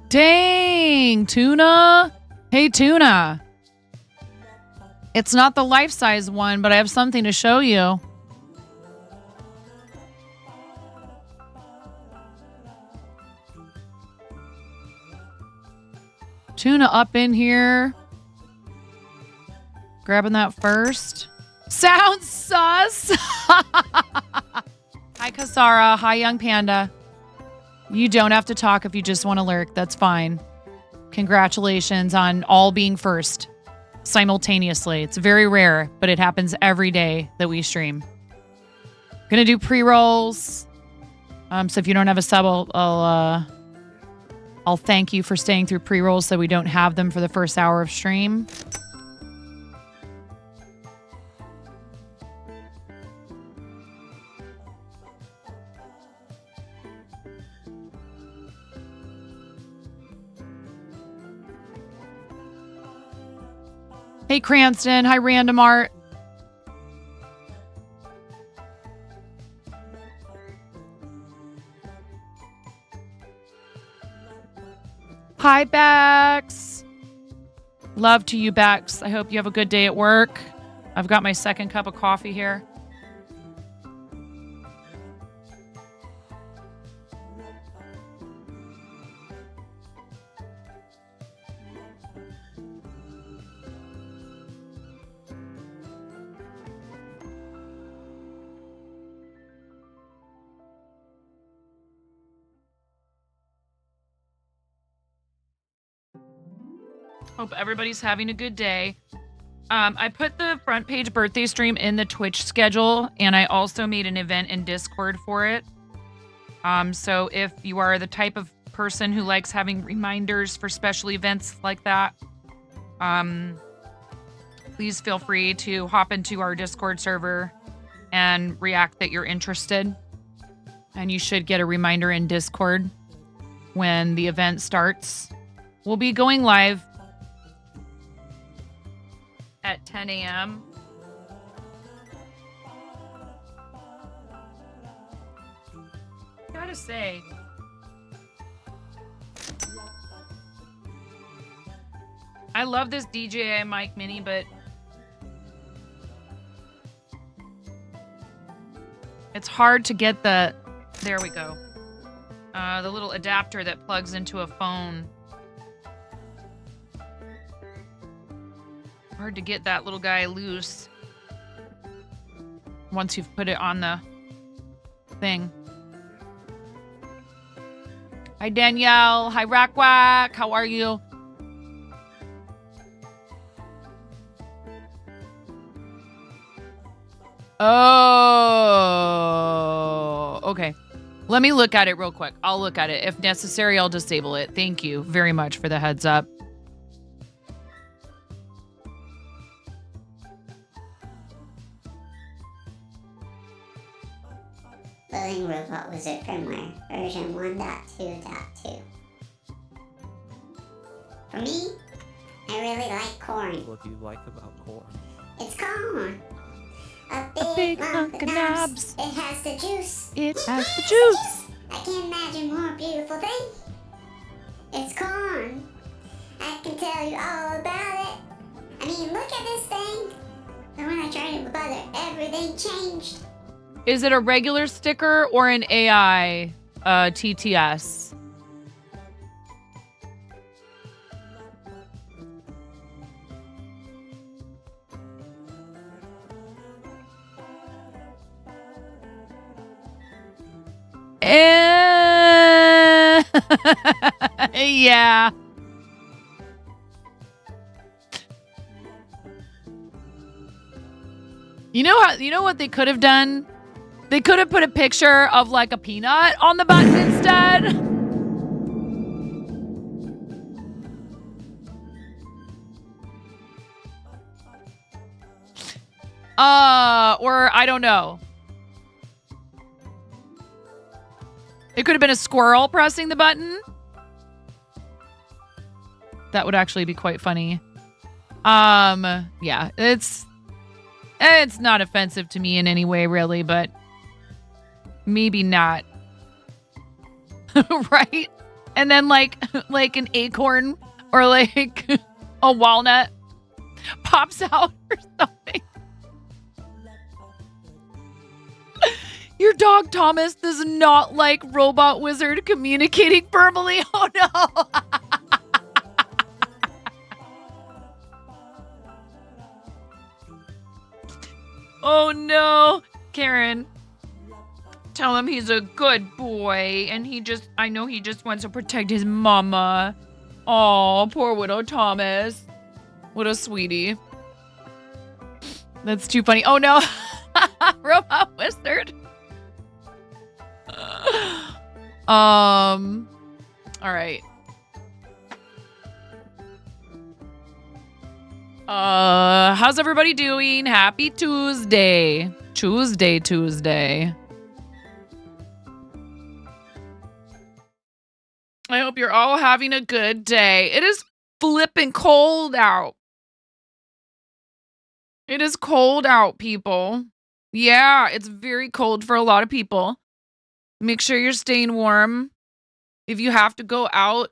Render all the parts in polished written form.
Dang, Tuna. Hey, Tuna. It's not the life-size one, but I have something to show you. Tuna up in here. Grabbing that first. Sounds sus. Hi, Kasara. Hi, Young Panda. You don't have to talk if you just want to lurk. That's fine. Congratulations on all being first simultaneously. It's very rare, but it happens every day that we stream. Gonna do pre-rolls. So if you don't have a sub, I'll thank you for staying through pre-rolls so we don't have them for the first hour of stream. Hey, Cranston. Hi, Random Art. Hi, Bex. Love to you, Bex. I hope you have a good day at work. I've got my second cup of coffee here. Hope everybody's having a good day. I put the front page birthday stream in the Twitch schedule, and I also made an event in Discord for it. So if you are the type of person who likes having reminders for special events like that, please feel free to hop into our Discord server and react that you're interested. And you should get a reminder in Discord when the event starts. We'll be going live at 10 a.m. Gotta say, I love this DJI mic mini, but it's hard to get the, there we go, the little adapter that plugs into a phone. Hard to get that little guy loose once you've put it on the thing. Hi, Danielle. Hi, Rackwack. How are you? Oh, okay. Let me look at it real quick. I'll look at it. If necessary, I'll disable it. Thank you very much for the heads up. Building Robot Wizard firmware version 1.2.2. For me, I really like corn. What do you like about corn? It's corn. A Big lump of knobs. It has the juice. It has the juice. I can't imagine more beautiful thing. It's corn. I can tell you all about it. I mean, look at this thing. And when I tried it with butter, everything changed. Is it a regular sticker or an AI TTS? Yeah. You know what they could have done? They could have put a picture of like a peanut on the button instead. Or I don't know. It could have been a squirrel pressing the button. That would actually be quite funny. Yeah, it's not offensive to me in any way, really, but maybe not. Right? and then like an acorn or like a walnut pops out or something. Your dog Thomas does not like Robot Wizard communicating verbally. Oh no. Oh no. Karen, tell him he's a good boy and I know he just wants to protect his mama. Oh, poor widow Thomas. What a sweetie. That's too funny. Oh no. Robot Wizard. All right. How's everybody doing? Happy Tuesday. Tuesday. I hope you're all having a good day. It is flipping cold out. It is cold out, people. Yeah, it's very cold for a lot of people. Make sure you're staying warm. If you have to go out,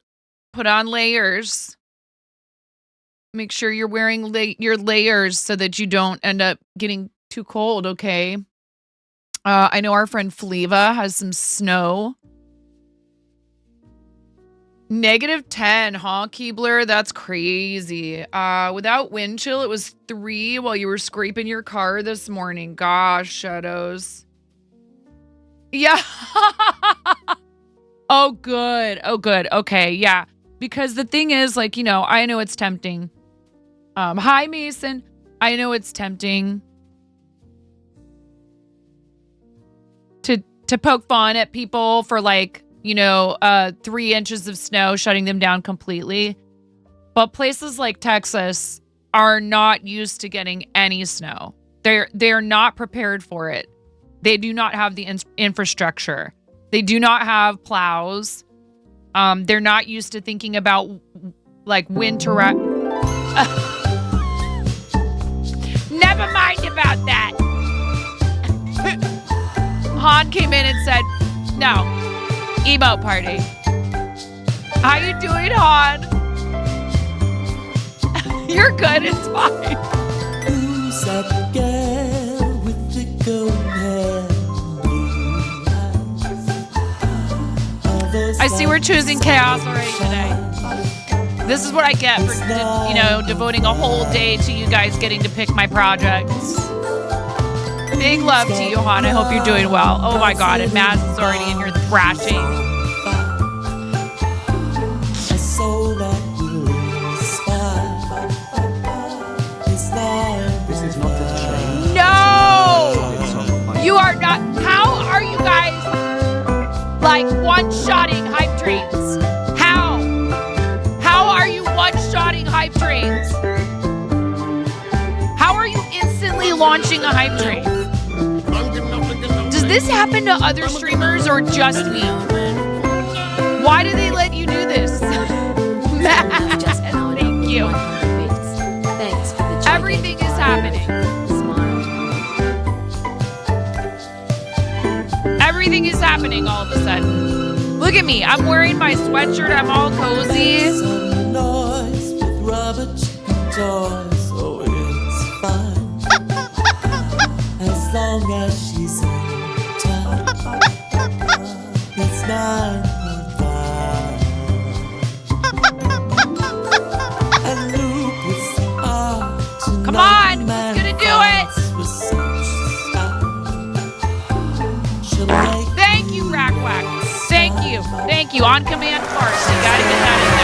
put on layers. Make sure you're wearing your layers so that you don't end up getting too cold, okay? I know our friend Fleva has some snow. -10, huh, Keebler? That's crazy. Without wind chill, it was 3 while you were scraping your car this morning. Gosh, Shadows. Yeah. Oh, good. Okay, yeah. Because the thing is, like, I know it's tempting. Hi, Mason. I know it's tempting to poke fun at people for, like, 3 inches of snow, shutting them down completely. But places like Texas are not used to getting any snow. They're not prepared for it. They do not have the infrastructure. They do not have plows. They're not used to thinking about like winter. Never mind about that. Han came in and said, "No, emo party." How you doing, Han? You're good. It's fine. Who's that girl with the gold hair and blue eyes? I see we're choosing chaos already today. This is what I get for, devoting a whole day to you guys getting to pick my projects. Big love to you, Han. I hope you're doing well. Oh my God, and Maz is already in here thrashing. I saw that will inspire. This is not a change. No! You are not. How are you guys like one-shotting hype trains? How? How are you one-shotting hype trains? How are you instantly launching a hype train? Does this happen to other streamers or just me? Why do they let you do this? Matt, thank you. Thanks for the Everything is happening. smile. Everything is happening all of a sudden. Look at me. I'm wearing my sweatshirt. I'm all cozy. Some noise with rubber chicken toys. Oh, it's fine. As long as she's in town. It's 9:05. And Luke was out tonight. Come on, who's gonna do it? Was such style. She'll make Thank you, Rackwack. Thank you. On command first. You gotta get that in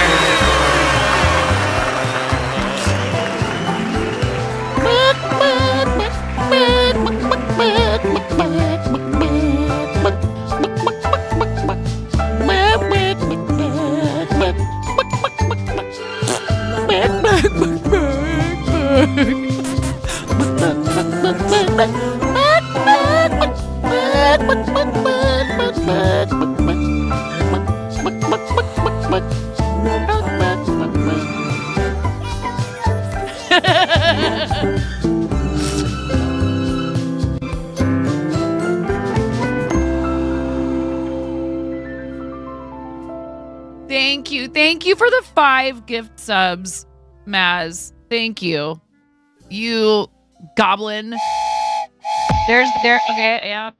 Thank you for the 5 gift subs, Maz. Thank you. You goblin. Okay, yeah.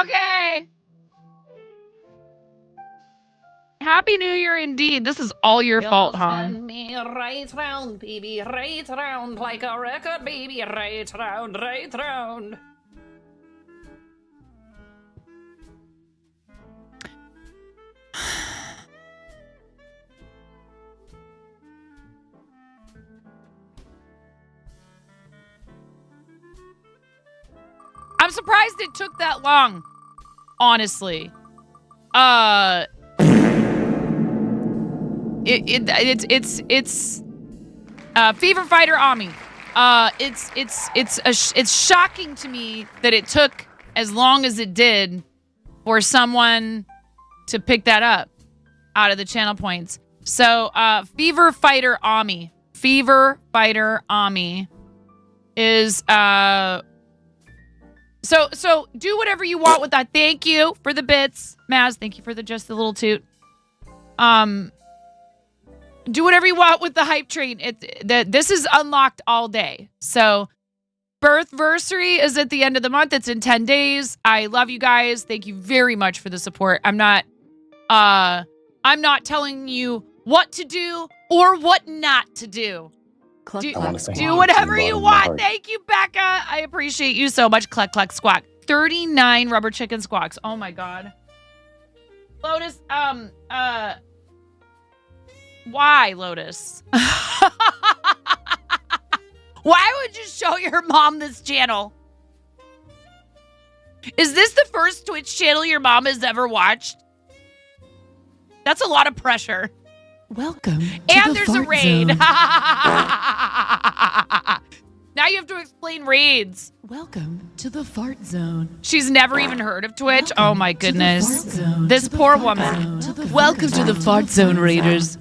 Okay. Happy New Year indeed. This is all your fault, huh? Spin me right round, baby, right round, like a record, baby, right round, right round. I'm surprised it took that long, honestly. It's Fever Fighter Ami. It's shocking to me that it took as long as it did for someone to pick that up out of the channel points. So Fever Fighter Ami is so do whatever you want with that. Thank you for the bits, Maz. Thank you for just the little toot. Do whatever you want with the hype train. This is unlocked all day. So birthversary is at the end of the month. It's in 10 days. I love you guys. Thank you very much for the support. I'm not telling you what to do or what not to do. Do whatever you want. Thank you, Becca. I appreciate you so much. Cluck, cluck, squawk. 39 rubber chicken squawks. Oh my God. Lotus, why, Lotus? Why would you show your mom this channel? Is this the first Twitch channel your mom has ever watched? That's a lot of pressure. Welcome. And there's a raid. Now you have to explain raids. Welcome to the fart zone. She's never even heard of Twitch. Oh my goodness. This poor woman. Welcome to the fart zone, raiders.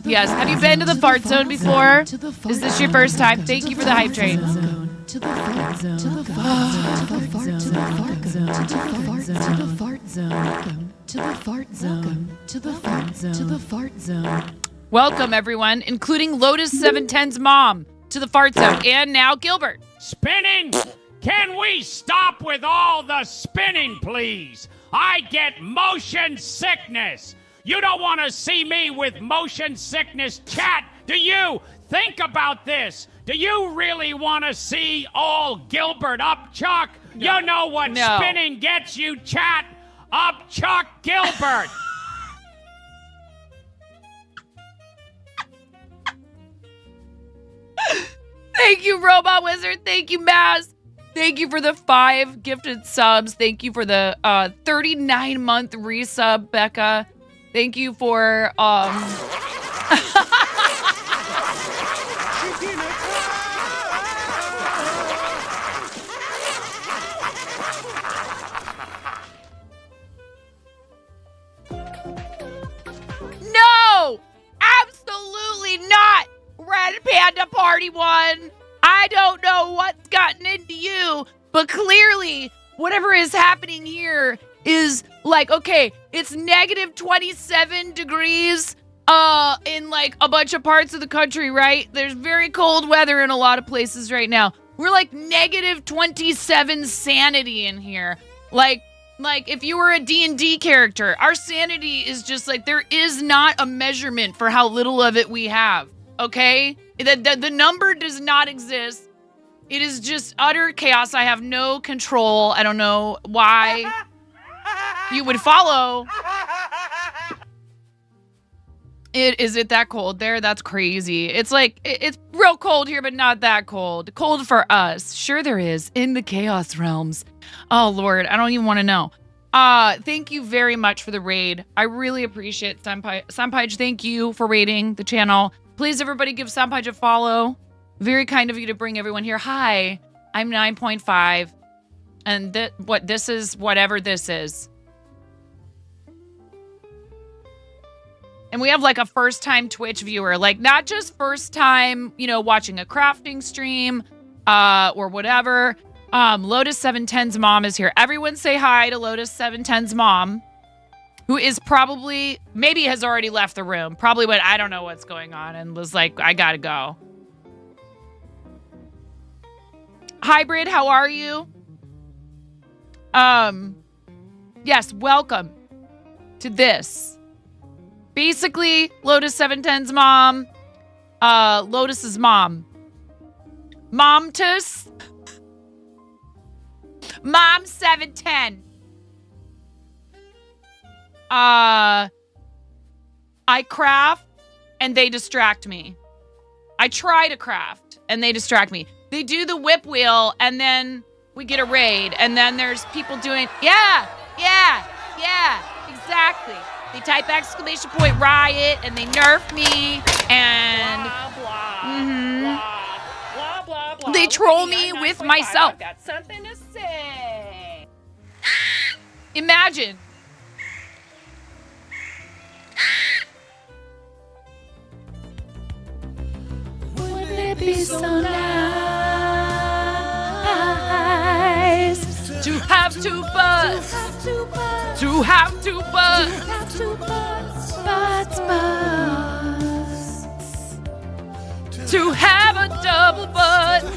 Yes. Have you been to the fart zone before? Is this your first time? Thank you for the hype train. To the fart zone. To the fart zone. To the fart zone. To the fart zone. To the fart zone. To the fart zone. To the fart zone. To the fart zone. Welcome, everyone, including Lotus 710's mom, to the fart zone. And now Gilbert. Spinning? Can we stop with all the spinning, please? I get motion sickness. You don't want to see me with motion sickness, chat, do you? Think about this. Do you really want to see all Gilbert up, Chuck? No. You know what spinning gets you, chat? Up, Chuck Gilbert. Thank you, Robot Wizard. Thank you, Maz. Thank you for the 5 gifted subs. Thank you for the 39-month resub, Becca. Thank you for No! Absolutely not! Red Panda Party 1! I don't know what's gotten into you, but clearly whatever is happening here is like, okay, it's negative 27 degrees in like a bunch of parts of the country, right? There's very cold weather in a lot of places right now. We're like negative 27 sanity in here. Like if you were a D&D character, our sanity is just like, there is not a measurement for how little of it we have, okay? The number does not exist. It is just utter chaos. I have no control. I don't know why. you would follow. Is it that cold there? That's crazy. It's like, it's real cold here, but not that cold. Cold for us. Sure there is. In the Chaos Realms. Oh, Lord. I don't even want to know. Thank you very much for the raid. I really appreciate it, Sampage, thank you for raiding the channel. Please, everybody, give Sampage a follow. Very kind of you to bring everyone here. Hi, I'm 9.5. And this is whatever this is. And we have like a first time Twitch viewer, like not just first time, watching a crafting stream, or whatever. Lotus 710's mom is here. Everyone say hi to Lotus 710's mom, who is maybe has already left the room. Probably went, I don't know what's going on, and was like, I gotta go. Hybrid, how are you? Yes, welcome to this. Basically, Lotus 710's mom, Lotus's mom. Momtus. Mom 710. I craft and they distract me. I try to craft and they distract me. They do the whip wheel and then we get a raid and then there's people doing, yeah, exactly. They type !riot and they nerf me and Blah, blah, blah. they troll me with myself. I've got something to say. Imagine. Wouldn't it be so nice To have to buzz. To have to buzz. To have a double butt. To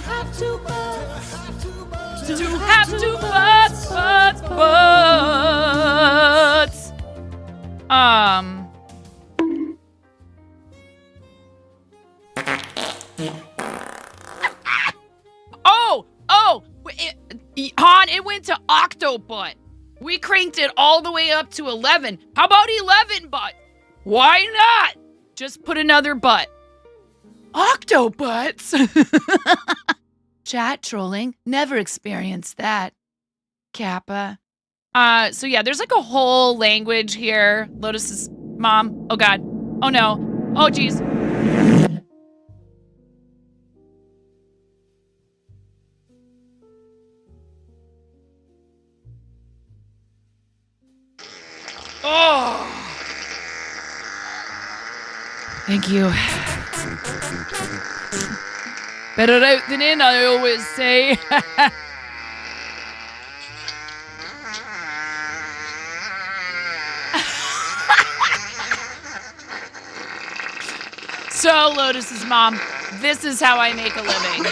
have to butts. Han, it went to Octobutt. We cranked it all the way up to 11. How about 11 butt? Why not? Just put another butt. Octobutts. Chat trolling. Never experienced that. Kappa. So yeah, there's like a whole language here. Lotus's mom. Oh God. Oh no. Oh geez. Oh. Thank you. Better out than in, I always say. So, Lotus's mom, this is how I make a living.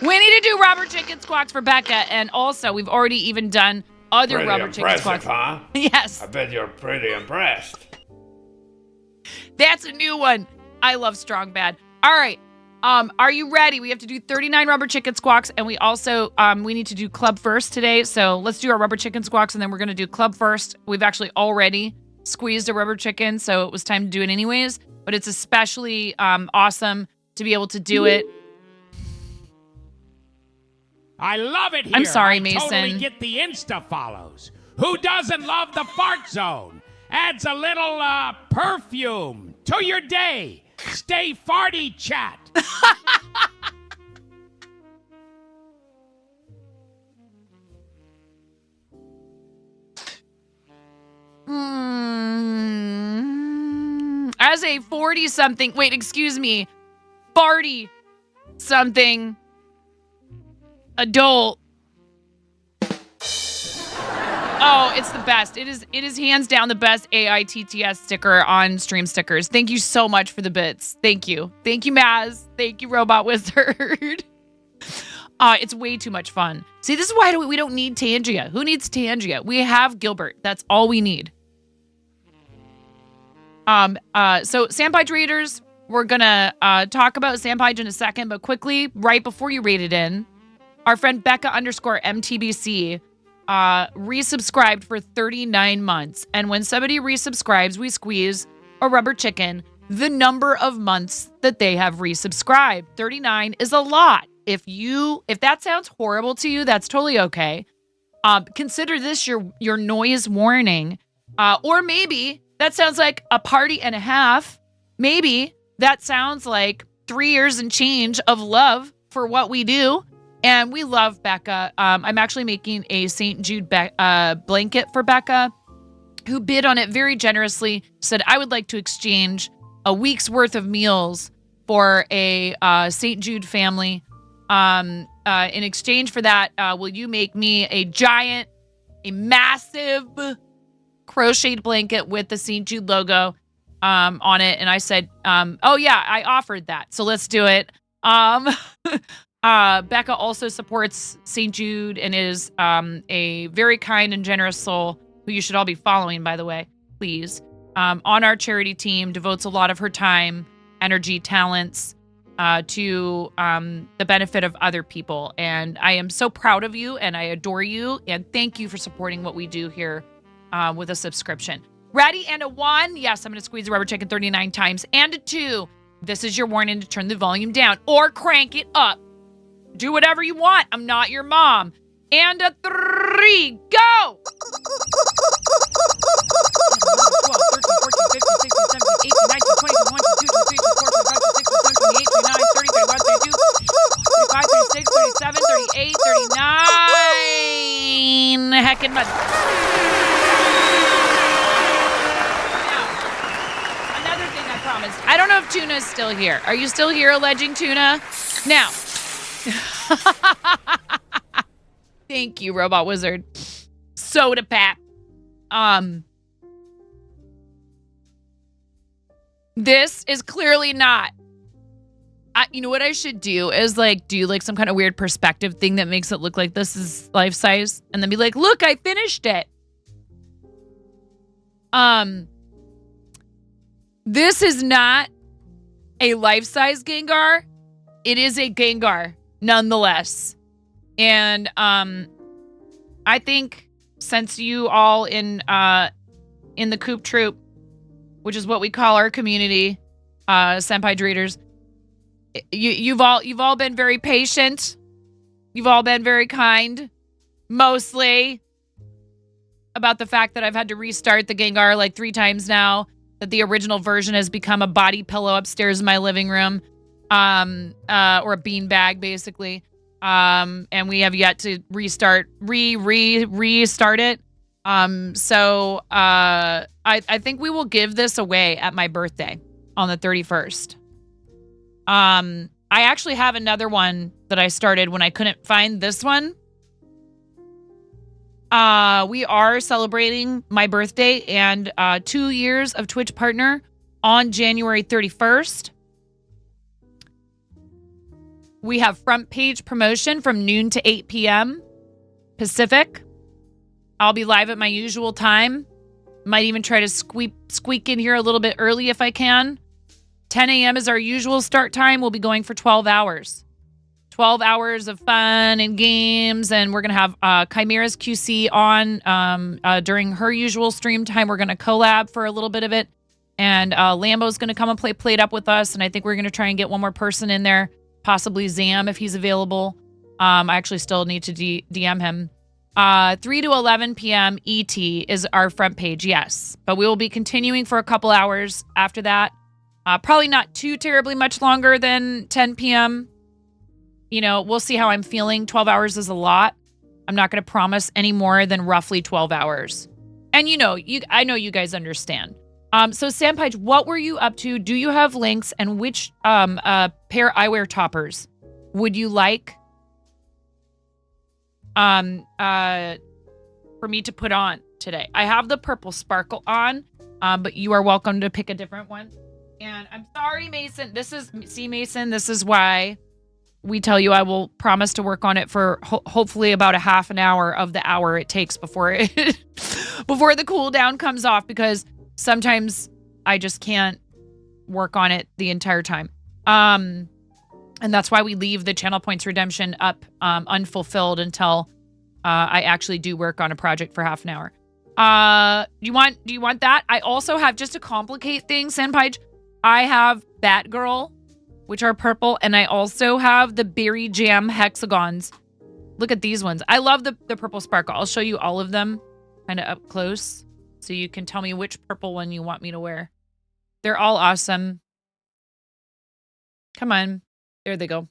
We need to do rubber chicken squawks for Becca, and also we've already even done other Pretty rubber chicken impressive, squawks. huh? Yes. I bet you're pretty impressed. That's a new one. I love Strong Bad. All right. Are you ready? We have to do 39 rubber chicken squawks, and we also we need to do club first today. So let's do our rubber chicken squawks, and then we're gonna do club first. We've actually already squeezed a rubber chicken, so it was time to do it anyways. But it's especially awesome to be able to do it. I love it here. I'm sorry, I Mason. totally get the Insta follows. Who doesn't love the fart zone? Adds a little perfume to your day. Stay farty, chat. As a 40-something, wait, excuse me, 40-something adult. Oh, it's the best. It is hands down the best AITTS sticker on stream stickers. Thank you so much for the bits. Thank you. Thank you, Maz. Thank you, Robot Wizard. It's way too much fun. See, this is why we don't need Tangia. Who needs Tangia? We have Gilbert. That's all we need. So Sandpage Raiders, we're gonna talk about Sandpage in a second, but quickly, right before you raid it in, Our friend Becca_MTBC resubscribed for 39 months. And when somebody resubscribes, we squeeze a rubber chicken the number of months that they have resubscribed. 39 is a lot. If that sounds horrible to you, that's totally okay. Consider this your noise warning. Or maybe that sounds like a party and a half. Maybe that sounds like 3 years and change of love for what we do. And we love Becca. I'm actually making a St. Jude blanket for Becca, who bid on it very generously, said, I would like to exchange a week's worth of meals for a St. Jude family. In exchange for that, will you make me a massive crocheted blanket with the St. Jude logo on it? And I said, oh yeah, I offered that. So let's do it. Becca also supports St. Jude and is a very kind and generous soul who you should all be following, by the way, please. On our charity team, devotes a lot of her time, energy, talents to the benefit of other people. And I am so proud of you and I adore you. And thank you for supporting what we do here with a subscription. Ready? And a 1. Yes, I'm going to squeeze the rubber chicken 39 times. And a 2. This is your warning to turn the volume down or crank it up. Do whatever you want. I'm not your mom. And a 3. Go! 12, 13, 14, 15, 16, 17, 18, 19, 20, 21, 22, 23, 24, 25, 26, 27, 28, 29, 30, 31, 32, 35, 36, 37, 38, 39. Heckin' mud. Now, another thing I promised. I don't know if Tuna's still here. Are you still here, alleging Tuna? Now. Thank you, Robot Wizard. Soda Pap. This is clearly not. You know what I should do is do some kind of weird perspective thing that makes it look like this is life size, and then be like, "Look, I finished it." This is not a life size Gengar. It is a Gengar nonetheless, and I think since you all in the Coop Troop, which is what we call our community, senpai dreeters, you've all been very patient. You've all been very kind, mostly, about the fact that I've had to restart the Gengar like 3 times now, that the original version has become a body pillow upstairs in my living room, or a beanbag, basically. And we have yet to restart it. So I think we will give this away at my birthday on the 31st. I actually have another one that I started when I couldn't find this one. We are celebrating my birthday and 2 years of Twitch partner on January 31st. We have front page promotion from noon to 8 p.m. Pacific. I'll be live at my usual time. Might even try to squeak in here a little bit early if I can. 10 a.m. is our usual start time. We'll be going for 12 hours. 12 hours of fun and games. And we're going to have Chimera's QC on during her usual stream time. We're going to collab for a little bit of it. And Lambo's going to come and play Played Up with us. And I think we're going to try and get one more person in there. Possibly Zam if he's available. I actually still need to DM him. 3 to 11 p.m. ET is our front page, yes. But we will be continuing for a couple hours after that. Probably not too terribly much longer than 10 p.m. You know, we'll see how I'm feeling. 12 hours is a lot. I'm not going to promise any more than roughly 12 hours. And I know you guys understand. So Sampage, what were you up to? Do you have links, and which pair eyewear toppers would you like for me to put on today? I have the purple sparkle on, but you are welcome to pick a different one. And I'm sorry, Mason. This is why we tell you I will promise to work on it for hopefully about a half an hour of the hour it takes before the cooldown comes off, because sometimes I just can't work on it the entire time. And that's why we leave the channel points redemption up unfulfilled until I actually do work on a project for half an hour. Do you want that? I also have, just to complicate things, Senpai, I have Batgirl, which are purple, and I also have the Berry Jam hexagons. Look at these ones. I love the purple sparkle. I'll show you all of them kind of up close so you can tell me which purple one you want me to wear. They're all awesome. Come on. There they go.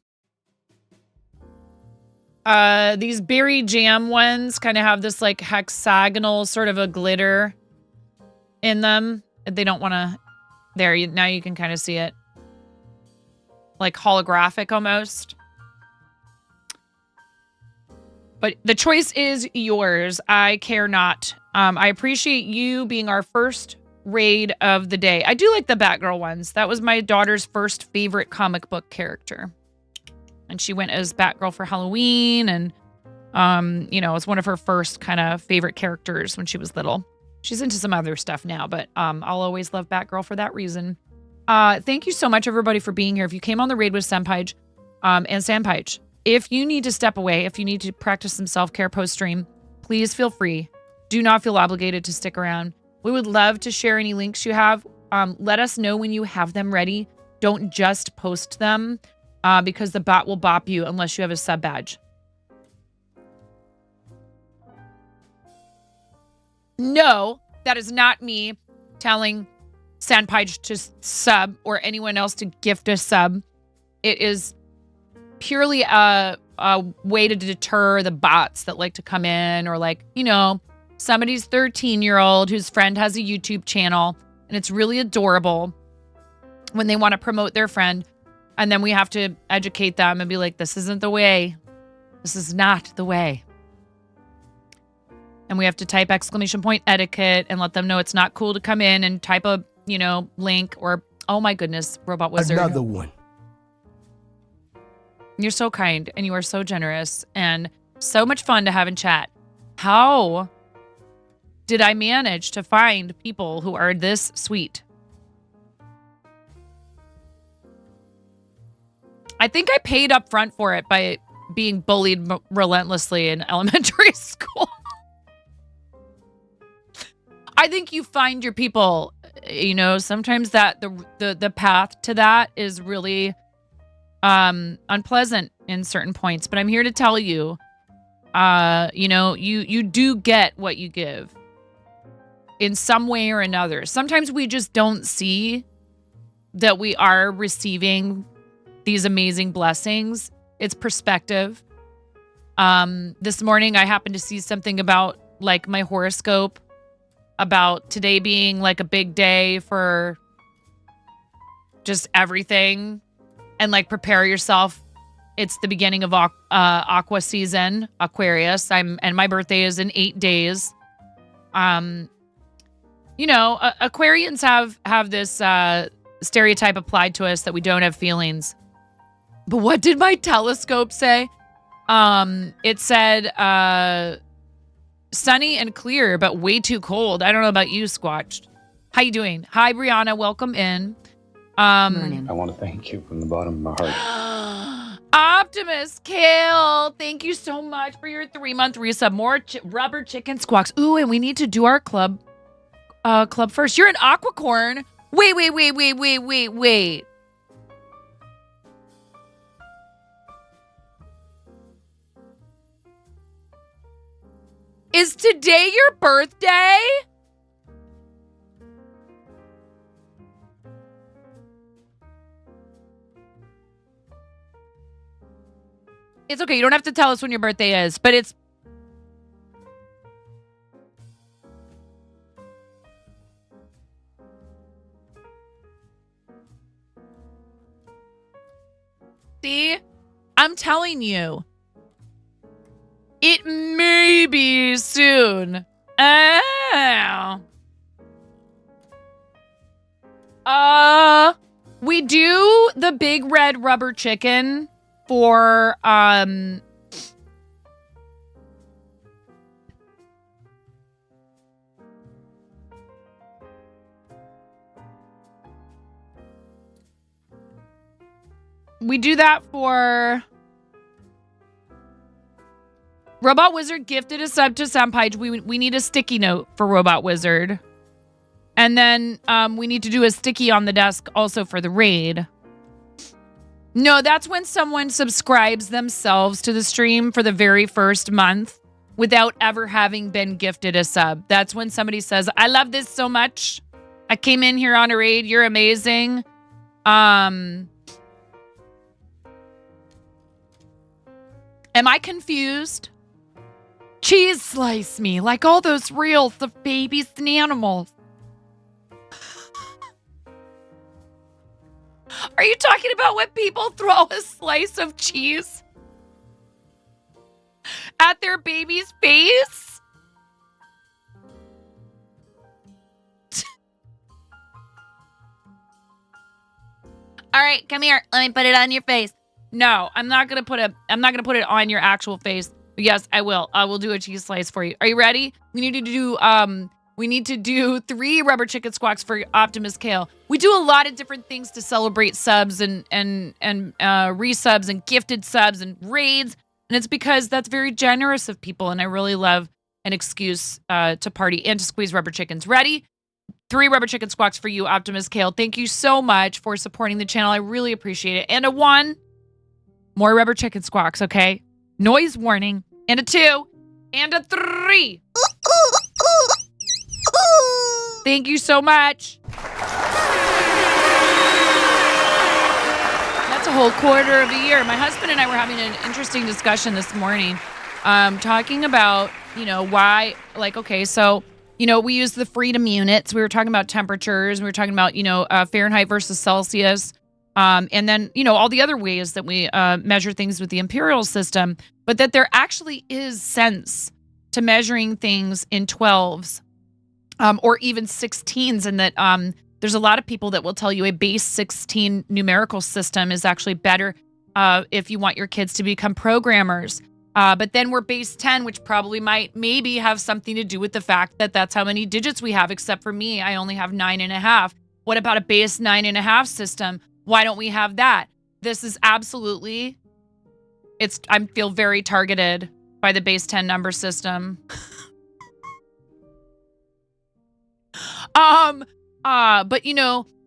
These Berry Jam ones kind of have this like hexagonal sort of a glitter in them. They don't want to... There, now you can kind of see it. Like holographic almost. But the choice is yours. I care not. I appreciate you being our first raid of the day. I do like the Batgirl ones. That was my daughter's first favorite comic book character. And she went as Batgirl for Halloween. And, you know, it's one of her first kind of favorite characters when she was little. She's into some other stuff now, but I'll always love Batgirl for that reason. Thank you so much, everybody, for being here. If you came on the raid with Senpai, and Senpai, if you need to step away, if you need to practice some self-care post-stream, please feel free. Do not feel obligated to stick around. We would love to share any links you have. Let us know when you have them ready. Don't just post them because the bot will bop you unless you have a sub badge. No, that is not me telling Senpai to sub or anyone else to gift a sub. It is purely a way to deter the bots that like to come in, or like, you know, somebody's 13-year-old whose friend has a YouTube channel and it's really adorable when they want to promote their friend. And then we have to educate them and be like, this isn't the way. This is not the way. And we have to type exclamation point etiquette and let them know it's not cool to come in and type a, you know, link or, oh my goodness, Robot Wizard. Another one. You're so kind and you are so generous and so much fun to have in chat. How did I manage to find people who are this sweet? I think I paid up front for it by being bullied relentlessly in elementary school. I think you find your people, you know, sometimes that the path to that is really unpleasant in certain points, but I'm here to tell you, you know, you do get what you give in some way or another. Sometimes we just don't see that we are receiving these amazing blessings. It's perspective. This morning I happened to see something about like my horoscope, about today being like a big day for just everything, and like prepare yourself. It's the beginning of aqua season, Aquarius. And my birthday is in 8 days. You know, Aquarians have this stereotype applied to us that we don't have feelings. But what did my telescope say? It said sunny and clear, but way too cold. I don't know about you, Squatched. How you doing? Hi, Brianna. Welcome in. Morning. I want to thank you from the bottom of my heart. Optimus Kale, thank you so much for your 3-month resub. More rubber chicken squawks. Ooh, and we need to do our club first. You're an aquacorn. Wait. Is today your birthday? It's okay. You don't have to tell us when your birthday is, but it's... See? I'm telling you. It may be soon. We do the big red rubber chicken for we do that for Robot Wizard gifted a sub to Senpai. We need a sticky note for Robot Wizard. And then we need to do a sticky on the desk also for the raid. No, that's when someone subscribes themselves to the stream for the very first month without ever having been gifted a sub. That's when somebody says, I love this so much. I came in here on a raid. You're amazing. Am I confused? Cheese slice me like all those reels of babies and animals. Are you talking about when people throw a slice of cheese at their baby's face? All right, come here. Let me put it on your face. No, I'm not gonna put it on your actual face. But yes, I will. I will do a cheese slice for you. Are you ready? We need to do 3 rubber chicken squawks for Optimus Kale. We do a lot of different things to celebrate subs and resubs and gifted subs and raids, and it's because that's very generous of people, and I really love an excuse to party and to squeeze rubber chickens. Ready? 3 rubber chicken squawks for you, Optimus Kale. Thank you so much for supporting the channel. I really appreciate it. And a 1, more rubber chicken squawks, okay? Noise warning. And a 2, and a 3. Thank you so much. That's a whole quarter of a year. My husband and I were having an interesting discussion this morning, talking about, why, okay, so, we use the freedom units. We were talking about temperatures. We were talking about, Fahrenheit versus Celsius. And then, all the other ways that we measure things with the imperial system, but that there actually is sense to measuring things in 12s. Or even 16s, and that there's a lot of people that will tell you a base 16 numerical system is actually better if you want your kids to become programmers. But then we're base 10, which probably maybe have something to do with the fact that that's how many digits we have, except for me, I only have 9.5. What about a base 9.5 system? Why don't we have that? This is absolutely, I feel very targeted by the base 10 number system. But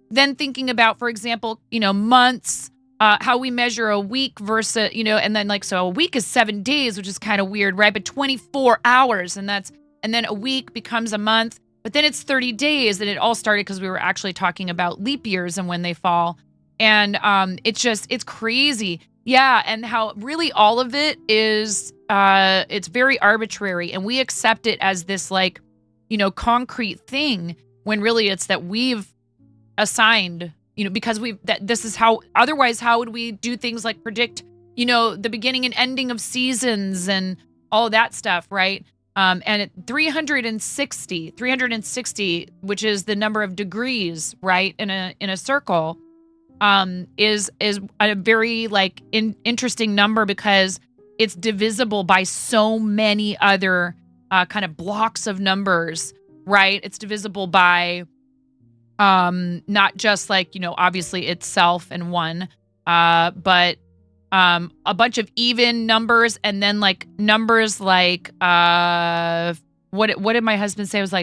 then thinking about, for example, months, how we measure a week versus, and then so a week is 7 days, which is kind of weird, right? But 24 hours, and then a week becomes a month, but then it's 30 days, and it all started because we were actually talking about leap years and when they fall. And, it's crazy. Yeah. And how really all of it is, it's very arbitrary, and we accept it as this concrete thing, when really it's that we've assigned, because this is how, otherwise how would we do things like predict, the beginning and ending of seasons and all that stuff, right? And at 360, which is the number of degrees, right, in a circle, is a very interesting number because it's divisible by so many other kind of blocks of numbers, right? It's divisible by not just obviously itself and 1, but a bunch of even numbers, and then numbers what did my husband say? It was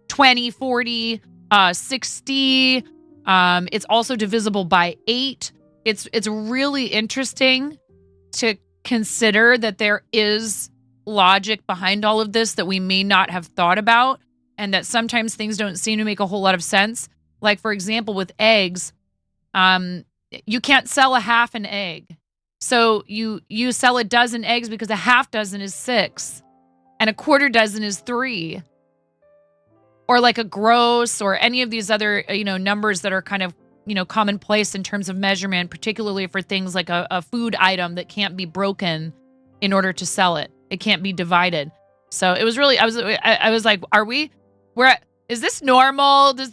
20, 40, 60. It's also divisible by 8. It's really interesting to consider that there is logic behind all of this that we may not have thought about, and that sometimes things don't seem to make a whole lot of sense. Like, for example, with eggs, you can't sell a half an egg. So you sell a dozen eggs because a half dozen is 6 and a quarter dozen is 3. Or a gross, or any of these other, numbers that are kind of, commonplace in terms of measurement, particularly for things like a food item that can't be broken in order to sell it. It can't be divided. So it was really, I was like, is this normal? Is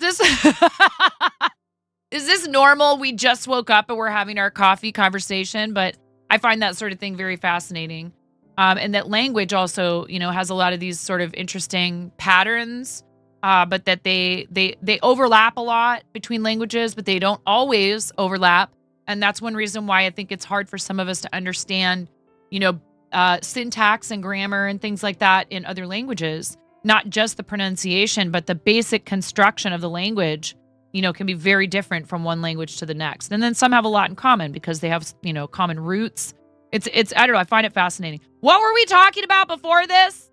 this normal? We just woke up and we're having our coffee conversation, but I find that sort of thing very fascinating. And that language also, has a lot of these sort of interesting patterns, but that they overlap a lot between languages, but they don't always overlap. And that's one reason why I think it's hard for some of us to understand, syntax and grammar and things like that in other languages. Not just the pronunciation, but the basic construction of the language, can be very different from one language to the next. And then some have a lot in common because they have, common roots. It's I don't know, I find it fascinating. What were we talking about before this?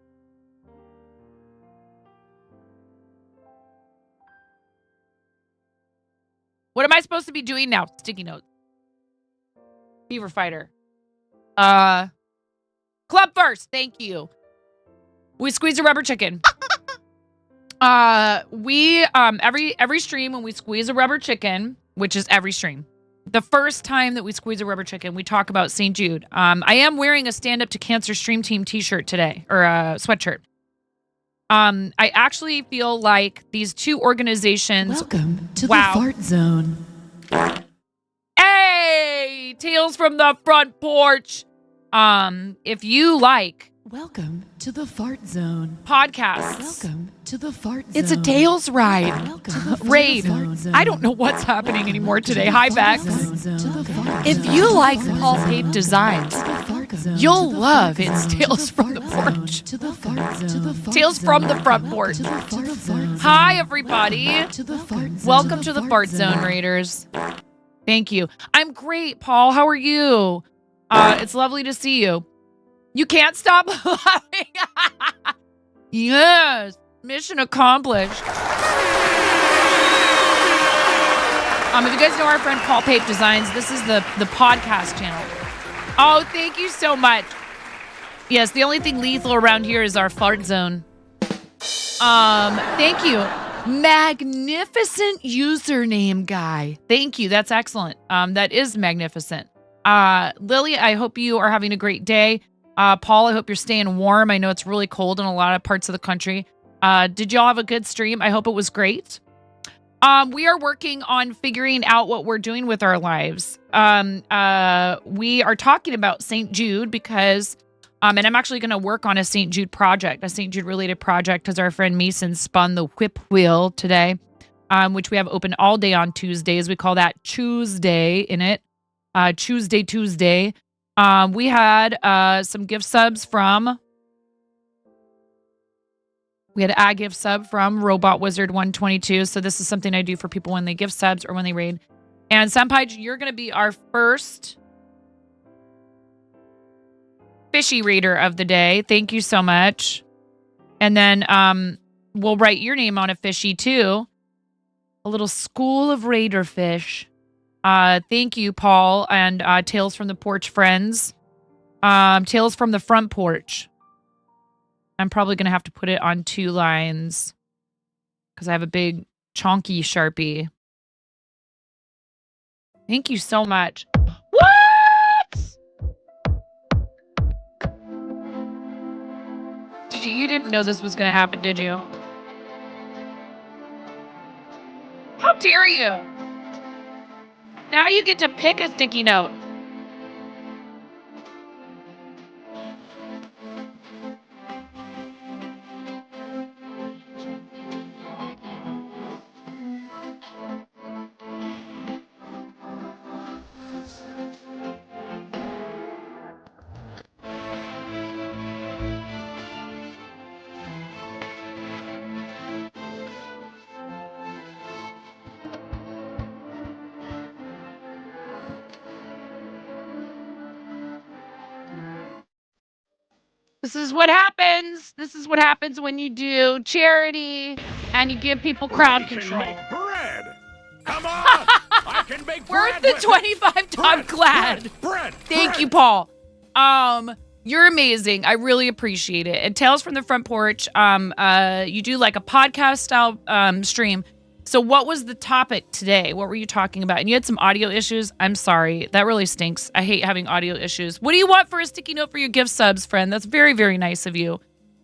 What am I supposed to be doing now? Sticky notes. Fever fighter. Club first. Thank you. We squeeze a rubber chicken. We every stream when we squeeze a rubber chicken, which is every stream. The first time that we squeeze a rubber chicken, we talk about St. Jude. I am wearing a Stand Up to Cancer Stream Team t-shirt today, or a sweatshirt. I actually feel like these two organizations. Welcome to the Fart Zone. Hey, Tales from the Front Porch. If you like Welcome to the Fart Zone. podcasts, Welcome to the Fart Zone. it's a Tales ride. Welcome to the Raid. Fart Zone. I don't know what's happening anymore today. Hi, Bex. If you like Paul Pape designs, you'll love It's Tales from the Porch. Tales from the Front Porch. Hi, everybody. Welcome to the Fart Zone, Raiders. Thank you. I'm great, Paul. How are you? It's lovely to see you. You can't stop laughing. Yes. Mission accomplished. If you guys know our friend Paul Pape Designs, this is the podcast channel. Oh, thank you so much. Yes, the only thing lethal around here is our fart zone. Thank you. Magnificent username guy. Thank you. That's excellent. That is magnificent. Lily, I hope you are having a great day. Paul, I hope you're staying warm. I know it's really cold in a lot of parts of the country. Did y'all have a good stream? I hope it was great. We are working on figuring out what we're doing with our lives. We are talking about St. Jude because, and I'm actually going to work on a St. Jude project, a St. Jude related project, because our friend Mason spun the HWIP wheel today, which we have open all day on Tuesdays. We call that CHOOSEday in it. Tuesday. We had some gift subs from. We had a gift sub from Robot Wizard 122. So this is something I do for people when they gift subs or when they raid. And Senpai, you're going to be our first fishy raider of the day. Thank you so much. And then we'll write your name on a fishy too. A little school of raider fish. Thank you, Paul, and Tales from the Porch friends. Tales from the Front Porch. I'm probably going to have to put it on 2 lines because I have a big chonky Sharpie. Thank you so much. What? You didn't know this was going to happen, did you? How dare you? Now you get to pick a sticky note. This is what happens. This is what happens when you do charity and you give people crowd control. Bread. Come on. I can make Worth bread. the 25. I'm glad. Bread. Thank you, Paul. You're amazing. I really appreciate it. And Tales from the Front Porch, you do like a podcast style stream. So what was the topic today? What were you talking about? And you had some audio issues. I'm sorry. That really stinks. I hate having audio issues. What do you want for a sticky note for your gift subs, friend? That's very, very nice of you.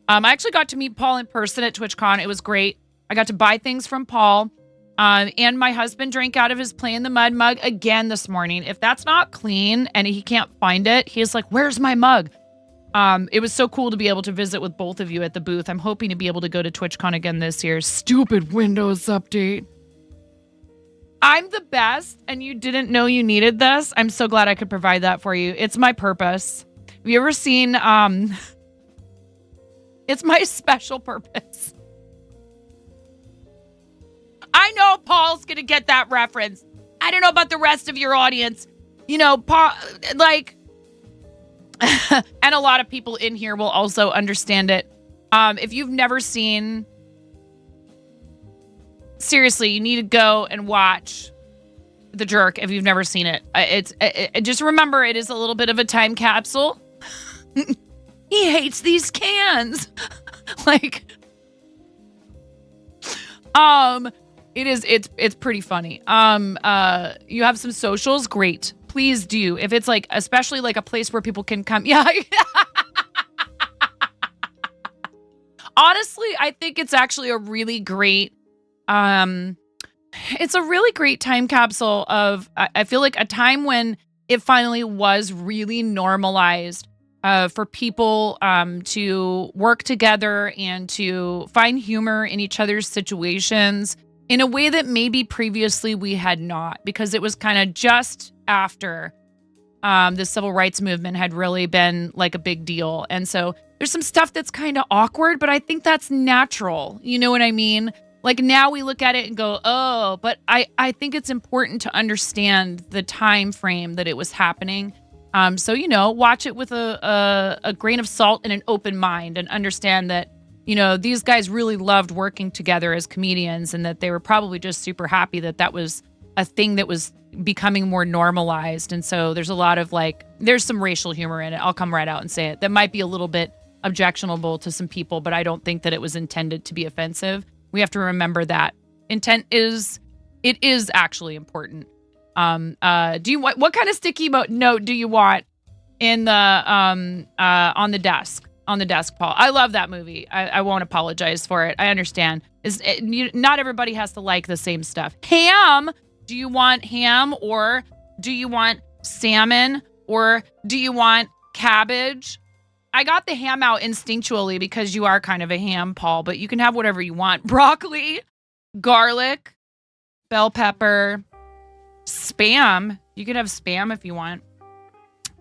I actually got to meet Paul in person at TwitchCon. It was great. I got to buy things from Paul. And my husband drank out of his Play in the Mud mug again this morning. If that's not clean and he can't find it, he's like, where's my mug? It was so cool to be able to visit with both of you at the booth. I'm hoping to be able to go to TwitchCon again this year. Stupid Windows update. I'm the best, and you didn't know you needed this. I'm so glad I could provide that for you. It's my purpose. Have you ever seen, it's my special purpose. I know Paul's going to get that reference. I don't know about the rest of your audience. You know, Paul, like, and a lot of people in here will also understand it. If you've never seen, seriously, you need to go and watch The Jerk if you've never seen it. Just remember, it is a little bit of a time capsule. He hates these cans. Like, it's pretty funny. You have some socials, great. Please do. If it's like, especially like a place where people can come. Yeah. Honestly, I think it's actually a really great, it's a really great time capsule of, I feel like a time when it finally was really normalized for people to work together and to find humor in each other's situations in a way that maybe previously we had not, because it was kind of just after the civil rights movement had really been like a big deal. And so there's some stuff that's kind of awkward, but I think that's natural. You know what I mean? Like now we look at it and go, oh, but I think it's important to understand the time frame that it was happening. So, you know, watch it with a grain of salt and an open mind, and understand that, you know, these guys really loved working together as comedians, and that they were probably just super happy that that was a thing that was becoming more normalized. And so there's a lot of like, there's some racial humor in it. I'll come right out and say it. That might be a little bit objectionable to some people, but I don't think that it was intended to be offensive. We have to remember that intent is actually important. Do you what kind of sticky note do you want in the on the desk, Paul? I love that movie. I won't apologize for it. I understand. Not everybody has to like the same stuff. Ham. Do you want ham, or do you want salmon, or do you want cabbage? I got the ham out instinctually because you are kind of a ham, Paul, but you can have whatever you want. Broccoli, garlic, bell pepper, spam. You can have spam if you want.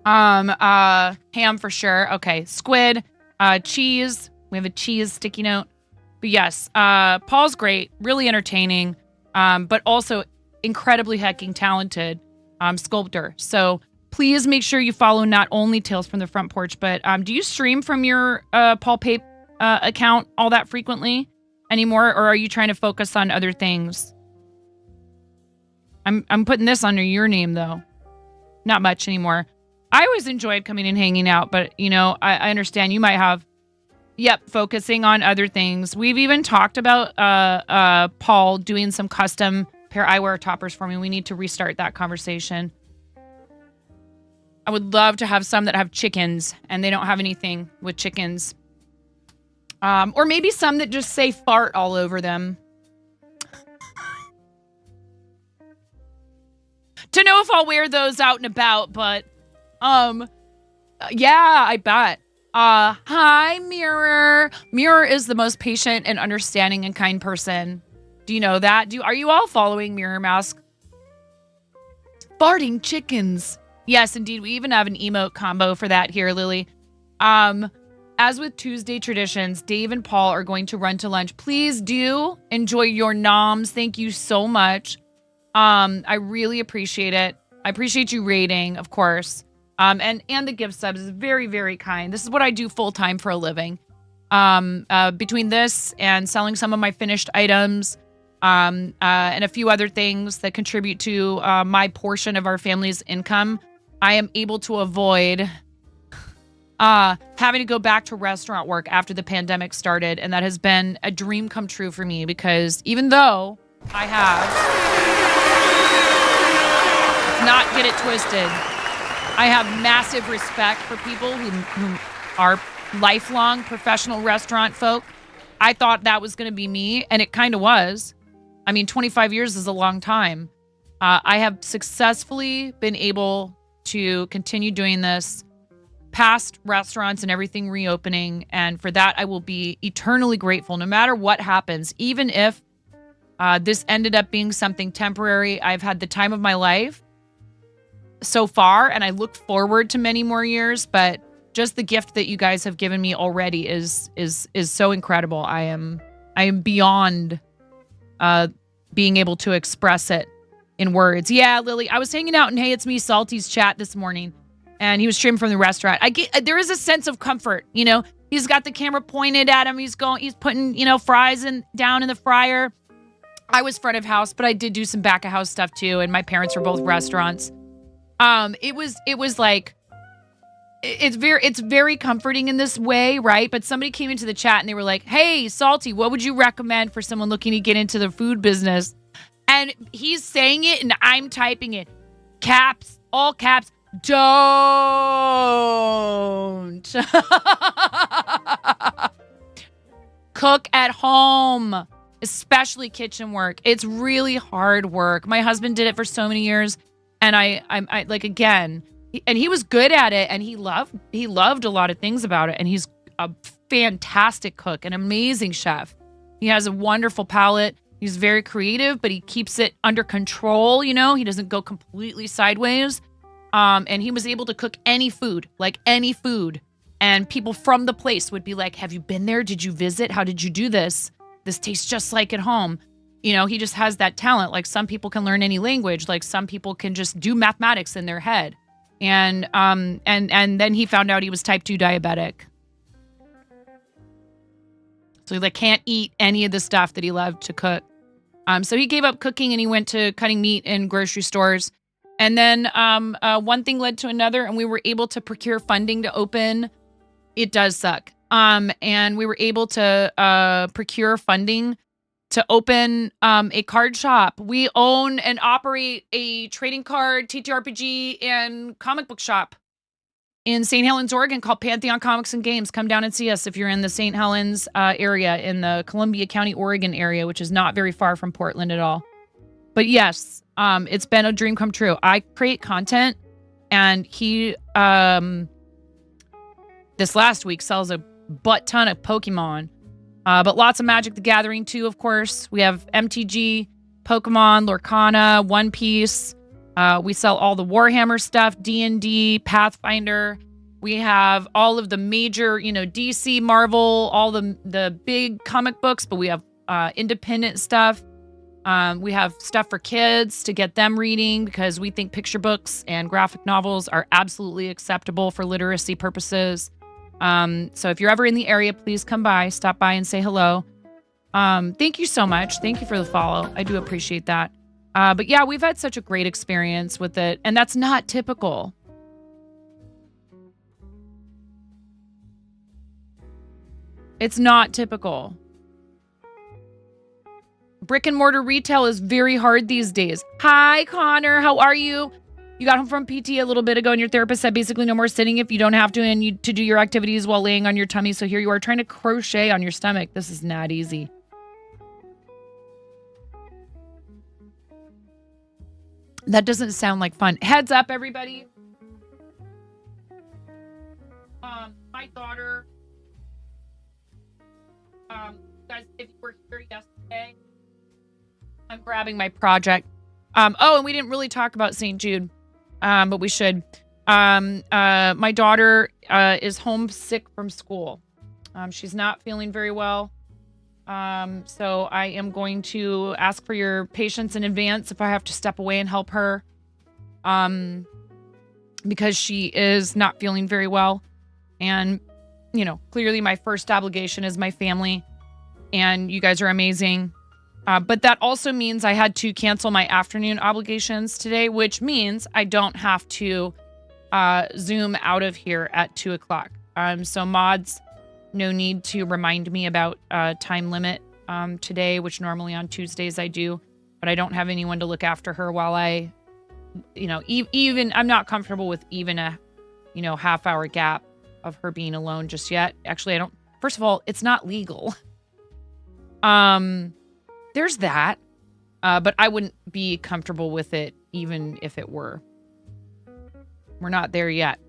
Ham for sure. Okay. Squid, cheese. We have a cheese sticky note. But yes, Paul's great, really entertaining, but also incredibly hecking talented sculptor. So please make sure you follow not only Tales from the Front Porch, but do you stream from your Paul Pape account all that frequently anymore, or are you trying to focus on other things? I'm putting this under your name though. Not much anymore. I always enjoyed coming and hanging out, but you know, I understand you might have, focusing on other things. We've even talked about Paul doing some custom pair eyewear toppers for me. We need to restart that conversation. I would love to have some that have chickens, and they don't have anything with chickens. Or maybe some that just say fart all over them. To know if I'll wear those out and about, but yeah, I bet. Hi, Mirror. Mirror is the most patient and understanding and kind person. Do you know that? Are you all following Mirror Mask? Farting chickens. Yes, indeed. We even have an emote combo for that here, Lily. As with Tuesday traditions, Dave and Paul are going to run to lunch. Please do enjoy your noms. Thank you so much. I really appreciate it. I appreciate you rating, of course. And the gift subs is very, very kind. This is what I do full time for a living. Between this and selling some of my finished items, and a few other things that contribute to my portion of our family's income, I am able to avoid having to go back to restaurant work after the pandemic started. And that has been a dream come true for me, because even though I have, let's not get it twisted, I have massive respect for people who are lifelong professional restaurant folk. I thought that was going to be me, and it kind of was. I mean, 25 years is a long time. I have successfully been able to continue doing this past restaurants and everything reopening. And for that, I will be eternally grateful no matter what happens, even if This ended up being something temporary. I've had the time of my life so far, and I look forward to many more years, but just the gift that you guys have given me already is so incredible. I am beyond being able to express it in words. Yeah, Lily, I was hanging out in Hey It's Me Salty's chat this morning, and he was streaming from the restaurant. There is a sense of comfort, you know. He's got the camera pointed at him. He's putting, you know, fries down in the fryer. I was front of house, but I did do some back of house stuff too, and my parents were both restaurants. It was like, it's very comforting in this way, right? But somebody came into the chat and they were like, "Hey, Salty, what would you recommend for someone looking to get into the food business?" And he's saying it and I'm typing it. Caps, all caps, don't. Cook at home, especially kitchen work. It's really hard work. My husband did it for so many years, and I like, again, and he was good at it, and he loved a lot of things about it, and he's a fantastic cook, an amazing chef. He has a wonderful palate. He's very creative, but he keeps it under control, you know? He doesn't go completely sideways. And he was able to cook any food, like any food. And people from the place would be like, "Have you been there? Did you visit? How did you do this? This tastes just like at home." You know, he just has that talent. Like, some people can learn any language. Like, some people can just do mathematics in their head. And then he found out he was type 2 diabetic. So he like can't eat any of the stuff that he loved to cook. So he gave up cooking and he went to cutting meat in grocery stores. And then one thing led to another, and we were able to procure funding to open. It does suck. And we were able to procure funding to open a card shop. We own and operate a trading card, TTRPG, and comic book shop in St. Helens, Oregon, called Pantheon Comics and Games. Come down and see us if you're in the St. Helens area, in the Columbia County, Oregon area, which is not very far from Portland at all. But yes, it's been a dream come true. I create content, and he this last week sells a butt ton of Pokemon, but lots of Magic the Gathering too, of course. We have MTG, Pokemon, Lorcana, One Piece. We sell all the Warhammer stuff, D&D, Pathfinder. We have all of the major, you know, DC, Marvel, all the big comic books, but we have independent stuff. We have stuff for kids to get them reading, because we think picture books and graphic novels are absolutely acceptable for literacy purposes. So if you're ever in the area, please come by, stop by and say hello. Thank you so much. Thank you for the follow. I do appreciate that. But yeah, we've had such a great experience with it, and that's not typical. It's not typical. Brick and mortar retail is very hard these days. Hi, Connor. How are you? You got home from PT a little bit ago, and your therapist said basically no more sitting if you don't have to, and you to do your activities while laying on your tummy. So here you are trying to crochet on your stomach. This is not easy. That doesn't sound like fun. Heads up, everybody. My daughter, guys, if you were here yesterday, I'm grabbing my project. Oh, and we didn't really talk about St. Jude, but we should. My daughter is homesick from school. She's not feeling very well. So I am going to ask for your patience in advance if I have to step away and help her, because she is not feeling very well. And, you know, clearly my first obligation is my family, and you guys are amazing. But that also means I had to cancel my afternoon obligations today, which means I don't have to Zoom out of here at 2 o'clock. So mods, no need to remind me about time limit today, which normally on Tuesdays I do, but I don't have anyone to look after her while I, you know, even I'm not comfortable with even a, you know, half-hour gap of her being alone just yet. Actually, I don't. First of all, it's not legal. There's that, but I wouldn't be comfortable with it even if it were. We're not there yet.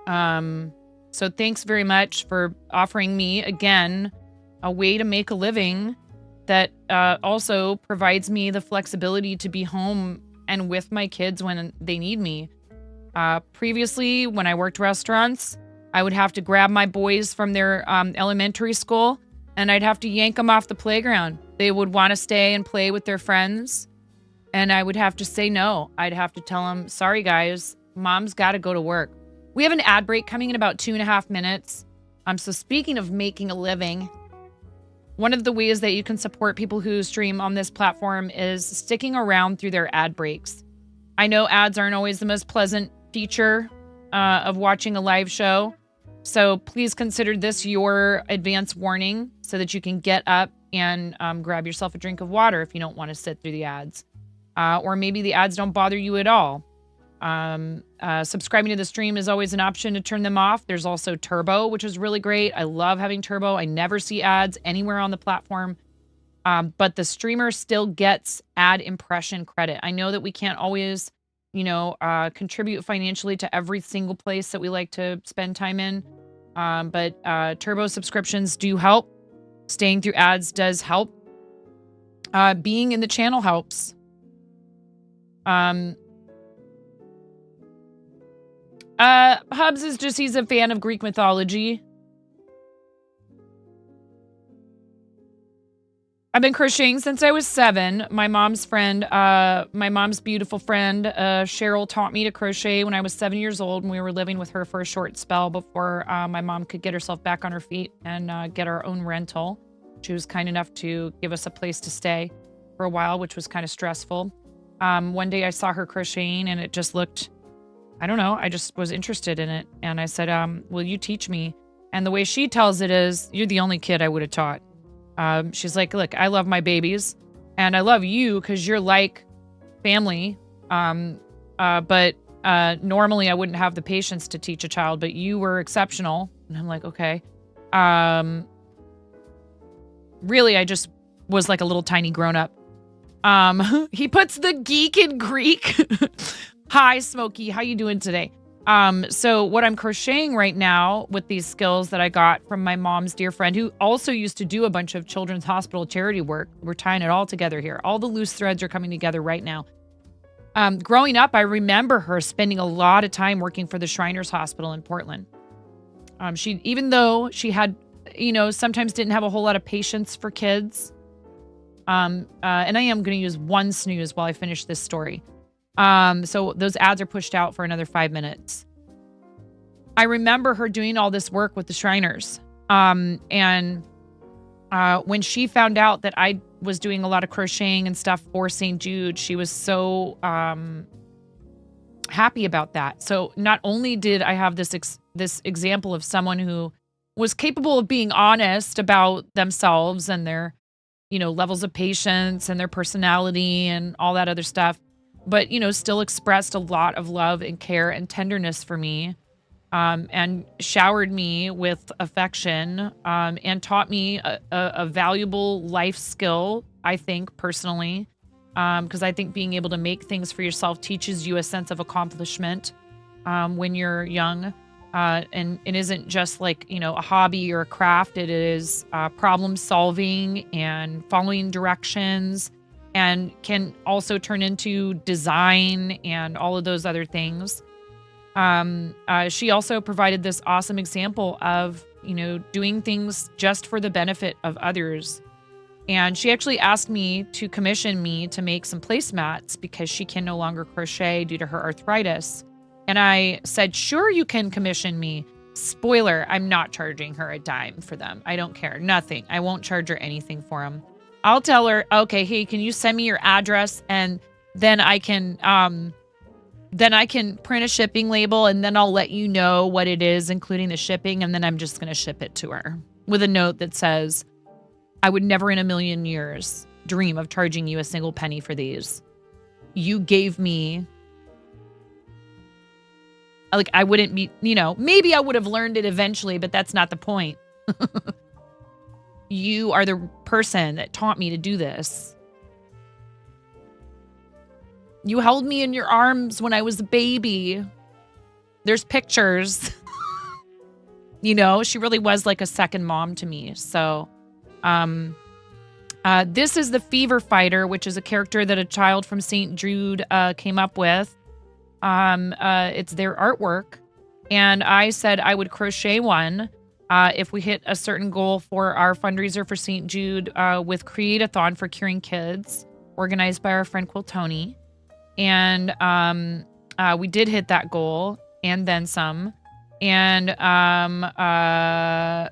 So thanks very much for offering me, again, a way to make a living that also provides me the flexibility to be home and with my kids when they need me. Previously, when I worked restaurants, I would have to grab my boys from their elementary school and I'd have to yank them off the playground. They would want to stay and play with their friends, and I would have to say no. I'd have to tell them, sorry guys, mom's got to go to work. We have an ad break coming in about 2.5 minutes. So speaking of making a living, one of the ways that you can support people who stream on this platform is sticking around through their ad breaks. I know ads aren't always the most pleasant feature of watching a live show, so please consider this your advance warning so that you can get up and grab yourself a drink of water if you don't want to sit through the ads. Or maybe the ads don't bother you at all. Subscribing to the stream is always an option to turn them off. There's also Turbo, which is really great. I love having Turbo. I never see ads anywhere on the platform. But the streamer still gets ad impression credit. I know that we can't always, contribute financially to every single place that we like to spend time in. But Turbo subscriptions do help. Staying through ads does help. Being in the channel helps. Hubs is just, he's a fan of Greek mythology. I've been crocheting since I was 7. My mom's beautiful friend, Cheryl, taught me to crochet when I was 7 years old, and we were living with her for a short spell before my mom could get herself back on her feet and get our own rental. She was kind enough to give us a place to stay for a while, which was kind of stressful. One day I saw her crocheting and it just looked, I don't know, I just was interested in it. And I said, will you teach me? And the way she tells it is, you're the only kid I would have taught. She's like, look, I love my babies and I love you because you're like family. But normally I wouldn't have the patience to teach a child, but you were exceptional. And I'm like, okay. Really, I just was like a little tiny grown up. He puts the geek in Greek. Hi, Smokey. How you doing today? So what I'm crocheting right now with these skills that I got from my mom's dear friend, who also used to do a bunch of children's hospital charity work. We're tying it all together here. All the loose threads are coming together right now. Growing up, I remember her spending a lot of time working for the Shriners Hospital in Portland. Even though she had, sometimes didn't have a whole lot of patience for kids. And I am going to use one snooze while I finish this story. So those ads are pushed out for another 5 minutes. I remember her doing all this work with the Shriners. And when she found out that I was doing a lot of crocheting and stuff for St. Jude, she was so happy about that. So not only did I have this example of someone who was capable of being honest about themselves and their, levels of patience and their personality and all that other stuff, but, still expressed a lot of love and care and tenderness for me, and showered me with affection, and taught me a valuable life skill, I think, personally, because I think being able to make things for yourself teaches you a sense of accomplishment when you're young, and it isn't just like, a hobby or a craft. It is problem solving and following directions, and can also turn into design and all of those other things. She also provided this awesome example of, doing things just for the benefit of others. And she actually asked me to commission me to make some placemats because she can no longer crochet due to her arthritis. And I said, sure, you can commission me. Spoiler, I'm not charging her a dime for them. I don't care. Nothing. I won't charge her anything for them. I'll tell her, okay, hey, can you send me your address? And then I can print a shipping label, and then I'll let you know what it is, including the shipping. And then I'm just going to ship it to her with a note that says, I would never in a million years dream of charging you a single penny for these. You gave me, like, I wouldn't be, maybe I would have learned it eventually, but that's not the point. You are the person that taught me to do this. You held me in your arms when I was a baby. There's pictures. She really was like a second mom to me. So, This is the Fever Fighter, which is a character that a child from St. Jude came up with. It's their artwork. And I said I would crochet one if we hit a certain goal for our fundraiser for St. Jude with Create-a-thon for Curing Kids, organized by our friend Quiltoni. And we did hit that goal and then some. And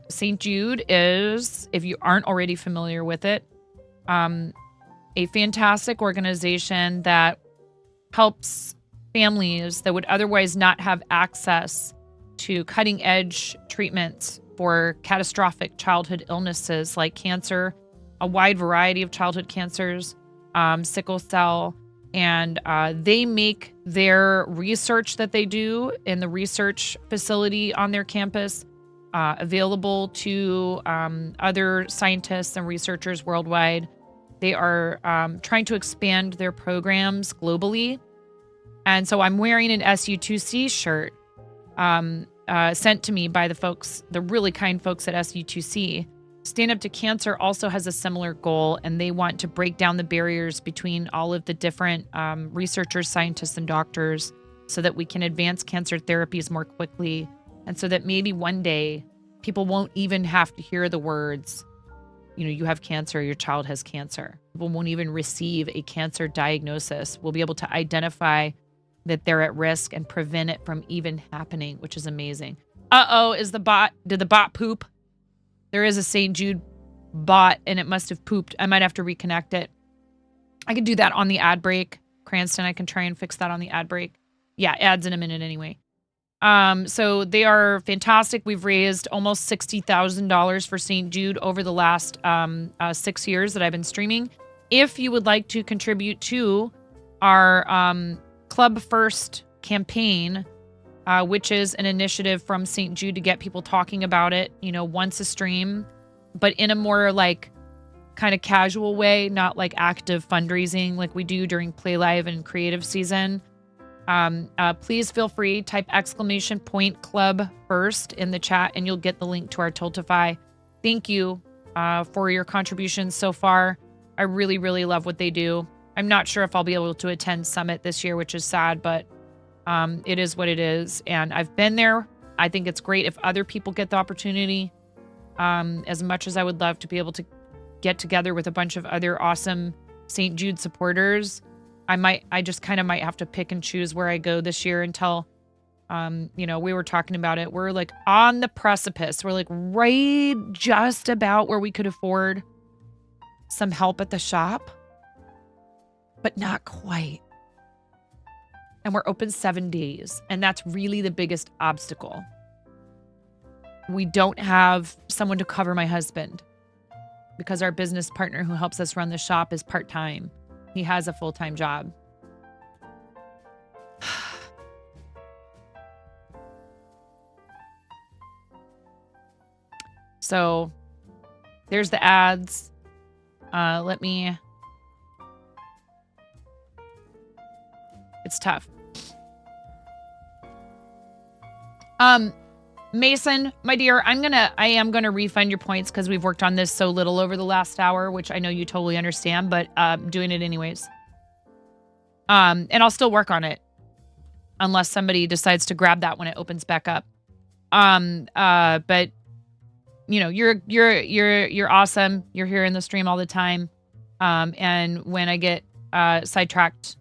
St. Jude is, if you aren't already familiar with it, a fantastic organization that helps families that would otherwise not have access to cutting edge treatments for catastrophic childhood illnesses like cancer, a wide variety of childhood cancers, sickle cell, and they make their research that they do in the research facility on their campus available to other scientists and researchers worldwide. They are trying to expand their programs globally. And so I'm wearing an SU2C shirt sent to me by the really kind folks at SU2C. Stand Up to Cancer also has a similar goal, and they want to break down the barriers between all of the different researchers, scientists, and doctors so that we can advance cancer therapies more quickly, and so that maybe one day people won't even have to hear the words, you have cancer, your child has cancer. People won't even receive a cancer diagnosis. We'll be able to identify that they're at risk and prevent it from even happening, which is amazing. Did the bot poop? There is a St. Jude bot and it must have pooped. I might have to reconnect it. I can do that on the ad break. Cranston, I can try and fix that on the ad break. Yeah, ads in a minute anyway. So they are fantastic. We've raised almost $60,000 for St. Jude over the last 6 years that I've been streaming. If you would like to contribute to our Club First campaign, which is an initiative from St. Jude to get people talking about it, once a stream, but in a more kind of casual way, not like active fundraising like we do during Play Live and Creative Season. Please feel free, type !Club First in the chat and you'll get the link to our Tiltify. Thank you for your contributions so far. I really, really love what they do. I'm not sure if I'll be able to attend Summit this year, which is sad, but it is what it is. And I've been there. I think it's great if other people get the opportunity. As much as I would love to be able to get together with a bunch of other awesome St. Jude supporters, I just kind of might have to pick and choose where I go this year until, we were talking about it. We're like on the precipice. We're like right just about where we could afford some help at the shop, but not quite. And we're open 7 days. And that's really the biggest obstacle. We don't have someone to cover my husband because our business partner who helps us run the shop is part-time. He has a full-time job. So there's the ads. It's tough. Mason, my dear, I am gonna refund your points because we've worked on this so little over the last hour, which I know you totally understand, but doing it anyways. And I'll still work on it unless somebody decides to grab that when it opens back up. But you're awesome. You're here in the stream all the time. And when I get sidetracked,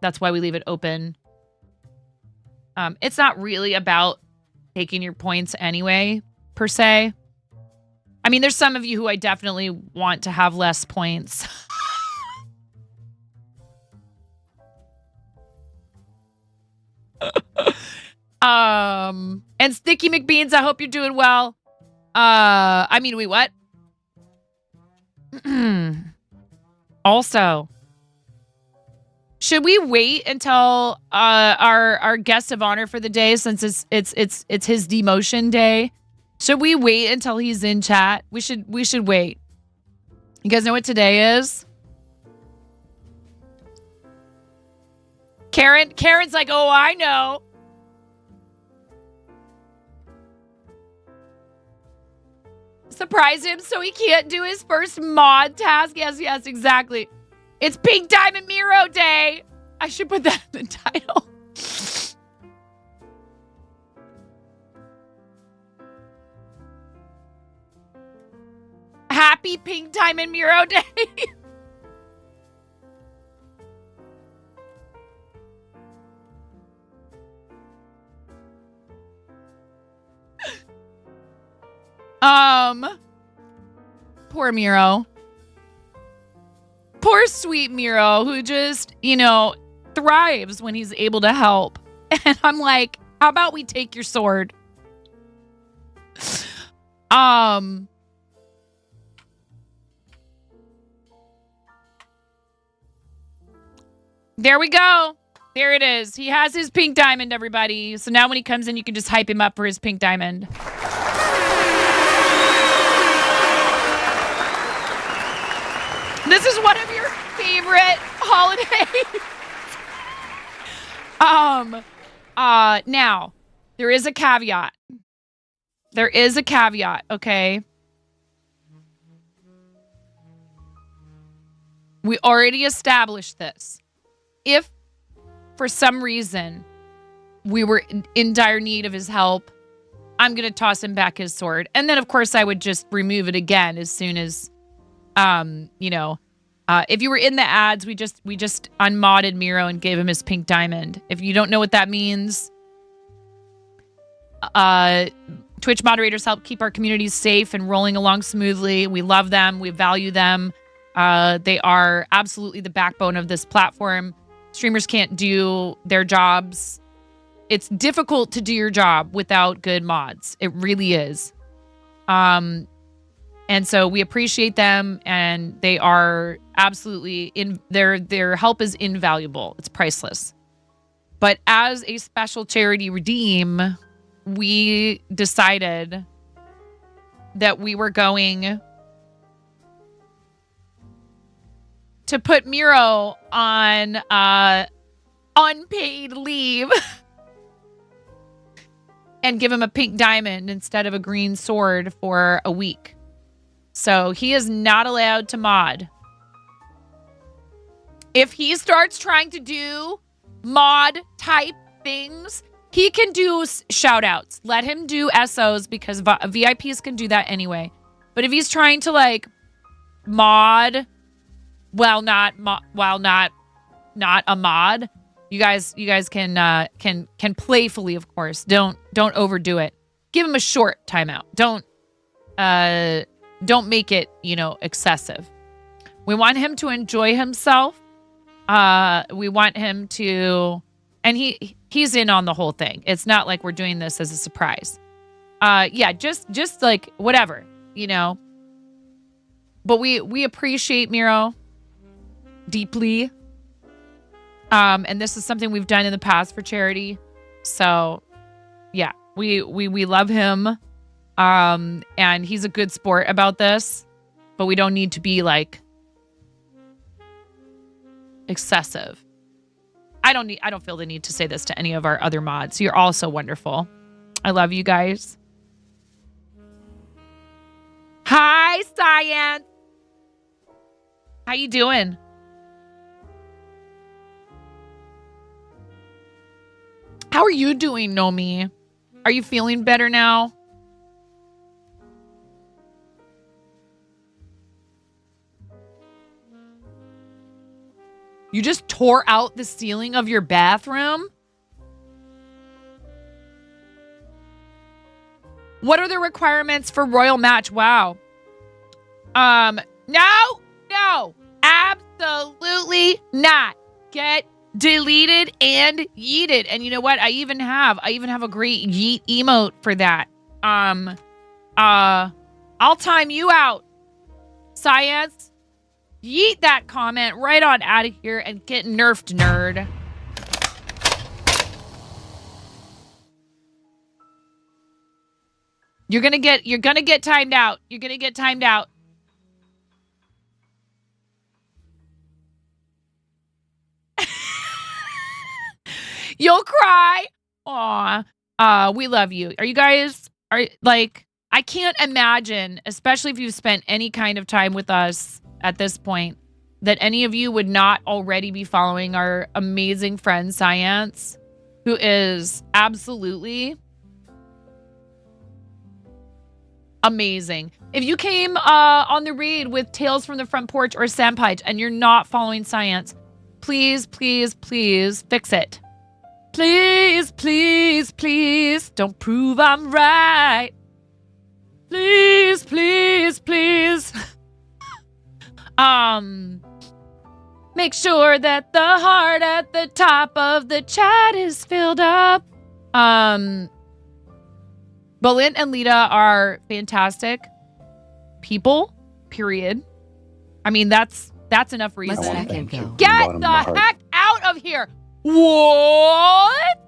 that's why we leave it open. It's not really about taking your points anyway, per se. I mean, there's some of you who I definitely want to have less points. And Sticky McBeans, I hope you're doing well. Wait, what? Also, should we wait until our guest of honor for the day, since it's his demotion day? Should we wait until he's in chat? We should wait. You guys know what today is? Karen's like, oh, I know. Surprise him so he can't do his first mod task. Yes, exactly. It's Pink Diamond Miro Day. I should put that in the title. Happy Pink Diamond Miro Day. Poor Miro. Poor sweet Miro, who just, thrives when he's able to help. And I'm like, how about we take your sword? There we go. There it is. He has his pink diamond, everybody. So now when he comes in, you can just hype him up for his pink diamond. This is one of your favorite holidays. Now, there is a caveat. There is a caveat, okay? We already established this. If, for some reason, we were in dire need of his help, I'm going to toss him back his sword. And then, of course, I would just remove it again as soon as, if you were in the ads, we just unmodded Miro and gave him his pink diamond. If you don't know what that means, Twitch moderators help keep our communities safe and rolling along smoothly. We love them. We value them. They are absolutely the backbone of this platform. Streamers can't do their jobs. It's difficult to do your job without good mods. It really is. And so we appreciate them, and they are absolutely their help is invaluable. It's priceless. But as a special charity redeem, we decided that we were going to put Miro on unpaid leave and give him a pink diamond instead of a green sword for a week. So he is not allowed to mod. If he starts trying to do mod type things, he can do shout outs. Let him do SOs because VIPs can do that anyway. But if he's trying to mod while not a mod, you guys can playfully, of course. Don't overdo it. Give him a short timeout. Don't make it, excessive. We want him to enjoy himself. We want him to, and he's in on the whole thing. It's not like we're doing this as a surprise. Just like whatever, But we appreciate Miro deeply. And this is something we've done in the past for charity. So yeah, we love him. And he's a good sport about this, but we don't need to be excessive. I don't feel the need to say this to any of our other mods. You're all so wonderful. I love you guys. Hi, Science. How you doing? How are you doing, Nomi? Are you feeling better now? You just tore out the ceiling of your bathroom? What are the requirements for Royal Match? Wow. No, absolutely not. Get deleted and yeeted. And you know what? I even have a great yeet emote for that. I'll time you out, Science. Yeet that comment right on out of here and get nerfed, nerd. You're gonna get timed out. You're gonna get timed out. You'll cry. Aw. We love you. Are you guys I can't imagine, especially if you've spent any kind of time with us at this point, that any of you would not already be following our amazing friend Science, who is absolutely amazing. If you came on the read with Tales from the Front Porch or Sandpipes and you're not following Science, please, please, please fix it. Please, please, please don't prove I'm right. Please, please, please. Make sure that the heart at the top of the chat is filled up. Belinda and Lita are fantastic people, period. I mean, that's enough reason. I want to Second thank you go. from the Get bottom of the my heart. heck out of here. What?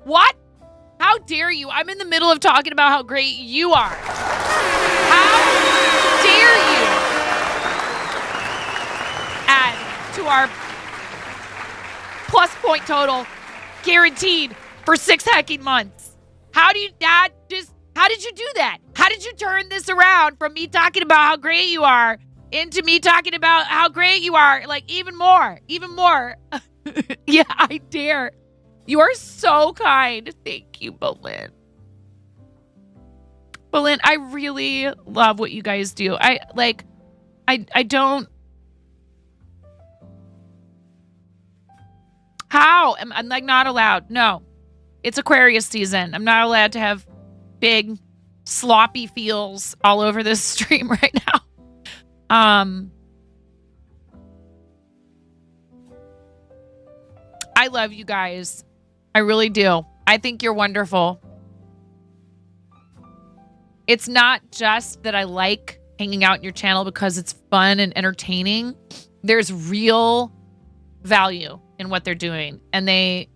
What? How dare you? I'm in the middle of talking about how great you are. How dare you add to our plus point total guaranteed for 6 hecking months? How did you do that? How did you turn this around from me talking about how great you are into me talking about how great you are? Like, even more. Yeah, I dare. You are so kind. Thank you, Bolin. Bolin, I really love what you guys do. I don't. How? I'm like not allowed. No. It's Aquarius season. I'm not allowed to have big sloppy feels all over this stream right now. I love you guys. I really do. I think you're wonderful. It's not just that I like hanging out in your channel because it's fun and entertaining. There's real value in what they're doing. And they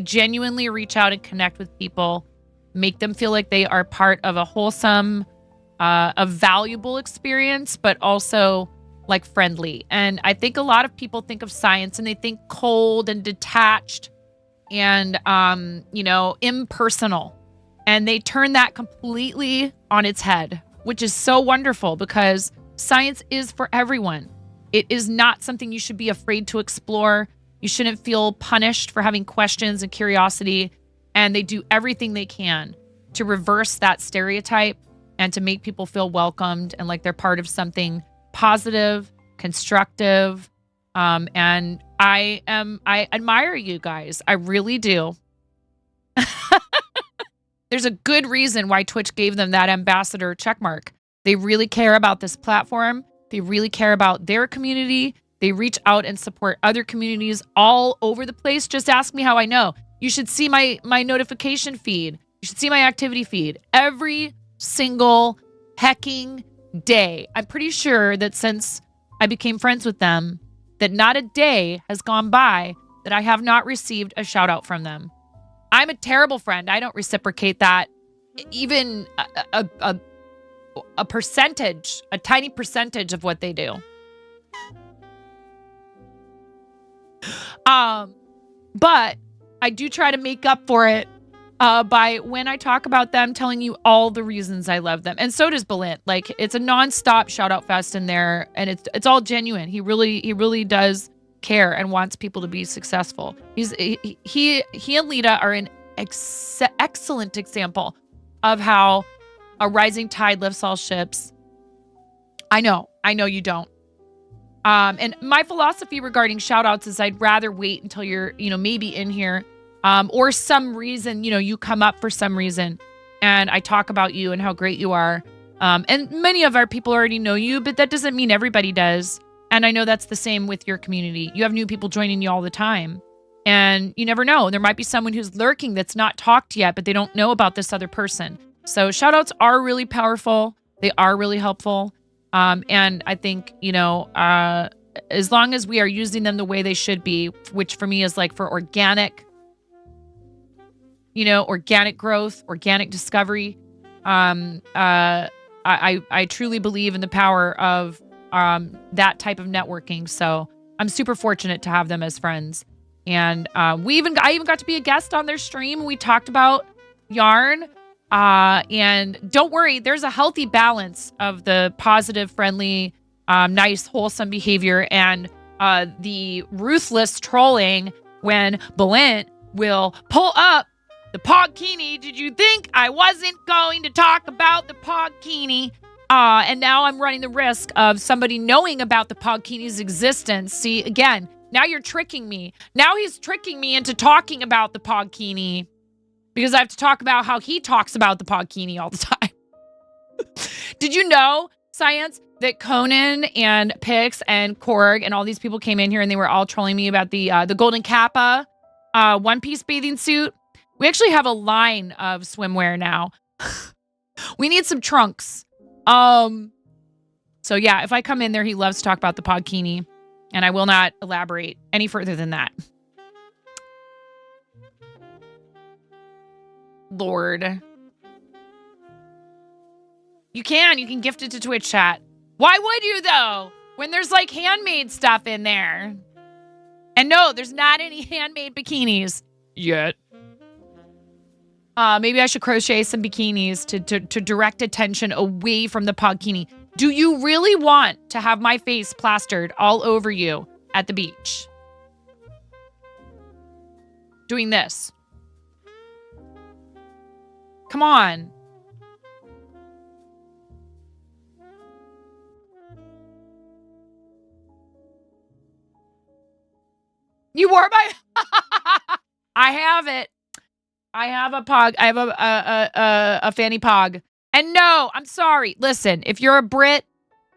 genuinely reach out and connect with people, make them feel like they are part of a wholesome, a valuable experience, but also like friendly. And I think a lot of people think of Science and they think cold and detached and, impersonal. And they turn that completely on its head, which is so wonderful because Science is for everyone. It is not something you should be afraid to explore. You shouldn't feel punished for having questions and curiosity. And they do everything they can to reverse that stereotype and to make people feel welcomed and like they're part of something positive, constructive. And I admire you guys. I really do. There's a good reason why Twitch gave them that ambassador checkmark. They really care about this platform. They really care about their community. They reach out and support other communities all over the place. Just ask me how I know. You should see my notification feed. You should see my activity feed every single hecking day. I'm pretty sure that since I became friends with them, that not a day has gone by that I have not received a shout out from them. I'm a terrible friend. I don't reciprocate that. Even a percentage, a tiny percentage of what they do. But I do try to make up for it by when I talk about them, telling you all the reasons I love them. And so does Balint. Like, it's a nonstop shout out fest in there, and it's all genuine. He really does care and wants people to be successful. He and Lita are an excellent example of how a rising tide lifts all ships. I know you don't. And my philosophy regarding shout outs is I'd rather wait until you're, maybe in here, or some reason, you come up for some reason and I talk about you and how great you are. And many of our people already know you, but that doesn't mean everybody does. And I know that's the same with your community. You have new people joining you all the time. And you never know. There might be someone who's lurking that's not talked yet, but they don't know about this other person. So shout outs are really powerful. They are really helpful. And I think, as long as we are using them the way they should be, which for me is like for organic growth, organic discovery. I truly believe in the power of that type of networking. So I'm super fortunate to have them as friends. And I even got to be a guest on their stream. We talked about yarn. And don't worry, there's a healthy balance of the positive, friendly, nice, wholesome behavior and the ruthless trolling when Balint will pull up the Pogkini. Did you think I wasn't going to talk about the Pogkini? And now I'm running the risk of somebody knowing about the Pogkini's existence. See, again, now you're tricking me. Now he's tricking me into talking about the Pogkini because I have to talk about how he talks about the Pogkini all the time. Did you know, Science, that Conan and Pix and Korg and all these people came in here and they were all trolling me about the Golden Kappa One Piece bathing suit? We actually have a line of swimwear now. We need some trunks. So yeah, if I come in there, he loves to talk about the Pogkini, and I will not elaborate any further than that. Lord. You can gift it to Twitch chat. Why would you though? When there's like handmade stuff in there. And no, there's not any handmade bikinis yet. Maybe I should crochet some bikinis to direct attention away from the Pogkini. Do you really want to have my face plastered all over you at the beach? Doing this. Come on. You wore my... I have it. I have a pog. I have a fanny pog. And no, I'm sorry. Listen, if you're a Brit,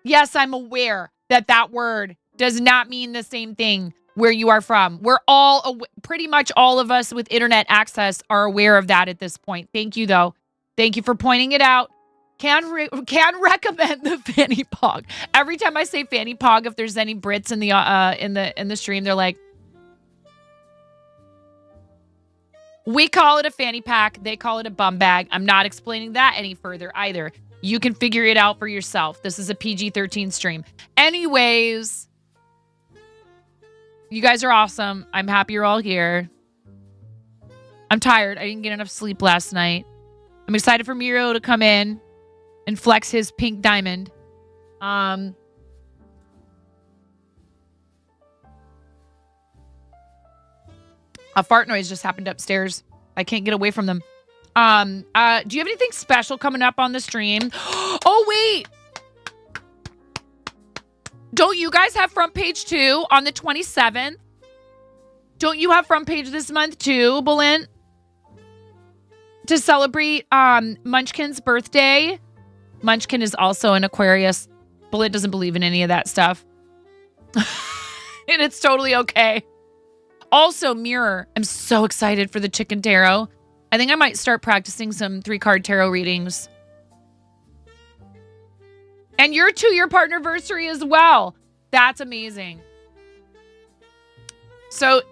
yes, I'm aware that that word does not mean the same thing where you are from. We're all, pretty much all of us with internet access are aware of that at this point. Thank you, though. Thank you for pointing it out. Can recommend the fanny pog. Every time I say fanny pog, if there's any Brits in the stream, they're like, we call it a fanny pack. They call it a bum bag. I'm not explaining that any further either. You can figure it out for yourself. This is a PG-13 stream. Anyways, you guys are awesome. I'm happy you're all here. I'm tired. I didn't get enough sleep last night. I'm excited for Miro to come in and flex his pink diamond. A fart noise just happened upstairs. I can't get away from them. Do you have anything special coming up on the stream? Oh, wait. Don't you guys have front page 2 on the 27th? Don't you have front page this month too, Balint? To celebrate Munchkin's birthday. Munchkin is also an Aquarius. Balint doesn't believe in any of that stuff. And it's totally okay. Also, Mirror, I'm so excited for the Chicken Tarot. I think I might start practicing some 3-card tarot readings. And your 2-year partnerversary as well. That's amazing. So,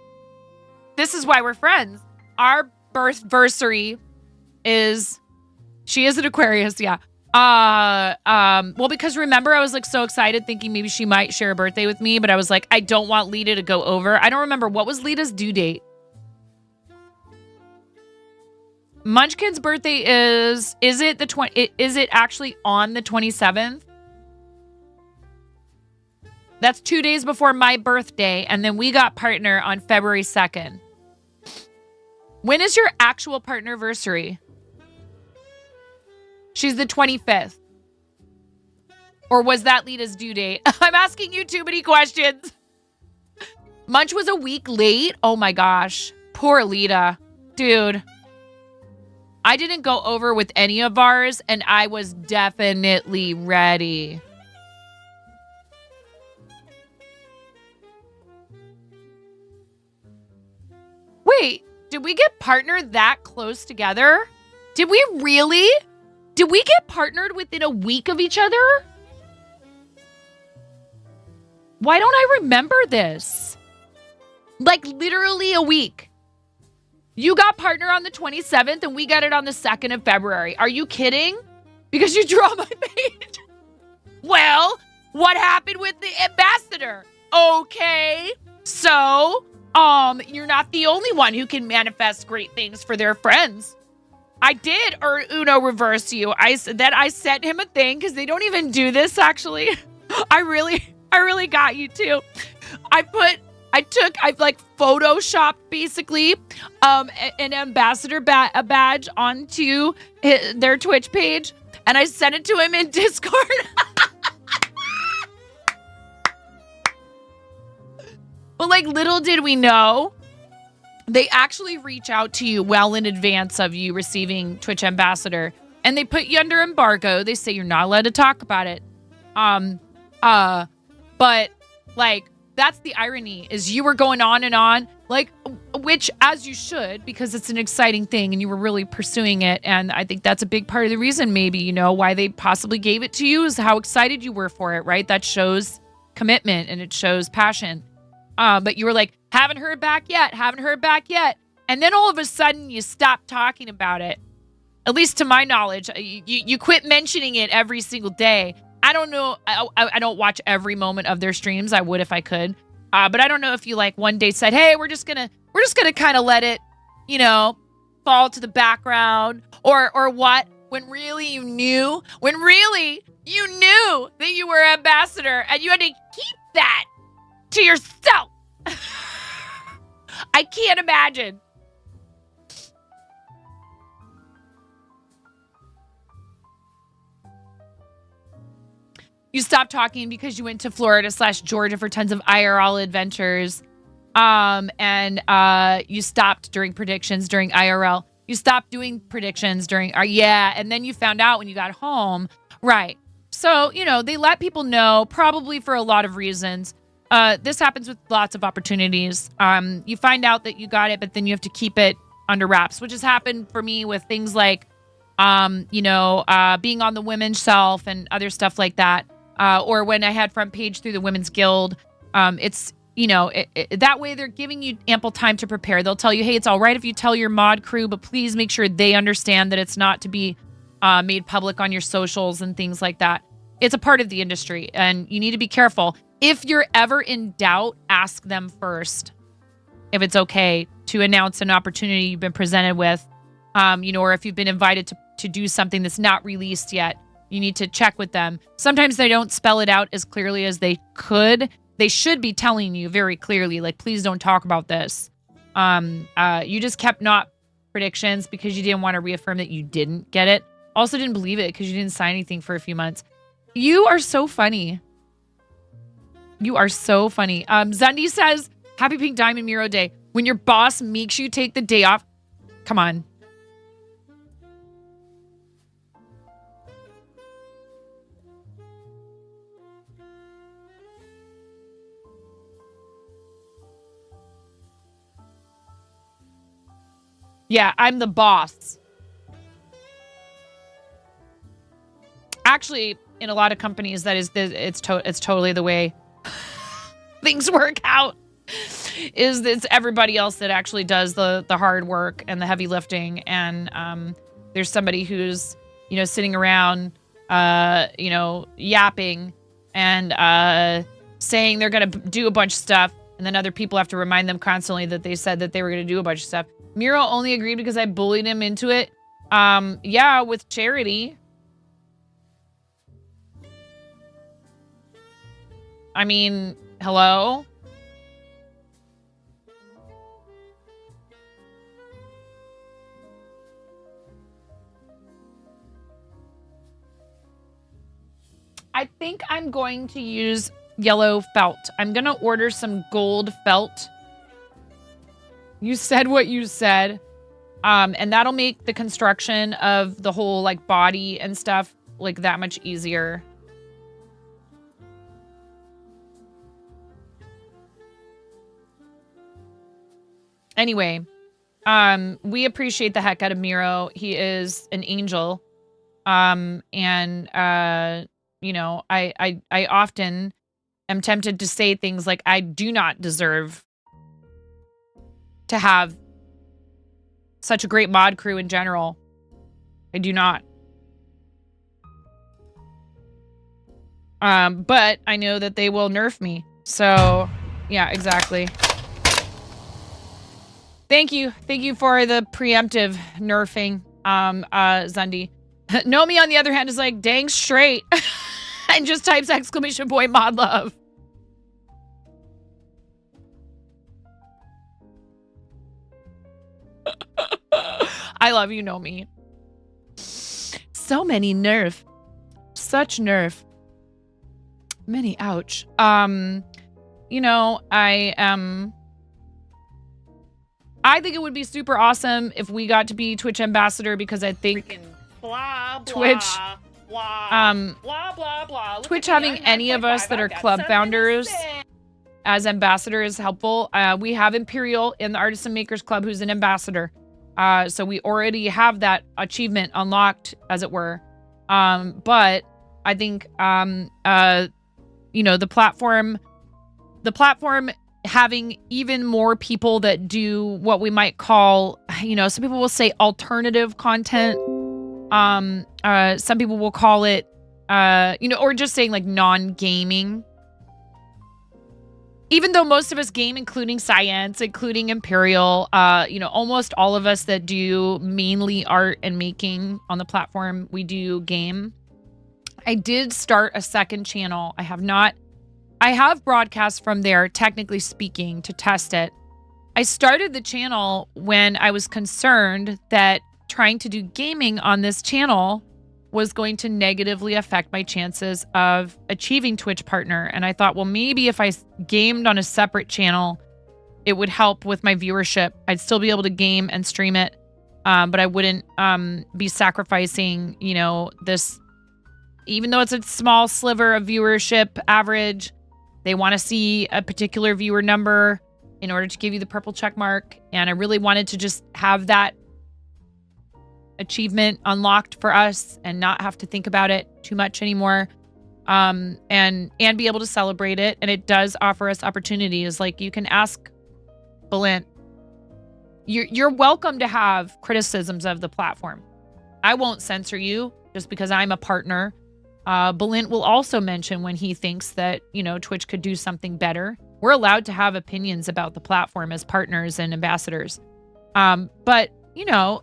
this is why we're friends. Our birthversary is... She is an Aquarius, yeah. Well, because remember, I was like so excited thinking maybe she might share a birthday with me, but I was like, I don't want Lita to go over. I don't remember. What was Lita's due date? Munchkin's birthday is it actually on the 27th? That's 2 days before my birthday, and then we got partner on February 2nd. When is your actual partnerversary? She's the 25th. Or was that Lita's due date? I'm asking you too many questions. Munch was a week late? Oh my gosh. Poor Lita. Dude. I didn't go over with any of ours, and I was definitely ready. Wait, did we get partnered that close together? Did we really? Did we get partnered within a week of each other? Why don't I remember this? Like literally a week. You got partner on the 27th and we got it on the 2nd of February. Are you kidding? Because you draw my page. Well, what happened with the ambassador? Okay. So, you're not the only one who can manifest great things for their friends. I did or Uno reverse you. I sent him a thing because they don't even do this actually. I really got you too. I like photoshopped basically an ambassador badge onto their Twitch page, and I sent it to him in Discord. But like little did we know, they actually reach out to you well in advance of you receiving Twitch ambassador, and they put you under embargo. They say you're not allowed to talk about it. But like that's the irony, is you were going on and on, like, which as you should, because it's an exciting thing and you were really pursuing it. And I think that's a big part of the reason maybe, you know, why they possibly gave it to you is how excited you were for it, right? That shows commitment and it shows passion. But you were like, haven't heard back yet. And then all of a sudden you stopped talking about it. At least to my knowledge, you quit mentioning it every single day. I don't know. I don't watch every moment of their streams. I would if I could. But I don't know if you like one day said, hey, we're just gonna kind of let it, you know, fall to the background or what, when really you knew that you were ambassador and you had to keep that to yourself. I can't imagine. You stopped talking because you went to Florida/Georgia for tons of IRL adventures. And you stopped during predictions during IRL. You stopped doing predictions during, and then you found out when you got home. Right. So, you know, they let people know probably for a lot of reasons. This happens with lots of opportunities. You find out that you got it, but then you have to keep it under wraps, which has happened for me with things like, being on the women's shelf and other stuff like that. Or when I had front page through the Women's Guild, it's, you know, that way they're giving you ample time to prepare. They'll tell you, hey, it's all right if you tell your mod crew, but please make sure they understand that it's not to be made public on your socials and things like that. It's a part of the industry and you need to be careful. If you're ever in doubt, ask them first if it's okay to announce an opportunity you've been presented with, or if you've been invited to do something that's not released yet. You need to check with them. Sometimes they don't spell it out as clearly as they could. They should be telling you very clearly, like, please don't talk about this. You just kept not predictions because you didn't want to reaffirm that you didn't get it. Also didn't believe it because you didn't sign anything for a few months. You are so funny. You are so funny. Zundi says, happy Pink Diamond Miro Day. When your boss makes you take the day off. Come on. Yeah, I'm the boss. Actually, in a lot of companies, it's totally the way things work out. It's everybody else that actually does the hard work and the heavy lifting, and there's somebody who's sitting around yapping and saying they're gonna do a bunch of stuff, and then other people have to remind them constantly that they said that they were gonna do a bunch of stuff. Miro only agreed because I bullied him into it. Yeah, with charity. I mean, hello? I think I'm going to use yellow felt. I'm going to order some gold felt. You said what you said. And that'll make the construction of the whole body and stuff that much easier. Anyway, we appreciate the heck out of Miro. He is an angel. I often am tempted to say things like, I do not deserve to have such a great mod crew in general. I do not. But I know that they will nerf me. So, yeah, exactly. Thank you. Thank you for the preemptive nerfing. Zundi. Nomi, on the other hand, is like, dang straight. And just types exclamation point mod love. I love you, Nomi. So many nerf. Such nerf. Many ouch. You know, I think it would be super awesome if we got to be Twitch ambassador, because I think Freaking blah, blah, Twitch, blah, blah, blah, blah. Look Twitch at me, having I'm any of us 9.5, that are I've got club something to founders say. as ambassador is helpful. We have Imperial in the Artists and Makers Club who's an ambassador. So we already have that achievement unlocked, as it were. But I think, you know, the platform having even more people that do what we might call, you know, some people will say alternative content. Some people will call it, you know, or just saying like non-gaming. Even though most of us game, including Science, including Imperial, you know, almost all of us that do mainly art and making on the platform, we do game. I did start a second channel. I have broadcast from there, technically speaking, to test it. I started the channel when I was concerned that trying to do gaming on this channel was going to negatively affect my chances of achieving Twitch partner. And I thought, well, maybe if I gamed on a separate channel, it would help with my viewership. I'd still be able to game and stream it, but I wouldn't be sacrificing, you know, this, even though it's a small sliver of viewership average, they want to see a particular viewer number in order to give you the purple check mark. And I really wanted to just have that achievement unlocked for us and not have to think about it too much anymore, and be able to celebrate it. And it does offer us opportunities. Like, you can ask Balint. You're welcome to have criticisms of the platform. I won't censor you just because I'm a partner. Balint will also mention when he thinks that, you know, Twitch could do something better. We're allowed to have opinions about the platform as partners and ambassadors. But, you know,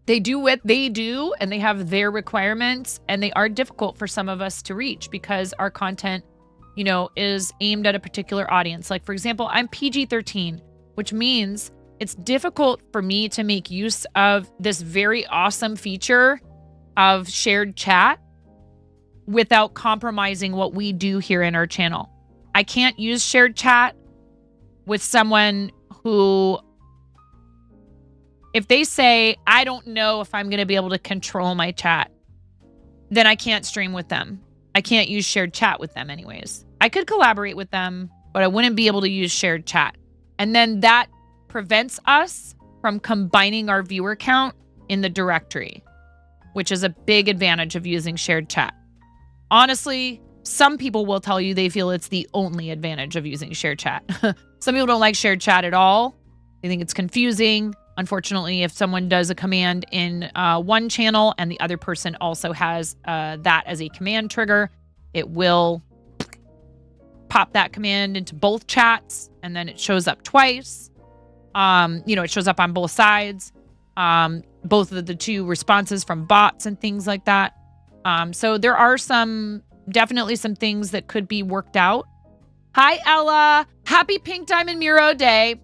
they do what they do, and they have their requirements, and they are difficult for some of us to reach because our content, you know, is aimed at a particular audience. Like, for example, I'm PG-13, which means it's difficult for me to make use of this very awesome feature of shared chat without compromising what we do here in our channel. I can't use shared chat with someone who, if they say, I don't know if I'm going to be able to control my chat, then I can't stream with them. I can't use shared chat with them anyways. I could collaborate with them, but I wouldn't be able to use shared chat. And then that prevents us from combining our viewer count in the directory, which is a big advantage of using shared chat. Honestly, some people will tell you they feel it's the only advantage of using shared chat. Some people don't like shared chat at all. They think it's confusing. Unfortunately, if someone does a command in one channel and the other person also has that as a command trigger, it will pop that command into both chats, and then it shows up twice. You know, it shows up on both sides. Both of the two responses from bots and things like that. So there are definitely some things that could be worked out. Hi, Ella. Happy Pink Diamond Miro Day.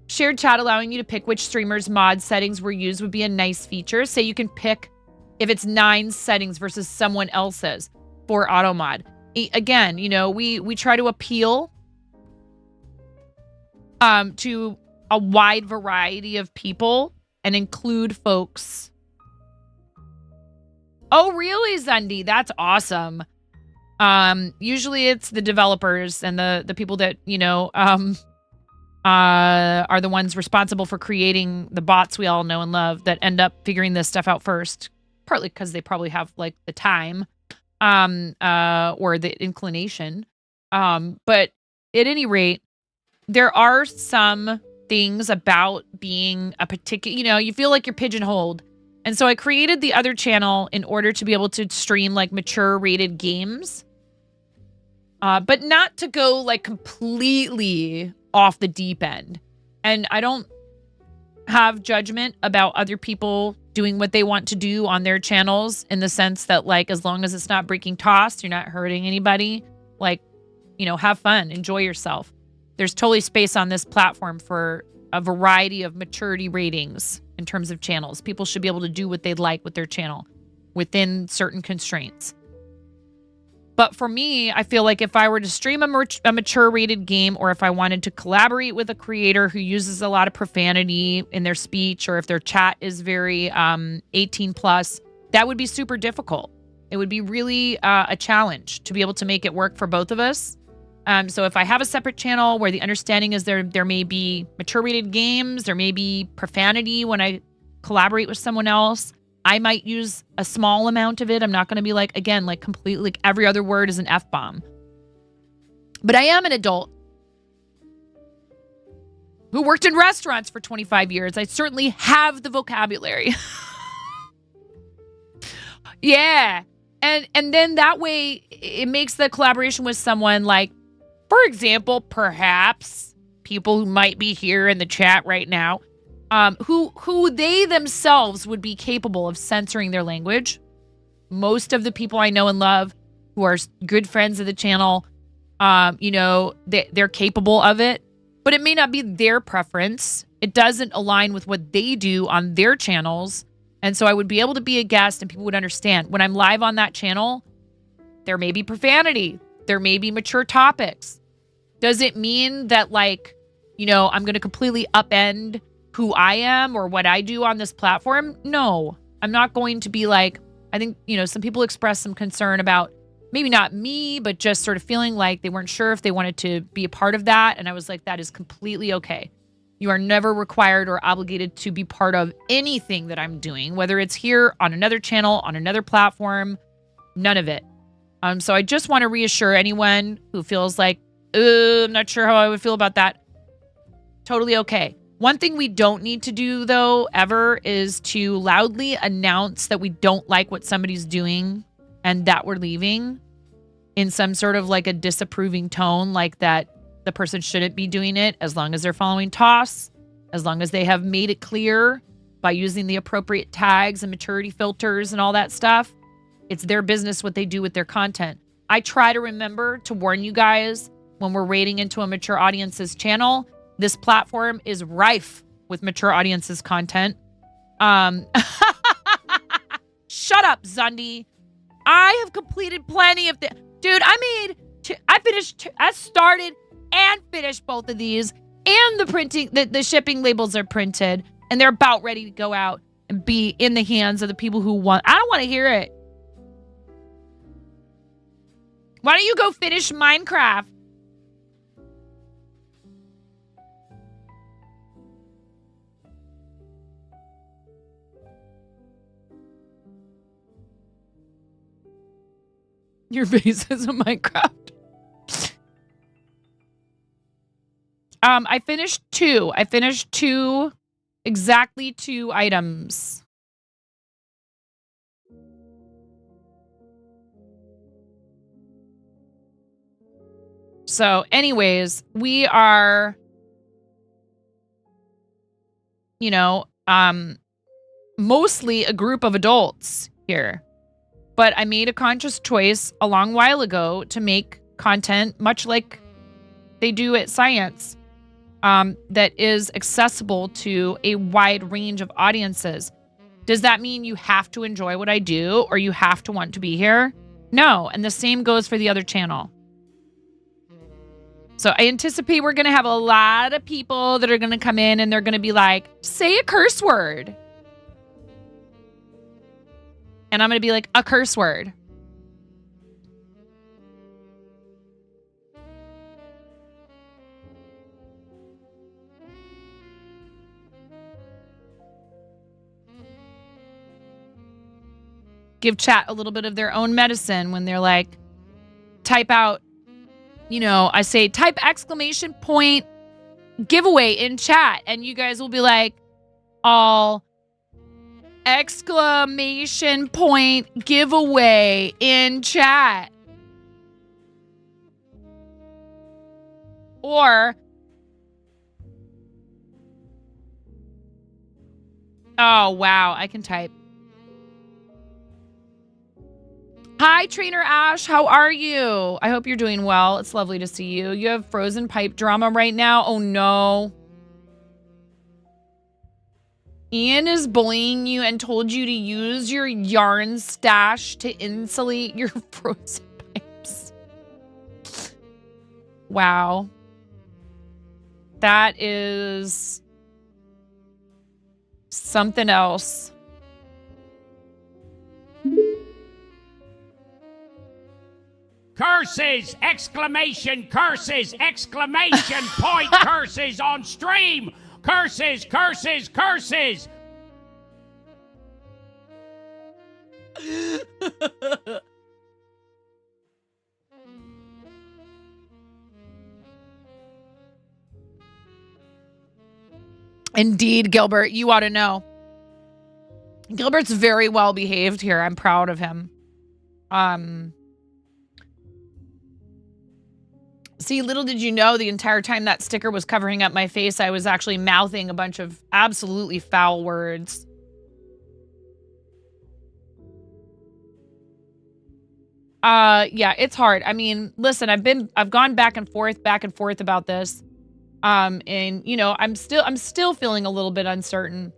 Shared chat allowing you to pick which streamer's mod settings were used would be a nice feature. Say you can pick if it's 9 settings versus someone else's for auto mod. Again, you know, we try to appeal to a wide variety of people and include folks. Oh, really, Zundi? That's awesome. Usually it's the developers and the people that, you know, are the ones responsible for creating the bots we all know and love that end up figuring this stuff out first, partly because they probably have like the time or the inclination. But at any rate, there are some things about being a particular, you know, you feel like you're pigeonholed. And so I created the other channel in order to be able to stream like mature rated games, but not to go like completely off the deep end. And I don't have judgment about other people doing what they want to do on their channels, in the sense that, like, as long as it's not breaking toss, you're not hurting anybody, like, have fun, enjoy yourself. There's totally space on this platform for a variety of maturity ratings in terms of channels. People should be able to do what they'd like with their channel within certain constraints. But for me, I feel like if I were to stream a mature rated game, or if I wanted to collaborate with a creator who uses a lot of profanity in their speech, or if their chat is very 18 plus, that would be super difficult. It would be really a challenge to be able to make it work for both of us. So if I have a separate channel where the understanding is there may be mature rated games, there may be profanity when I collaborate with someone else, I might use a small amount of it. I'm not going to be like, again, like completely, like every other word is an F-bomb. But I am an adult who worked in restaurants for 25 years. I certainly have the vocabulary. Yeah. And then that way it makes the collaboration with someone like, for example, perhaps people who might be here in the chat right now, who they themselves would be capable of censoring their language. Most of the people I know and love who are good friends of the channel, they're capable of it, but it may not be their preference. It doesn't align with what they do on their channels. And so I would be able to be a guest and people would understand. When I'm live on that channel, there may be profanity. There may be mature topics. Does it mean that, like, I'm going to completely upend who I am or what I do on this platform? No, I'm not going to be like, I think, some people express some concern about maybe not me, but just sort of feeling like they weren't sure if they wanted to be a part of that. And I was like, that is completely okay. You are never required or obligated to be part of anything that I'm doing, whether it's here on another channel, on another platform, none of it. So I just want to reassure anyone who feels like, I'm not sure how I would feel about that. Totally okay. One thing we don't need to do, though, ever, is to loudly announce that we don't like what somebody's doing and that we're leaving in some sort of like a disapproving tone, like that the person shouldn't be doing it, as long as they're following TOS, as long as they have made it clear by using the appropriate tags and maturity filters and all that stuff. It's their business what they do with their content. I try to remember to warn you guys when we're raiding into a mature audience's channel. This platform is rife with mature audiences content. Shut up, Zundi. I have completed plenty of the... Dude, I started and finished both of these, and the shipping labels are printed, and they're about ready to go out and be in the hands of the people who want. I don't want to hear it. Why don't you go finish Minecraft? Your face is a Minecraft. I finished two. Exactly two items. So anyways, we are, mostly a group of adults here. But I made a conscious choice a long while ago to make content much like they do at Science, that is accessible to a wide range of audiences. Does that mean you have to enjoy what I do or you have to want to be here? No. And the same goes for the other channel. So I anticipate we're going to have a lot of people that are going to come in and they're going to be like, say a curse word. And I'm going to be like, a curse word. Give chat a little bit of their own medicine when they're like, type out, I say type exclamation point giveaway in chat. And you guys will be like, all exclamation point giveaway in chat. Or Oh, wow. I can type. Hi, Trainer Ash. How are you? I hope you're doing well. It's lovely to see you. You have frozen pipe drama right now? Oh, no. Ian is bullying you and told you to use your yarn stash to insulate your frozen pipes. Wow. That is something else. Curses! Exclamation! Curses! Exclamation point! Curses on stream! Curses! Curses! Curses! Indeed, Gilbert, you ought to know. Gilbert's very well behaved here. I'm proud of him. See, little did you know, the entire time that sticker was covering up my face, I was actually mouthing a bunch of absolutely foul words. Yeah, it's hard. I mean, listen, I've gone back and forth about this. And you know, I'm still feeling a little bit uncertain.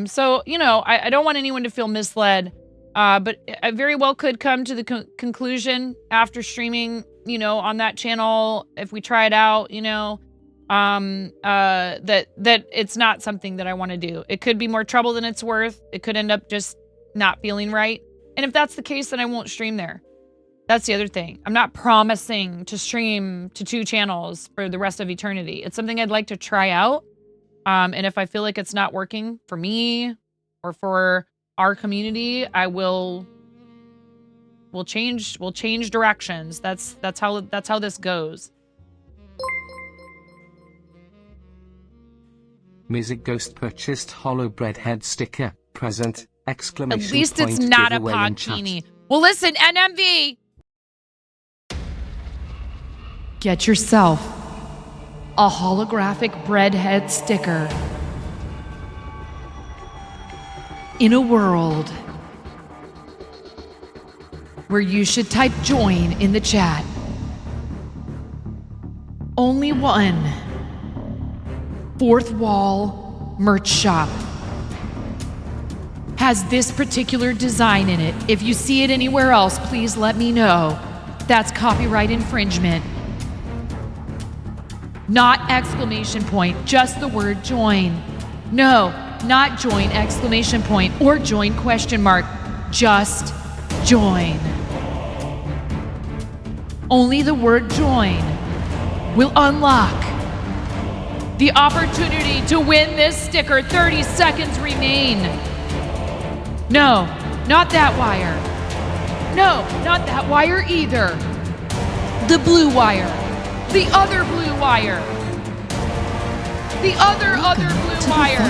So, you know, I don't want anyone to feel misled. But I very well could come to the conclusion after streaming, you know, on that channel, if we try it out, you know, that it's not something that I want to do. It could be more trouble than it's worth. It could end up just not feeling right. And if that's the case, then I won't stream there. That's the other thing. I'm not promising to stream to 2 channels for the rest of eternity. It's something I'd like to try out. And if I feel like it's not working for me or for our community, we'll change directions. That's how this goes. Music Ghost purchased hollow bread head sticker. Present! Exclamation At least point it's not a giveaway in chat. Pogkini. Well, listen, NMV. Get yourself a holographic breadhead sticker. In a world where you should type join in the chat, only one Fourth Wall merch shop has this particular design in it. If you see it anywhere else, please let me know. That's copyright infringement. Not exclamation point, just the word join. No, not join exclamation point or join question mark. Just join. Only the word join will unlock the opportunity to win this sticker. 30 seconds remain. No, not that wire. No, not that wire either. The blue wire. The other blue wire. The other blue wire.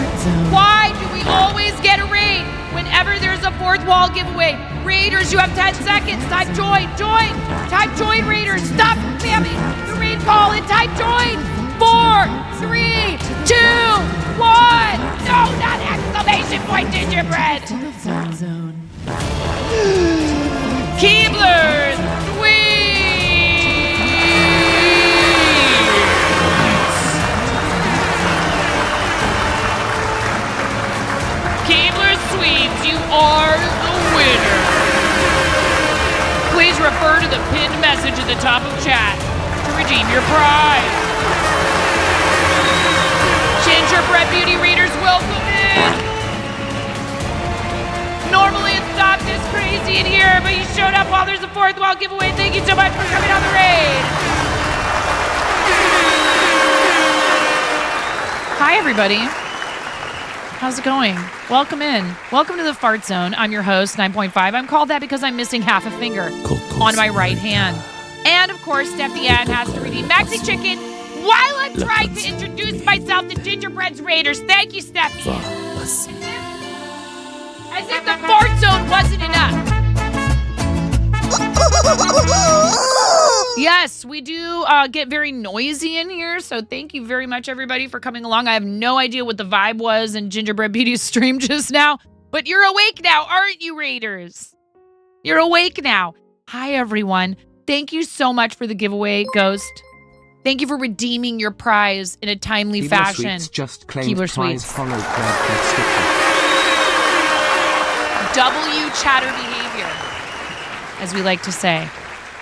Why do we always get a raid whenever there's a Fourth Wall giveaway? Raiders, you have 10 seconds. Type join. Type join, Raiders. Stop spamming the raid call and type join. 4, 3, 2, 1. No, not exclamation point, gingerbread. Keebler, sweet. Keebler Sweets, you are the winner. Please refer to the pinned message at the top of chat to redeem your prize. Gingerbread Beauty Readers, welcome in. Normally it's not this crazy in here, but you showed up while there's a Fourth Wall giveaway. Thank you so much for coming on the raid. Hi, everybody. How's it going? Welcome in. Welcome to the Fart Zone. I'm your host, 9.5. I'm called that because I'm missing half a finger on my right hand. And, of course, Steffi Ann has to redeem Maxi Chicken while I'm trying to introduce myself to Gingerbread's Raiders. Thank you, Steffi. As if the Fart Zone wasn't enough. Yes, we do get very noisy in here, so thank you very much, everybody, for coming along. I have no idea what the vibe was in Gingerbread Beauty's stream just now, but you're awake now, aren't you, Raiders? You're awake now. Hi, everyone. Thank you so much for the giveaway, Ghost. Thank you for redeeming your prize in a timely Keebler fashion. Sweets just claimed Keebler prize Sweets. hollow bread head sticker. W chatter behavior, as we like to say.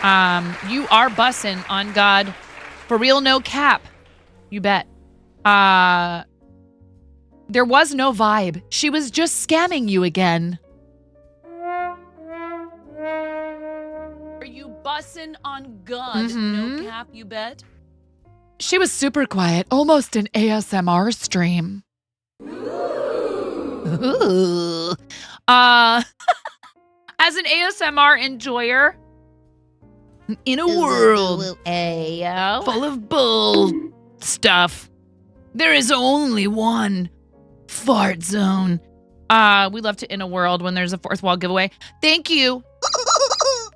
You are bussin' on God. For real, no cap. You bet. There was no vibe. She was just scamming you again. Are you bussin' on God? No cap, you bet. She was super quiet, almost an ASMR stream. Ooh. As an ASMR enjoyer, in a world full of bull stuff, there is only one fart zone. We love to in a world when there's a fourth wall giveaway. Thank you,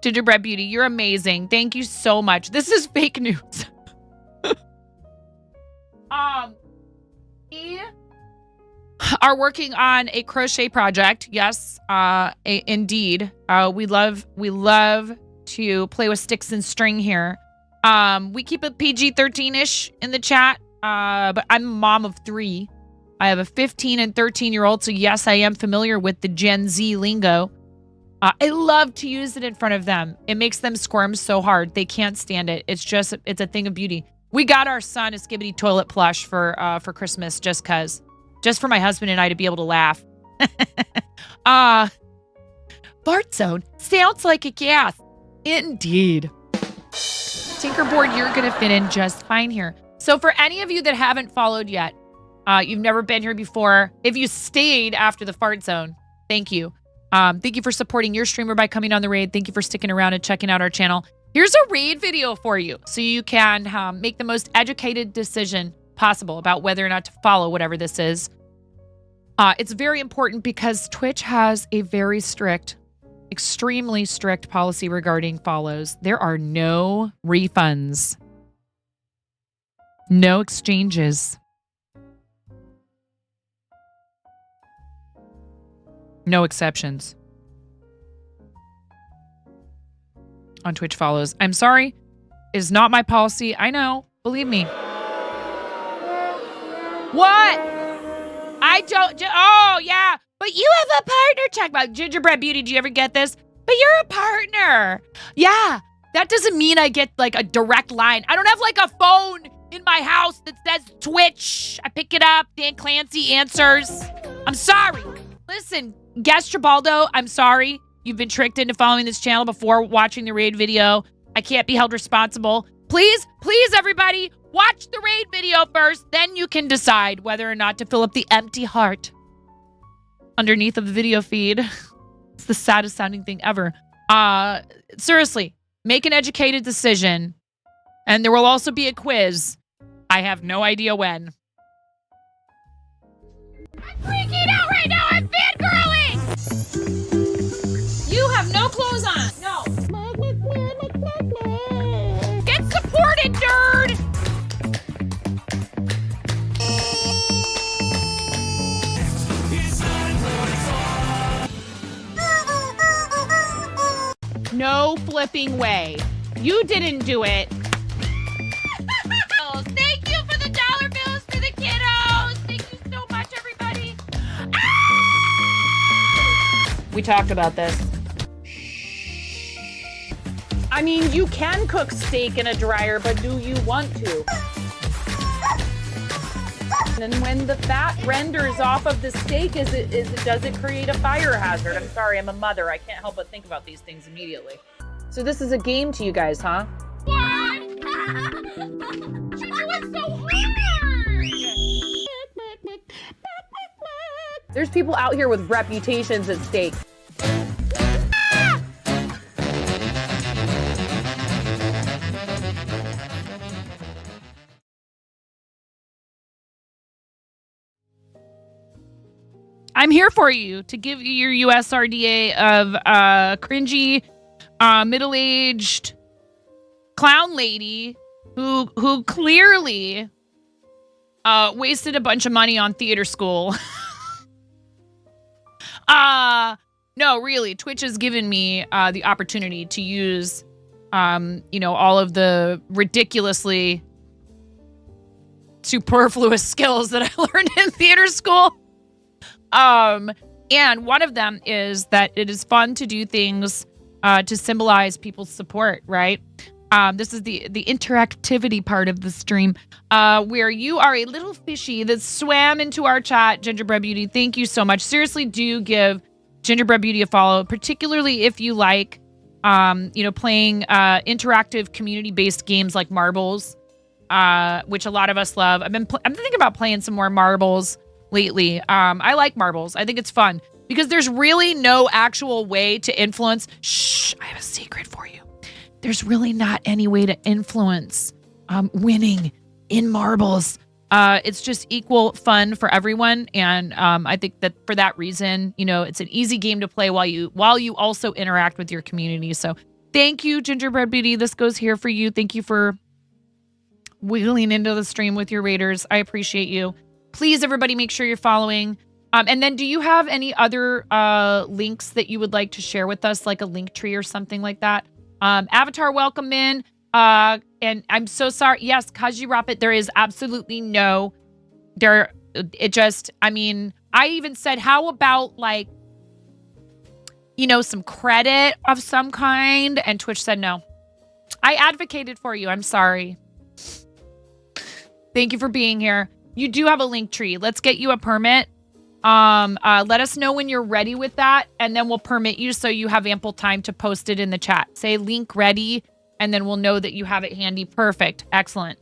Gingerbread Beauty. You're amazing. Thank you so much. This is fake news. We are working on a crochet project. Yes, indeed. We love to play with sticks and string here. We keep it PG-13-ish in the chat, but I'm a mom of 3. I have a 15 and 13-year-old, so yes, I am familiar with the Gen Z lingo. I love to use it in front of them. It makes them squirm so hard. They can't stand it. It's a thing of beauty. We got our son a Skibbity toilet plush for Christmas just for my husband and I to be able to laugh. Fart zone sounds like a gas. Indeed. Tinkerboard, you're going to fit in just fine here. So for any of you that haven't followed yet, you've never been here before, if you stayed after the fart zone, thank you. Thank you for supporting your streamer by coming on the raid. Thank you for sticking around and checking out our channel. Here's a raid video for you so you can make the most educated decision possible about whether or not to follow whatever this is. It's very important because Twitch has a very strict, extremely strict policy regarding follows. There are no refunds, no exchanges, no exceptions on Twitch follows. I'm sorry, it's not my policy. I know, believe me. What? I don't. Oh, yeah. But you have a partner. Check about Gingerbread Beauty. Do you ever get this? But you're a partner. Yeah. That doesn't mean I get like a direct line. I don't have like a phone in my house that says Twitch. I pick it up. Dan Clancy answers. I'm sorry. Listen, Guest Tribaldo, I'm sorry. You've been tricked into following this channel before watching the raid video. I can't be held responsible. Please, everybody, watch the raid video first. Then you can decide whether or not to fill up the empty heart underneath of the video feed. It's the saddest sounding thing ever. Seriously, make an educated decision. And there will also be a quiz. I have no idea when. I'm freaking out right now. I'm fangirling. You have no clothes on. No. Get supported, nerd. No flipping way. You didn't do it. Thank you for the dollar bills for the kiddos. Thank you so much, everybody. We talked about this. I mean, you can cook steak in a dryer, but do you want to? And when the fat renders off of the steak, does it create a fire hazard? I'm sorry, I'm a mother. I can't help but think about these things immediately. So this is a game to you guys, huh? What? She went so hard! There's people out here with reputations at stake. I'm here for you to give you your USRDA of cringy, middle-aged clown lady who clearly wasted a bunch of money on theater school. No, really, Twitch has given me the opportunity to use, all of the ridiculously superfluous skills that I learned in theater school. And one of them is that it is fun to do things to symbolize people's support, right? This is the interactivity part of the stream, where you are a little fishy that swam into our chat, Gingerbread Beauty. Thank you so much. Seriously, do give Gingerbread Beauty a follow, particularly if you like, playing interactive community-based games like marbles, which a lot of us love. I'm thinking about playing some more marbles lately. I like marbles. I think it's fun because there's really no actual way to influence. Shh, I have a secret for you. There's really not any way to influence winning in marbles. It's just equal fun for everyone, and I think that for that reason, it's an easy game to play while you also interact with your community. So, thank you, Gingerbread Beauty. This goes here for you. Thank you for wheeling into the stream with your raiders. I appreciate you. Please, everybody, make sure you're following. And then, do you have any other links that you would like to share with us, like a link tree or something like that? Avatar, welcome in. And I'm so sorry. Yes, Kaji Rapid, there is absolutely I even said, how about some credit of some kind? And Twitch said no. I advocated for you. I'm sorry. Thank you for being here. You do have a link tree. Let's get you a permit. Let us know when you're ready with that, and then we'll permit you so you have ample time to post it in the chat. Say link ready, and then we'll know that you have it handy. Perfect. Excellent.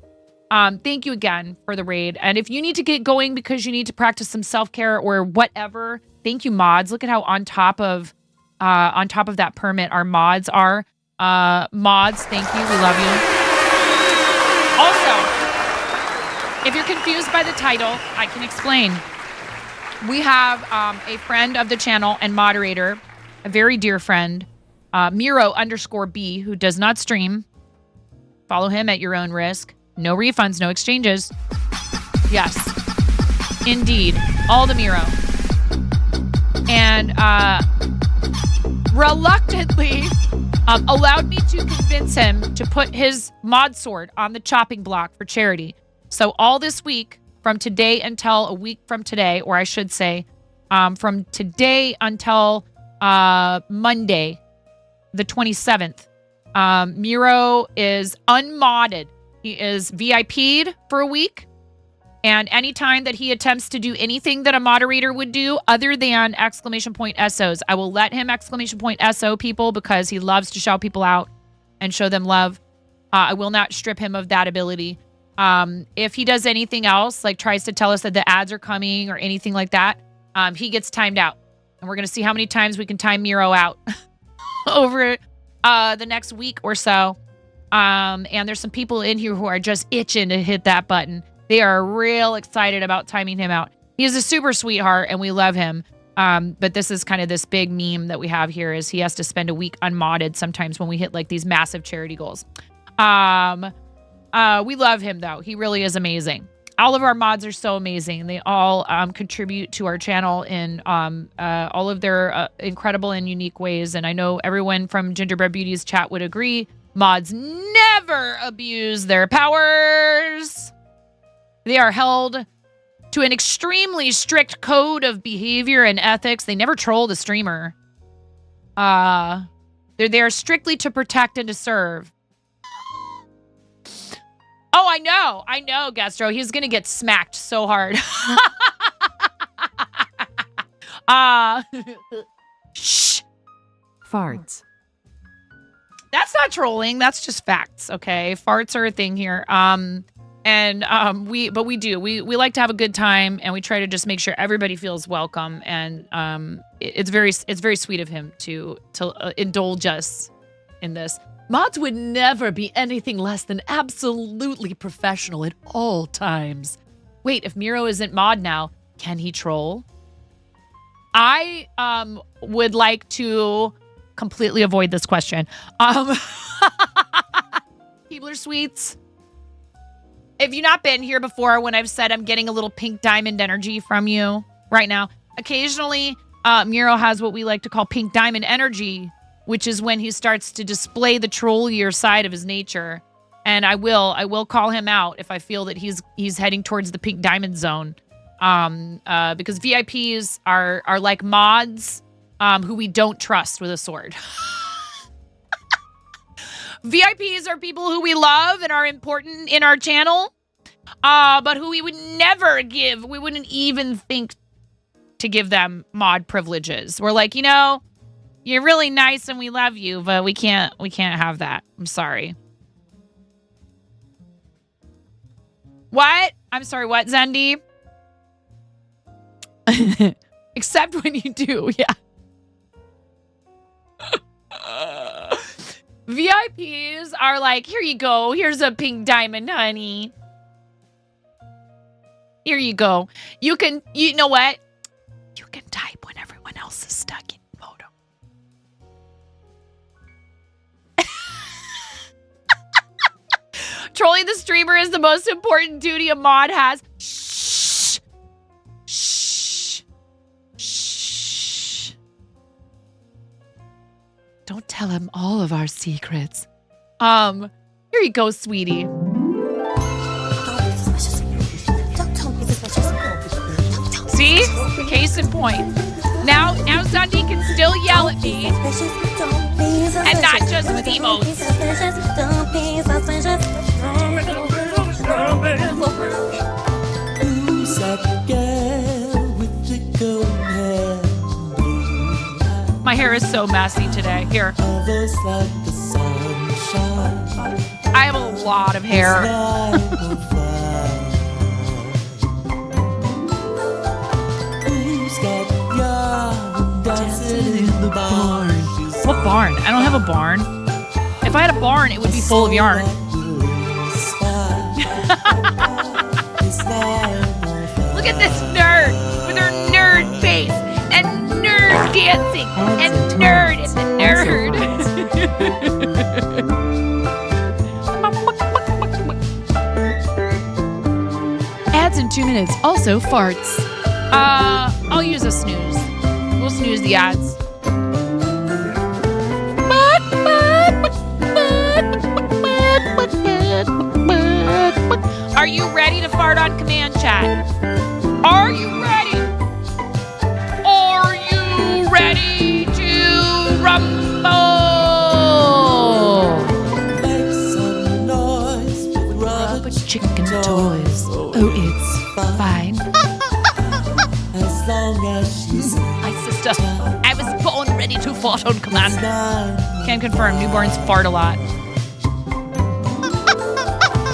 Thank you again for the raid. And if you need to get going because you need to practice some self-care or whatever, thank you, mods. Look at how on top of that permit our mods are. Mods, thank you. We love you. Also, if you're confused by the title, I can explain. We have a friend of the channel and moderator, a very dear friend, Miro_B, who does not stream. Follow him at your own risk. No refunds, no exchanges. Yes, indeed. All the Miro. And reluctantly allowed me to convince him to put his mod sword on the chopping block for charity. So all this week, from today until a week from today, or I should say, from today until Monday, the 27th, Miro is unmodded. He is VIP'd for a week. And anytime that he attempts to do anything that a moderator would do other than !SOs, I will let him !SO people because he loves to shout people out and show them love. I will not strip him of that ability. If he does anything else, like tries to tell us that the ads are coming or anything like that, he gets timed out. And we're going to see how many times we can time Miro out over the next week or so. And there's some people in here who are just itching to hit that button. They are real excited about timing him out. He is a super sweetheart and we love him. But this is kind of this big meme that we have here is he has to spend a week unmodded sometimes when we hit like these massive charity goals. We love him though. He really is amazing. All of our mods are so amazing. They all contribute to our channel in all of their incredible and unique ways. And I know everyone from Gingerbread Beauty's chat would agree. Mods never abuse their powers. They are held to an extremely strict code of behavior and ethics. They never troll the streamer. They're there strictly to protect and to serve. Oh, I know, Gastro. He's going to get smacked so hard. Shh. Farts. That's not trolling. That's just facts, okay? Farts are a thing here. We like to have a good time, and we try to just make sure everybody feels welcome. And it's very sweet of him to indulge us in this. Mods would never be anything less than absolutely professional at all times. Wait, if Miro isn't mod now, can he troll? I would like to completely avoid this question. Keebler Sweets. If you've not been here before when I've said I'm getting a little pink diamond energy from you right now, occasionally Muro has what we like to call pink diamond energy, which is when he starts to display the trollier side of his nature. And I will call him out if I feel that he's heading towards the pink diamond zone. Because VIPs are like mods who we don't trust with a sword. VIPs are people who we love and are important in our channel, but who we would never give. We wouldn't even think to give them mod privileges. We're like, you're really nice and we love you, but we can't have that. I'm sorry. What? I'm sorry, what, Zendy? Except when you do, yeah. VIPs are like, here you go. Here's a pink diamond, honey. Here you go. You know what? You can type when everyone else is stuck in photo. Trolling the streamer is the most important duty a mod has. Shh. Shh. Shh. Don't tell him all of our secrets. Here you go, sweetie. See? Case in point. Now Dundee can still yell at me. And not just with emotes. Who's that girl with the golden hair? My hair is so messy today. Here. Others like the sunshine. I have a lot of hair. Who's got young dancing in the barn? What barn? I don't have a barn. If I had a barn, it would be full of yarn. Look at this nerd with her nerd face and nerd dancing and nerd and the nerd. Ads in 2 minutes. Also farts. I'll use a snooze. We'll snooze the ads. Are you ready to fart on command, chat? Are you ready? Are you ready to rumble? Make some noise with rubber Chicken toys. Oh, it's fine. as long as she's My sister, I was born ready to fart on command. Can confirm, newborns fart a lot.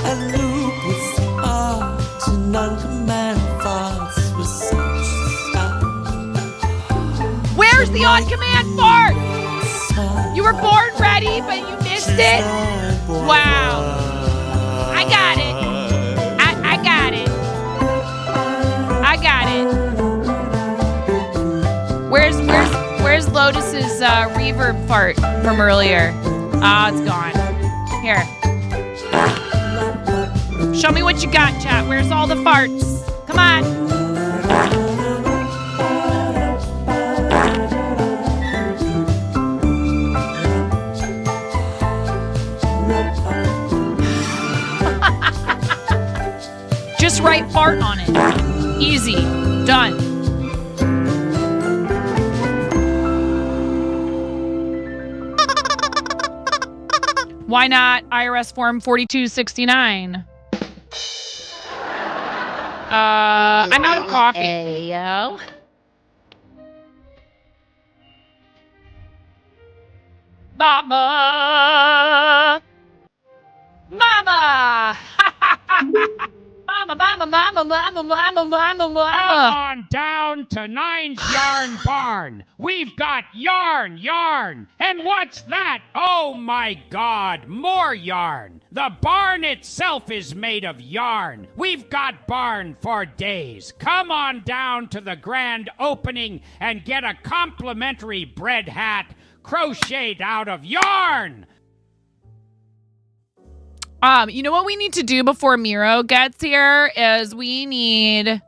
and lupus art and non-command thoughts with such style. Where's the on-command fart? You were born ready, but you missed it? Wow. I got it. I got it. I got it. Where's Lotus's reverb fart from earlier? Ah, it's gone. Here. Show me what you got, chat. Where's all the farts? Come on. Just write fart on it. Easy. Done. Why not IRS form 4269? I'm out of coffee. Ayo. Mama! Mama! Mama! Come on down to Nine's Yarn Barn. We've got yarn. And what's that? Oh my God, more yarn. The barn itself is made of yarn. We've got barn for days. Come on down to the grand opening and get a complimentary bread hat crocheted out of yarn. You know what we need to do before Miro gets here is we need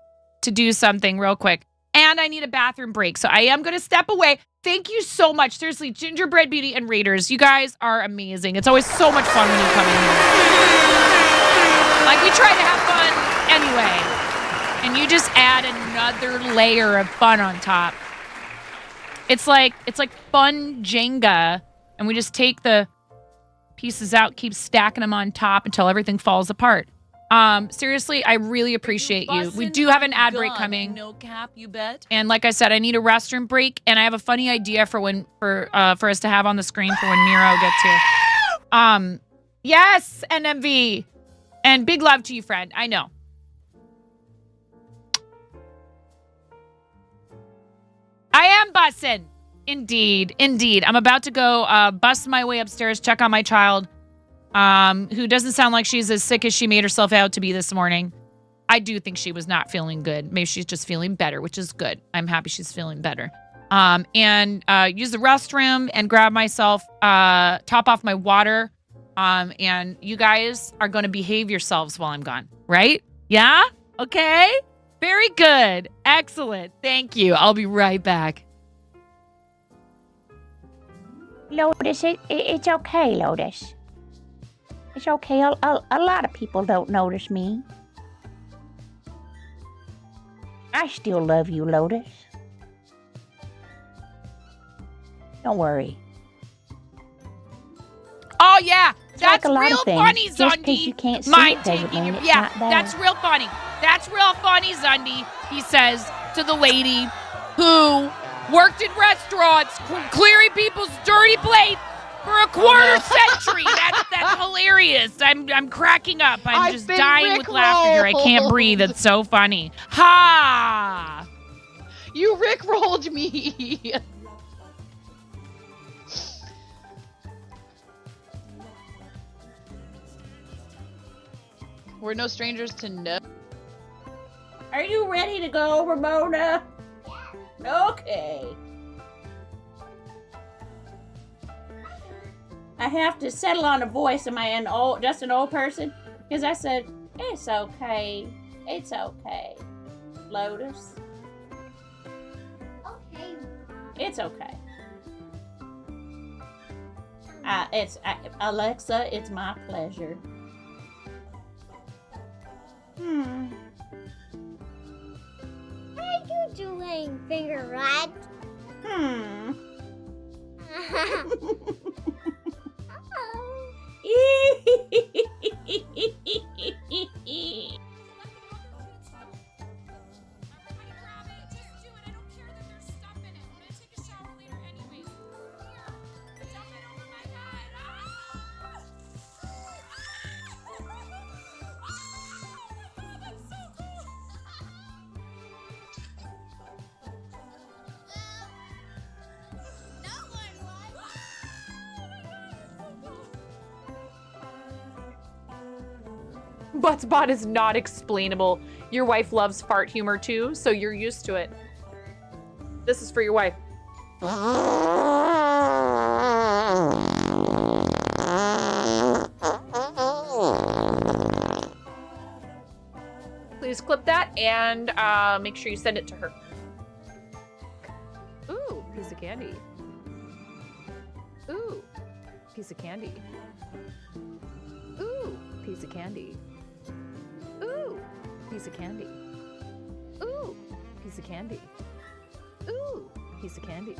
to do something real quick. And I need a bathroom break. So I am going to step away. Thank you so much. Seriously, Gingerbread Beauty and Raiders, you guys are amazing. It's always so much fun when you come in here. Like, we try to have fun anyway. And you just add another layer of fun on top. It's like fun Jenga. And we just take the pieces out, keep stacking them on top until everything falls apart. Seriously, I really appreciate you. We do have an ad break coming. No cap, you bet. And like I said, I need a restroom break, and I have a funny idea for us to have on the screen for when Miro gets here. Yes, NMV. And big love to you, friend. I know. I am bussing. Indeed. I'm about to go bust my way upstairs, check on my child. Who doesn't sound like she's as sick as she made herself out to be this morning. I do think she was not feeling good. Maybe she's just feeling better, which is good. I'm happy she's feeling better. And use the restroom and grab myself, top off my water. And you guys are going to behave yourselves while I'm gone, right? Yeah? Okay. Very good. Excellent. Thank you. I'll be right back. Lotus, it's okay, Lotus. It's okay. A lot of people don't notice me. I still love you, Lotus. Don't worry. Oh, yeah. It's That's like a lot real of things. funny, Just 'cause Zundy. you can't see My it doesn't taking mean your, it's yeah, not there. that's real funny. That's real funny, Zundy, he says to the lady who worked in restaurants, clearing people's dirty plates for a quarter century. That's hilarious. I'm cracking up. I'm just dying with laughter here. I can't breathe. It's so funny. Ha! You rickrolled me. We're no strangers to no. Are you ready to go, Ramona? Okay. I have to settle on a voice. Am I just an old person? Because I said, it's okay. It's okay. Lotus. Okay. It's okay. Alexa, it's my pleasure. What are you doing, finger rat? Buttspot is not explainable. Your wife loves fart humor too, so you're used to it. This is for your wife. Please clip that and make sure you send it to her. Ooh, piece of candy. Ooh, piece of candy. Ooh, piece of candy. Ooh, piece of candy. Ooh, piece of candy. Ooh, piece of candy.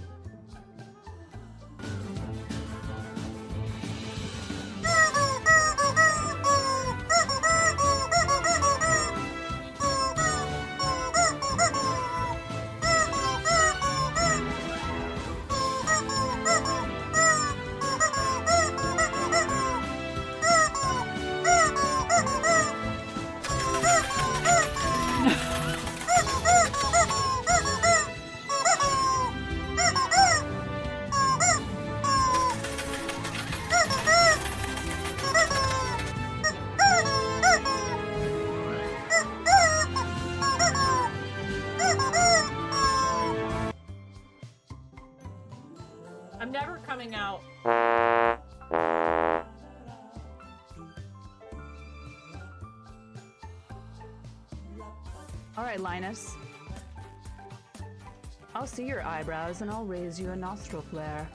I'm never coming out. right, Linus. I'll see your eyebrows and I'll raise you a nostril flare.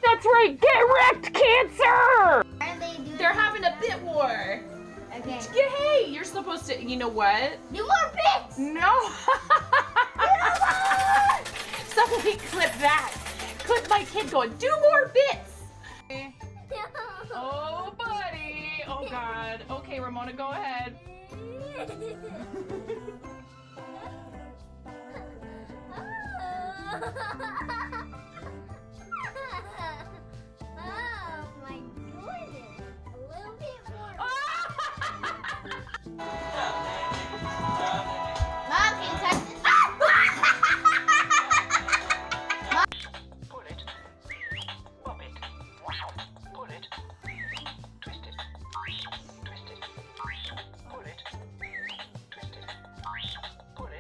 That's right, get wrecked, Cancer! Are they doing? They're having a bit war. Okay. Yeah, hey, you're supposed to, you know what? Do more bits. No. Somebody clip that. Clip my kid going, do more bits. Oh, buddy. Oh, God. Okay, Ramona, go ahead. Oh my goodness. A little bit more. Mom, can you touch this? Pull it, pop it, pull it, twist it, twist it, pull it, twist it, pull it, pop it, twist it, pull it,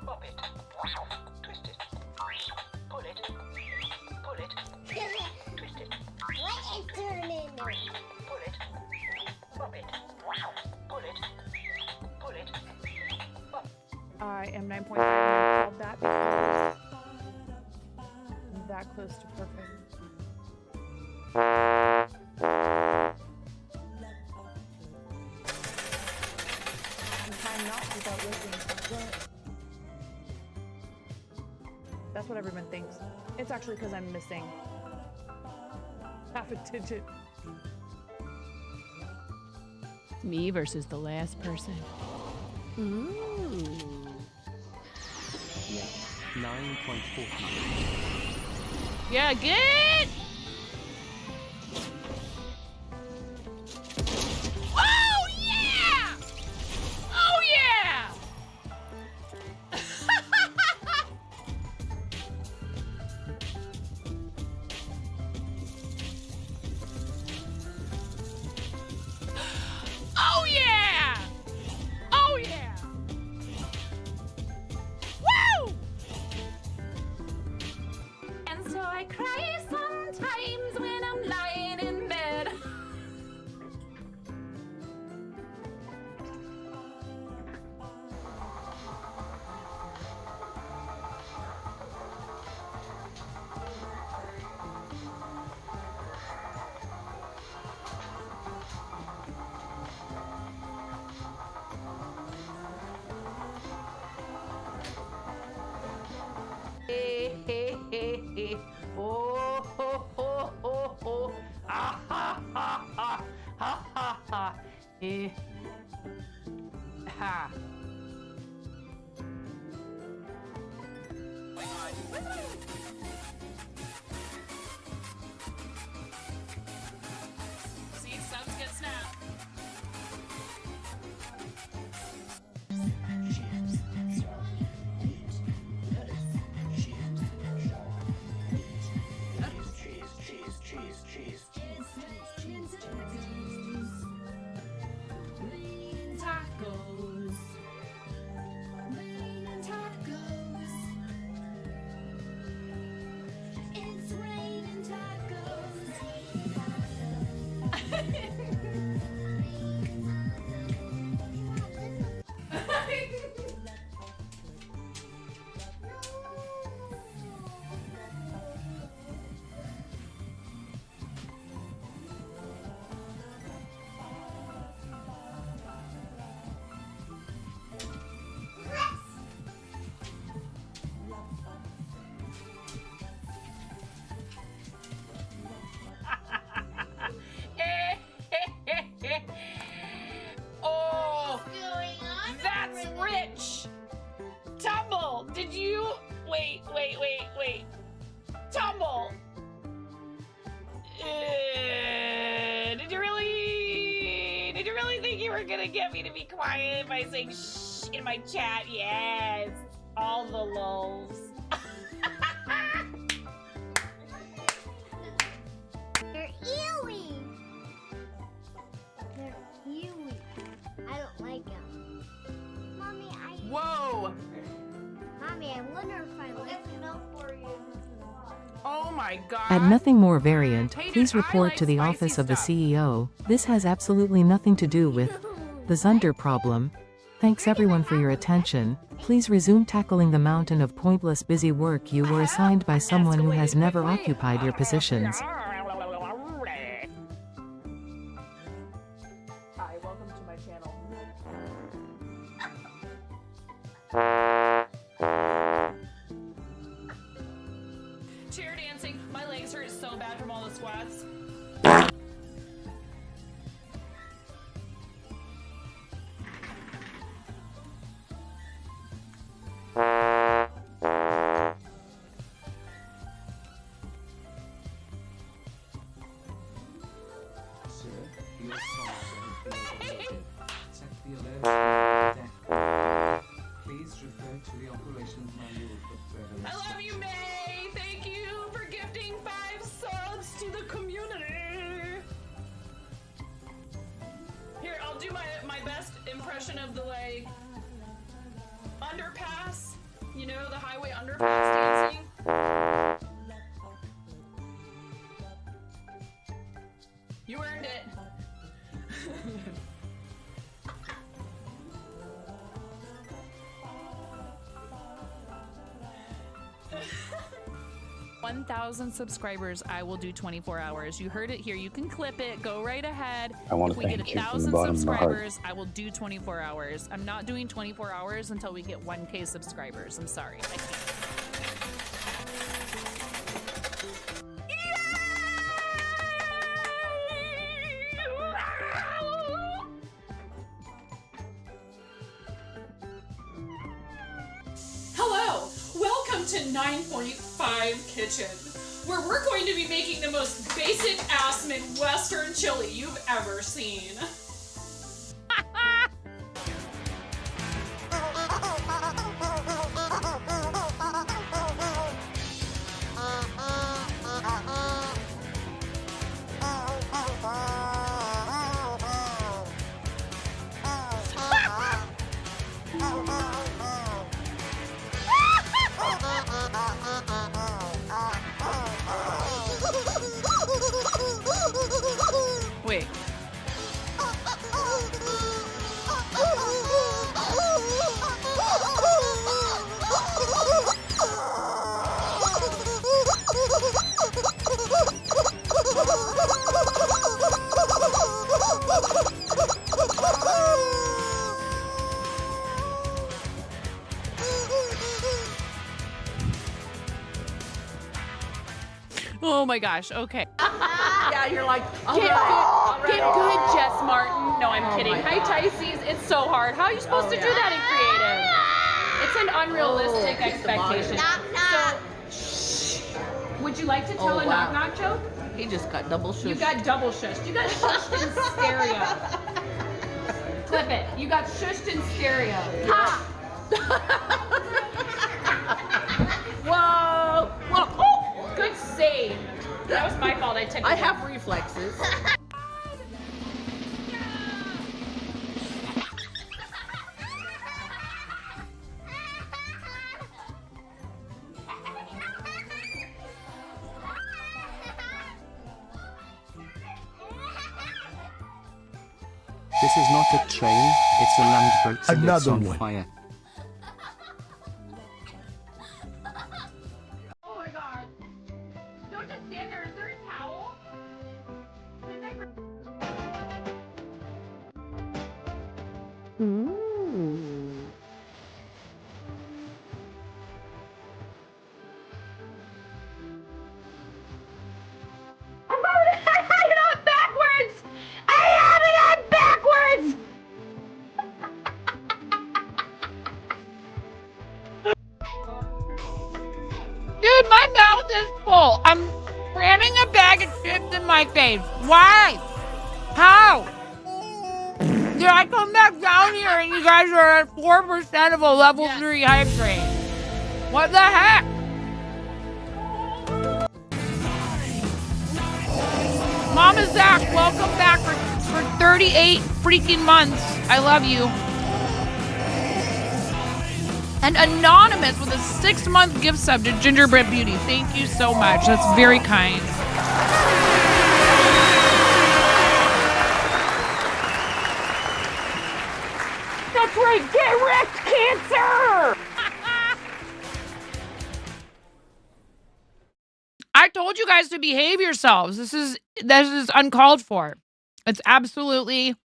pop it, twist it, pull it, twist it, What is turning? pull it, pop it, pull it, pull it, pop. I am 9.5 and I called that because I'm that close to perfect. I'm trying not without looking. That's what everyone thinks. It's actually because I'm missing half a digit. Me versus the last person. Yeah. 9.40. Yeah, good. Oh yeah! Oh yeah! Oh yeah! Oh yeah! Woo! And so I cry sometimes when I'm lying in bed. Hey, hey, hey, hey. Oh, ho, ho, ho, ho. Ah, ha, ha, ha. Ha, ha, ha. Eh. Ha. See, subs get snapped. Tacos. Tacos. It's raining tacos. Oh, Going on that's over there? rich. Tumble, did you? Wait. Tumble. gonna get me to be quiet by saying shh in my chat. Yes. All the lulz. They're ewy. They're ewy. I don't like them. Mommy, Whoa! Mommy, I wonder if I like them for you. Oh my god. At Nothing More Variant, Hey, please dude, I report like to the spicy office of the stuff. CEO. This has absolutely nothing to do with the Zunder problem. Thanks everyone for your attention. Please resume tackling the mountain of pointless busy work you were assigned by someone who has never occupied your positions. Hi, welcome to my channel. Chair dancing. My legs hurt so bad from all the squats. Sir, your software is updated. Set the alert on deck. Please refer to the operations manual for further I love you, May. Thank you for gifting 5 subs to the community. Here, I'll do my best impression of the like underpass. You know, the highway underpass dancing. You earned it. 1,000 subscribers, I will do 24 hours. You heard it here. You can clip it. Go right ahead. I want If to we get thank you from the 1,000 bottom of my heart. subscribers, I will do 24 hours. I'm not doing 24 hours until we get 1K subscribers. I'm sorry. I can't. Hello, welcome to 9.5 Kitchen, where we're going to be making the most basic ass Midwestern chili you've ever seen. Wait. Oh my gosh, okay. Yeah, you're like, Get good, Jess Martin. No, I'm kidding. Hi, Tysees. It's so hard. How are you supposed to do that in creative? It's an unrealistic expectation. So, would you like to tell a knock-knock joke? He just got double shushed. You got double shushed. You got shushed in stereo. Clip it. You got shushed in stereo. Ha! Whoa! Whoa! Oh! Good save. That was my fault. I took it. I have reflexes. This is not a train, it's a land boat and it's Another on one. fire. Oh my god. Don't just stand there. Is there a towel? Dude, my mouth is full. I'm ramming a bag of chips in my face. Why? How? Did I come back down here and you guys are at 4% of a level 3 hype train? What the heck? Mama Zach, welcome back for 38 freaking months. I love you. And Anonymous with a 6-month gift sub to Gingerbread Beauty. Thank you so much. That's very kind. That's right, get wrecked, Cancer! I told you guys to behave yourselves. This is uncalled for. It's absolutely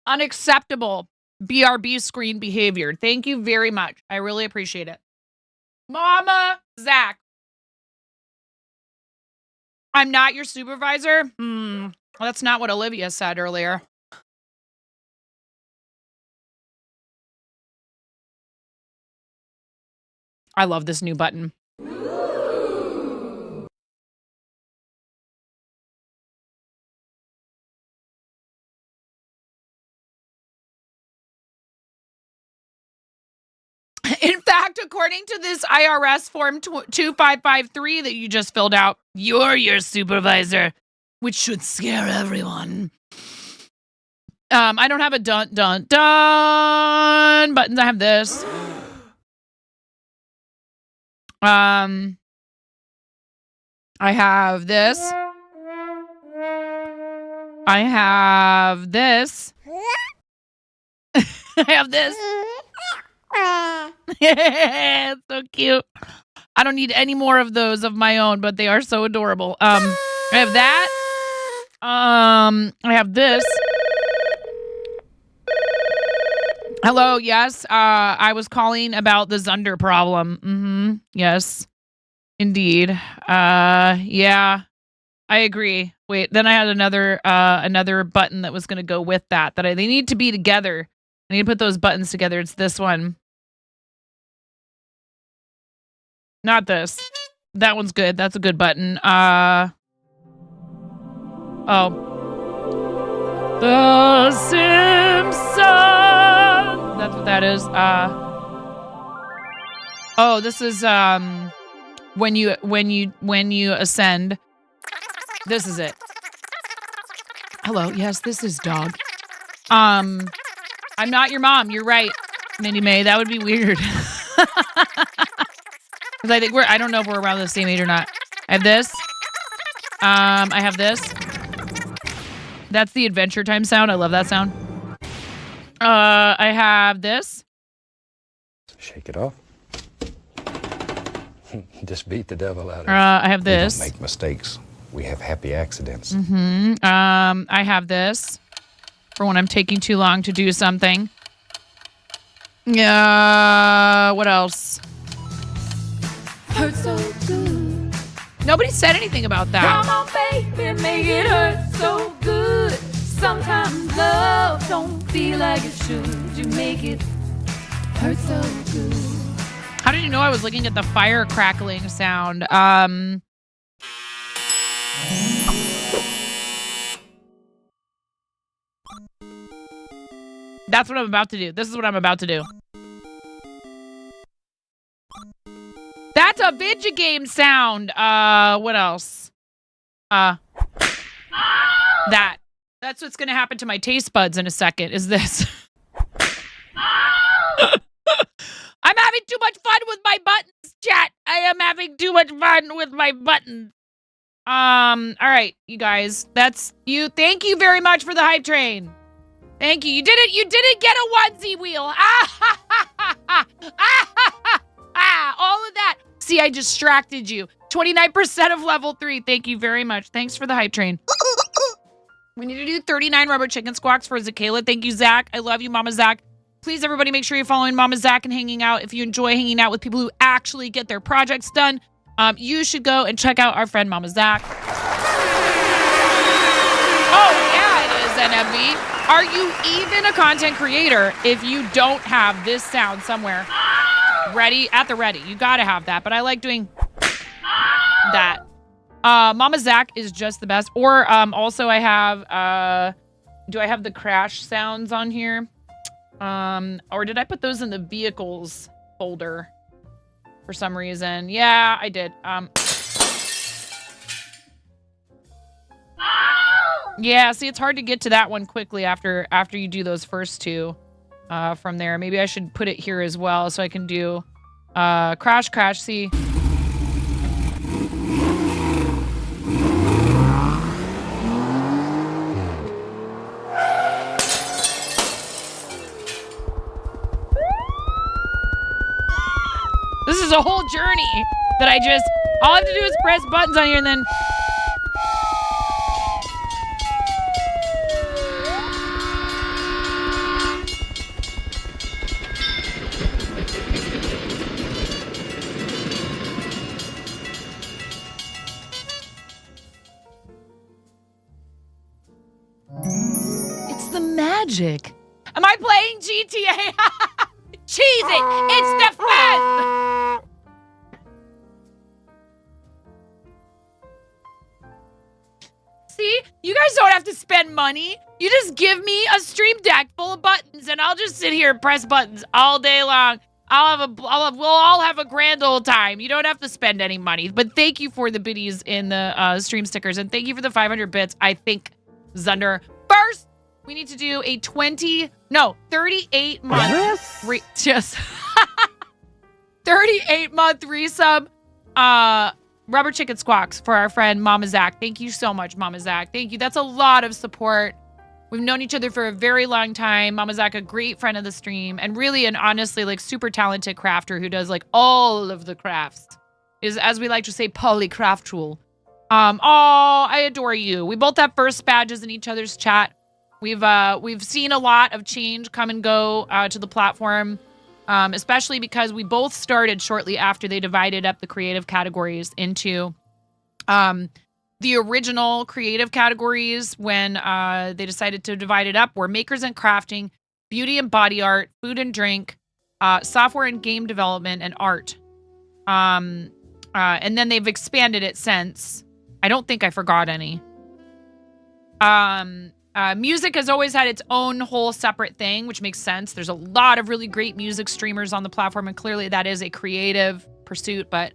unacceptable BRB screen behavior. Thank you very much. I really appreciate it. Mama Zach. I'm not your supervisor? That's not what Olivia said earlier. I love this new button. In fact, according to this IRS form 2553 that you just filled out, you're your supervisor, which should scare everyone. I don't have a dun dun dun buttons. I have this. I have this. I have this. I have this. It's so cute. I don't need any more of those of my own, but they are so adorable. I have that. I have this. Hello, yes. I was calling about the Zunder problem. Yes, indeed. Yeah, I agree. Wait, then I had another button that was going to go with that. They need to be together. I need to put those buttons together. It's this one. Not this. That one's good. That's a good button. Oh. The Simpsons. That's what that is. Oh, this is when you ascend. This is it. Hello. Yes, this is dog. I'm not your mom. You're right, Mindy May. That would be weird. Because I think I don't know if we're around the same age or not. I have this. I have this. That's the Adventure Time sound. I love that sound. I have this. Shake it off. Just beat the devil out of it. I have this. We don't make mistakes. We have happy accidents. I have this for when I'm taking too long to do something. Yeah. What else? Hurt so good. Nobody said anything about that. Come on, baby, make it hurt so good. Sometimes love don't feel like it should. You make it hurt so good. How did you know I was looking at the fire crackling sound? That's what I'm about to do. This is what I'm about to do. That's a video game sound. What else? That. That's what's going to happen to my taste buds in a second, is this. I'm having too much fun with my buttons, chat. I am having too much fun with my buttons. All right, you guys. That's you. Thank you very much for the hype train. Thank you. You didn't get a onesie wheel. All of that. See, I distracted you. 29% of level 3. Thank you very much. Thanks for the hype train. We need to do 39 rubber chicken squawks for Zakayla. Thank you, Zach. I love you, Mama Zach. Please, everybody, make sure you're following Mama Zach and hanging out. If you enjoy hanging out with people who actually get their projects done, you should go and check out our friend Mama Zach. Oh, yeah, it is, NMB. Are you even a content creator if you don't have this sound somewhere ready, at the ready? You got to have that, but I like doing that. Mama Zach is just the best. Or also I have do I have the crash sounds on here? Or did I put those in the vehicles folder for some reason? Yeah, I did. Yeah, see, it's hard to get to that one quickly after you do those first two from there. Maybe I should put it here as well so I can do crash, see. This is a whole journey that all I have to do is press buttons on here and then... It's the magic. Am I playing GTA? Cheese it! It's the best! See? You guys don't have to spend money. You just give me a stream deck full of buttons and I'll just sit here and press buttons all day long. We'll all have a grand old time. You don't have to spend any money. But thank you for the biddies in the stream stickers and thank you for the 500 bits. I think, Zunder. First, we need to do a 38 month 38 month resub rubber chicken squawks for our friend Mama Zach. Thank you so much, Mama Zach. Thank you. That's a lot of support. We've known each other for a very long time. Mama Zach, a great friend of the stream and really and honestly like super talented crafter who does like all of the crafts. Is, as we like to say, polycraftual. I adore you. We both have first badges in each other's chat. We've seen a lot of change come and go to the platform, especially because we both started shortly after they divided up the creative categories into the original creative categories when they decided to divide it up were makers and crafting, beauty and body art, food and drink, software and game development, and art. And then they've expanded it since. I don't think I forgot any. Music has always had its own whole separate thing, which makes sense. There's a lot of really great music streamers on the platform, and clearly that is a creative pursuit, but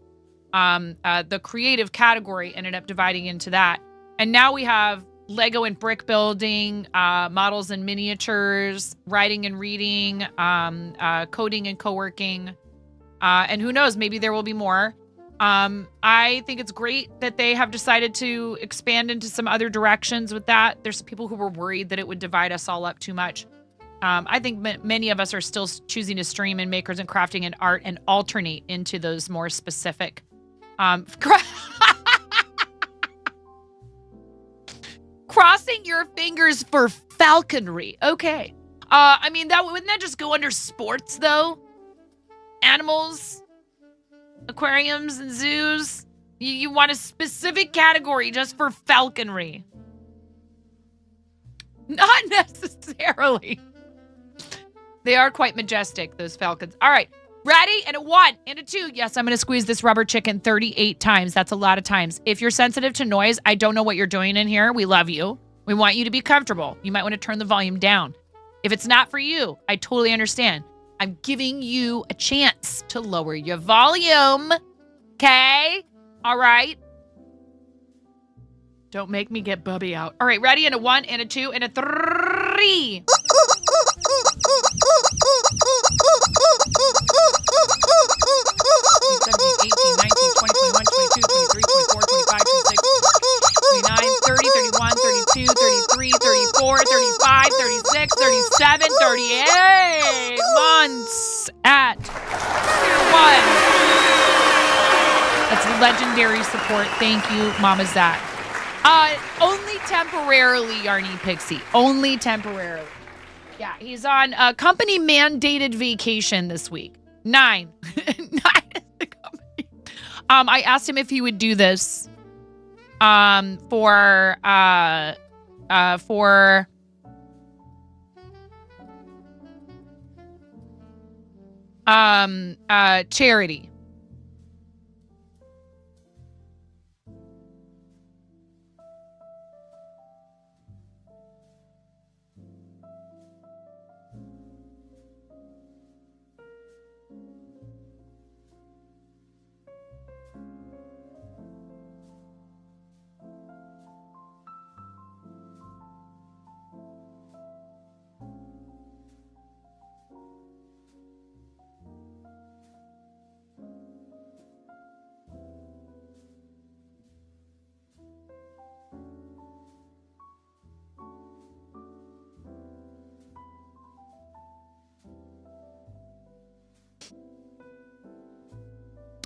the creative category ended up dividing into that. And now we have Lego and brick building, models and miniatures, writing and reading, coding and co-working, and who knows, maybe there will be more. I think it's great that they have decided to expand into some other directions with that. There's people who were worried that it would divide us all up too much. I think many of us are still choosing to stream in makers and crafting and art and alternate into those more specific. Crossing your fingers for falconry. Okay. I mean, wouldn't that just go under sports though? Animals, aquariums and zoos. You want a specific category just for falconry. Not necessarily. They are quite majestic, those falcons. All right. Ready? And a 1 and a 2. Yes, I'm going to squeeze this rubber chicken 38 times. That's a lot of times. If you're sensitive to noise, I don't know what you're doing in here. We love you. We want you to be comfortable. You might want to turn the volume down. If it's not for you, I totally understand. I'm giving you a chance to lower your volume. Okay? All right? Don't make me get Bubby out. All right, ready? And a 1 and a 2 and a 3. Months at 1. That's legendary support. Thank you, Mama Zach. Only temporarily, Yarny Pixie. Only temporarily. Yeah, he's on a company mandated vacation this week. 9. 9 is the company. I asked him if he would do this for charity.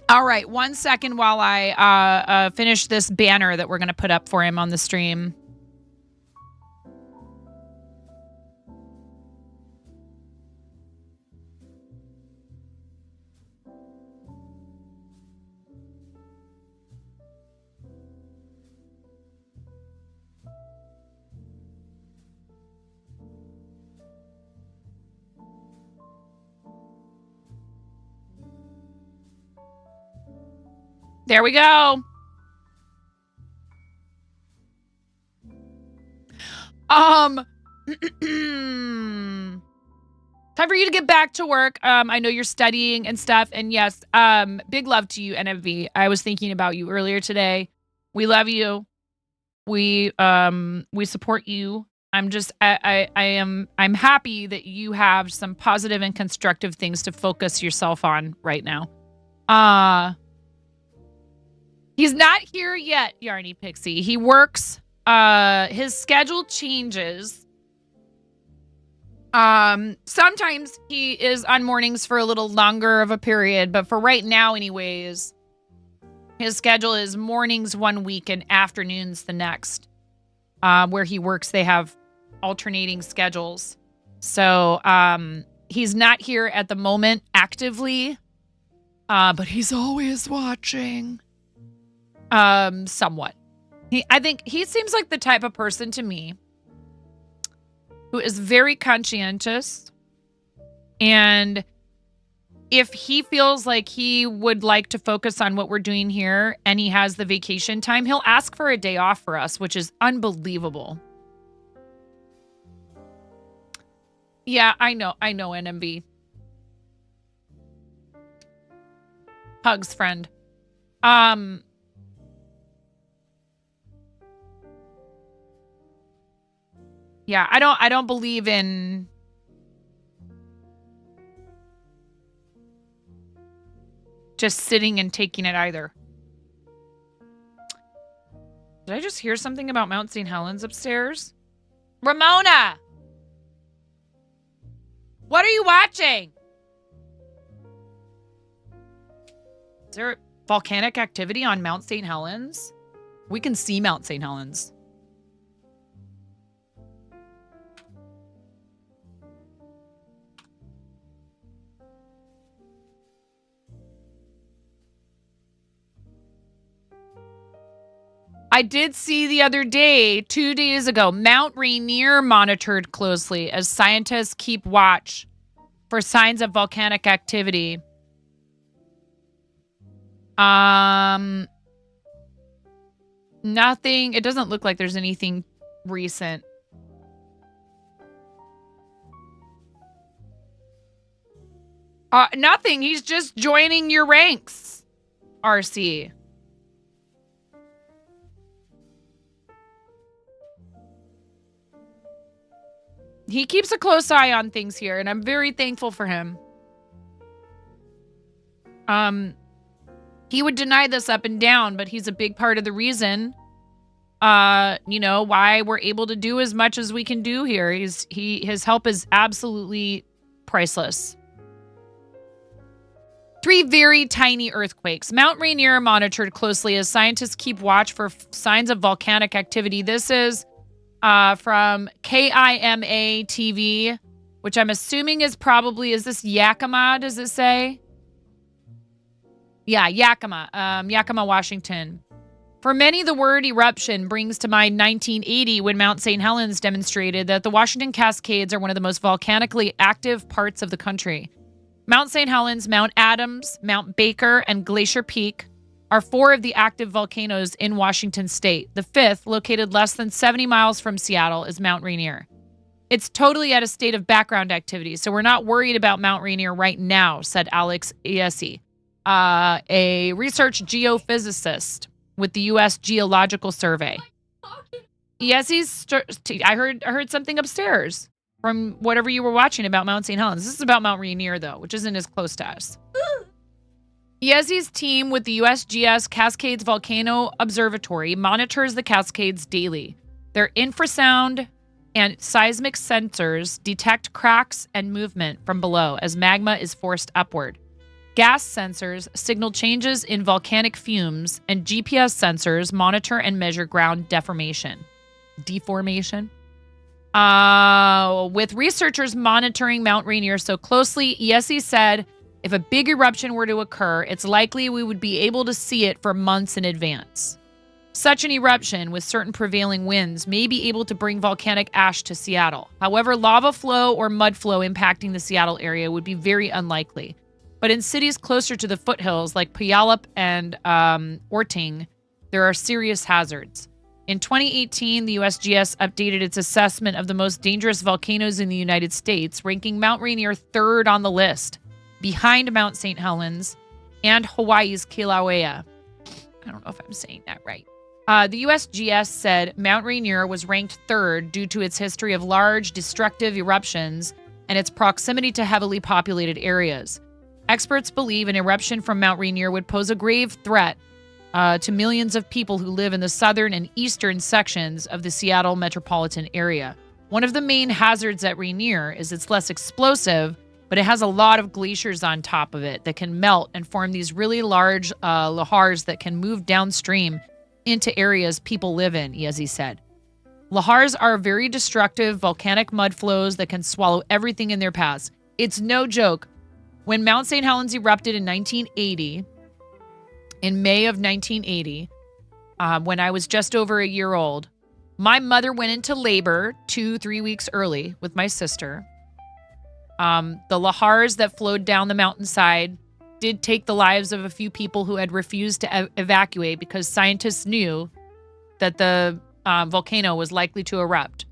All right, 1 second while I finish this banner that we're going to put up for him on the stream. There we go. Time for you to get back to work. I know you're studying and stuff. And yes, big love to you, NFV. I was thinking about you earlier today. We love you. We support you. I'm happy that you have some positive and constructive things to focus yourself on right now. He's not here yet, Yarny Pixie. He works. His schedule changes. Sometimes he is on mornings for a little longer of a period, but for right now, anyways, his schedule is mornings 1 week and afternoons the next. Where he works, they have alternating schedules. So he's not here at the moment actively, but he's always watching. Somewhat. I think he seems like the type of person to me who is very conscientious, and if he feels like he would like to focus on what we're doing here and he has the vacation time, he'll ask for a day off for us, which is unbelievable. Yeah, I know, NMB. Hugs, friend. Yeah, I don't believe in just sitting and taking it either. Did I just hear something about Mount St. Helens upstairs? Ramona! What are you watching? Is there volcanic activity on Mount St. Helens? We can see Mount St. Helens. I did see the other day, 2 days ago, Mount Rainier monitored closely as scientists keep watch for signs of volcanic activity. Nothing. It doesn't look like there's anything recent. Nothing. He's just joining your ranks, RC. He keeps a close eye on things here, and I'm very thankful for him. He would deny this up and down, but he's a big part of the reason, why we're able to do as much as we can do here. His help is absolutely priceless. 3 very tiny earthquakes. Mount Rainier monitored closely as scientists keep watch for signs of volcanic activity. This is from KIMA TV, which I'm assuming is this Yakima, does it say? Yeah, Yakima, Yakima, Washington. For many, the word eruption brings to mind 1980 when Mount St. Helens demonstrated that the Washington Cascades are one of the most volcanically active parts of the country. Mount St. Helens, Mount Adams, Mount Baker, and Glacier Peak are 4 of the active volcanoes in Washington state. The 5th, located less than 70 miles from Seattle, is Mount Rainier. It's totally at a state of background activity, so we're not worried about Mount Rainier right now, said Alex Iesi, a research geophysicist with the U.S. Geological Survey. Iesi's, I heard something upstairs from whatever you were watching about Mount St. Helens. This is about Mount Rainier, though, which isn't as close to us. Iesi's team with the USGS Cascades Volcano Observatory monitors the Cascades daily. Their infrasound and seismic sensors detect cracks and movement from below as magma is forced upward. Gas sensors signal changes in volcanic fumes, and GPS sensors monitor and measure ground deformation. Deformation? With researchers monitoring Mount Rainier so closely, ESE said if a big eruption were to occur, it's likely we would be able to see it for months in advance. Such an eruption with certain prevailing winds may be able to bring volcanic ash to Seattle. However, lava flow or mud flow impacting the Seattle area would be very unlikely. But in cities closer to the foothills like Puyallup and Orting, there are serious hazards. In 2018, the USGS updated its assessment of the most dangerous volcanoes in the United States, ranking Mount Rainier third on the list, behind Mount St. Helens and Hawaii's Kilauea. I don't know if I'm saying that right. The USGS said Mount Rainier was ranked third due to its history of large, destructive eruptions and its proximity to heavily populated areas. Experts believe an eruption from Mount Rainier would pose a grave threat to millions of people who live in the southern and eastern sections of the Seattle metropolitan area. One of the main hazards at Rainier is it's less explosive, but it has a lot of glaciers on top of it that can melt and form these really large lahars that can move downstream into areas people live in, ESE said. Lahars are very destructive volcanic mud flows that can swallow everything in their paths. It's no joke. When Mount St. Helens erupted in 1980, in May of 1980, when I was just over a year old, my mother went into labor 2-3 weeks early with my sister. The lahars that flowed down the mountainside did take the lives of a few people who had refused to evacuate because scientists knew that the volcano was likely to erupt.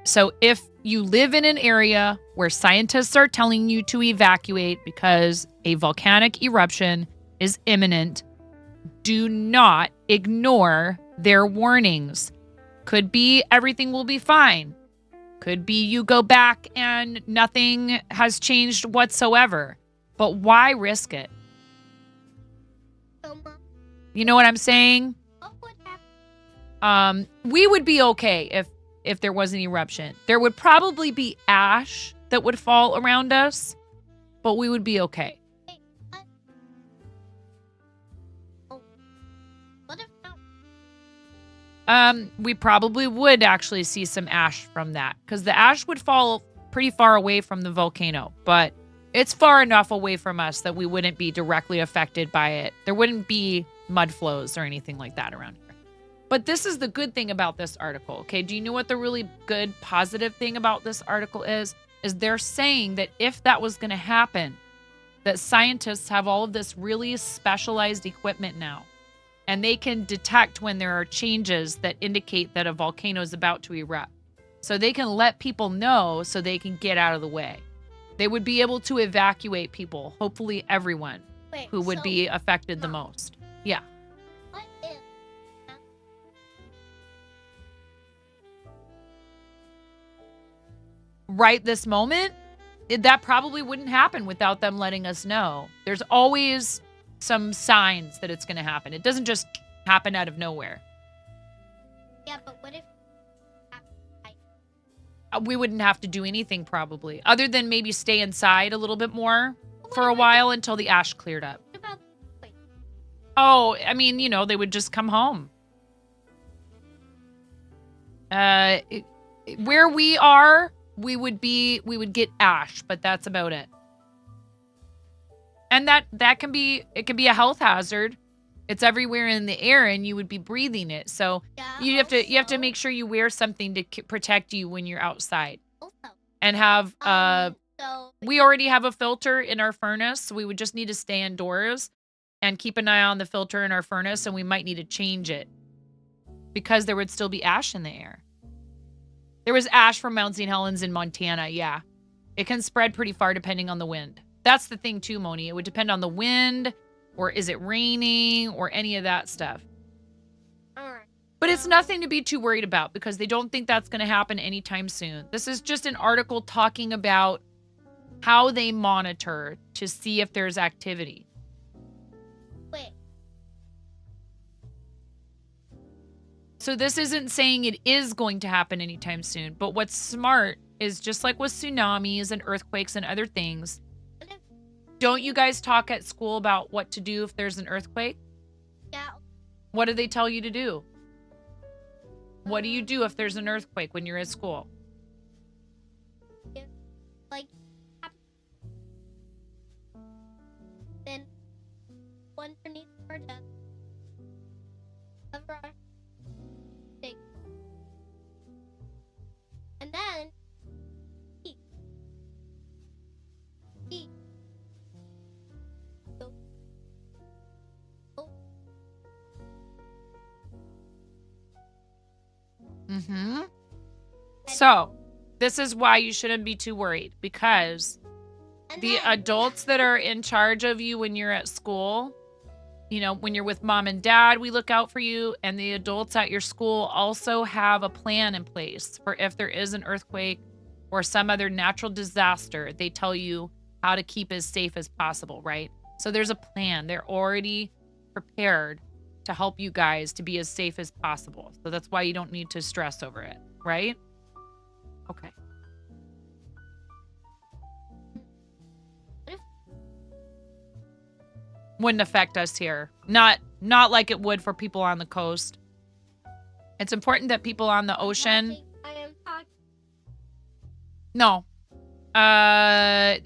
So if you live in an area where scientists are telling you to evacuate because a volcanic eruption is imminent, do not ignore their warnings. Could be everything will be fine. Could be you go back and nothing has changed whatsoever. But why risk it? You know what I'm saying? We would be okay if there was an eruption. There would probably be ash that would fall around us, but we would be okay. We probably would actually see some ash from that because the ash would fall pretty far away from the volcano, but it's far enough away from us that we wouldn't be directly affected by it. There wouldn't be mud flows or anything like that around here. But this is the good thing about this article, okay? Do you know what the really good, positive thing about this article is? Is they're saying that if that was going to happen, that scientists have all of this really specialized equipment now, and they can detect when there are changes that indicate that a volcano is about to erupt. So they can let people know so they can get out of the way. They would be able to evacuate people, hopefully everyone who would be affected the most. Yeah. Right this moment, that probably wouldn't happen without them letting us know. There's always some signs that it's going to happen. It doesn't just happen out of nowhere. Yeah, but what if we wouldn't have to do anything probably, other than maybe stay inside a little bit more for a while until the ash cleared up. Oh, I mean, you know, they would just come home. Where we are, we would get ash, but that's about it. And that can be, it can be a health hazard. It's everywhere in the air and you would be breathing it. So you have to make sure you wear something to protect you when you're outside. And have we already have a filter in our furnace, so we would just need to stay indoors and keep an eye on the filter in our furnace, and we might need to change it because there would still be ash in the air. There was ash from Mount St. Helens in Montana, yeah. It can spread pretty far depending on the wind. That's the thing too, Moni. It would depend on the wind, or is it raining, or any of that stuff. But it's nothing to be too worried about because they don't think that's going to happen anytime soon. This is just an article talking about how they monitor to see if there's activity. So this isn't saying it is going to happen anytime soon. But what's smart is just like with tsunamis and earthquakes and other things, Don't you guys talk at school about what to do if there's an earthquake? Yeah. What do they tell you to do? What do you do if there's an earthquake when you're at school? Like, then underneath our desk, cover our thing, and then eat. Eat. Go. Go. Mm-hmm. So, this is why you shouldn't be too worried, because the adults that are in charge of you when you're at school, you know, when you're with mom and dad, we look out for you. And the adults at your school also have a plan in place for if there is an earthquake or some other natural disaster. They tell you how to keep as safe as possible, right? So there's a plan. They're already prepared to help you guys to be as safe as possible. So that's why you don't need to stress over it, right? Okay. Wouldn't affect us here. Not like it would for people on the coast. It's important that people on the ocean. I am talking. No.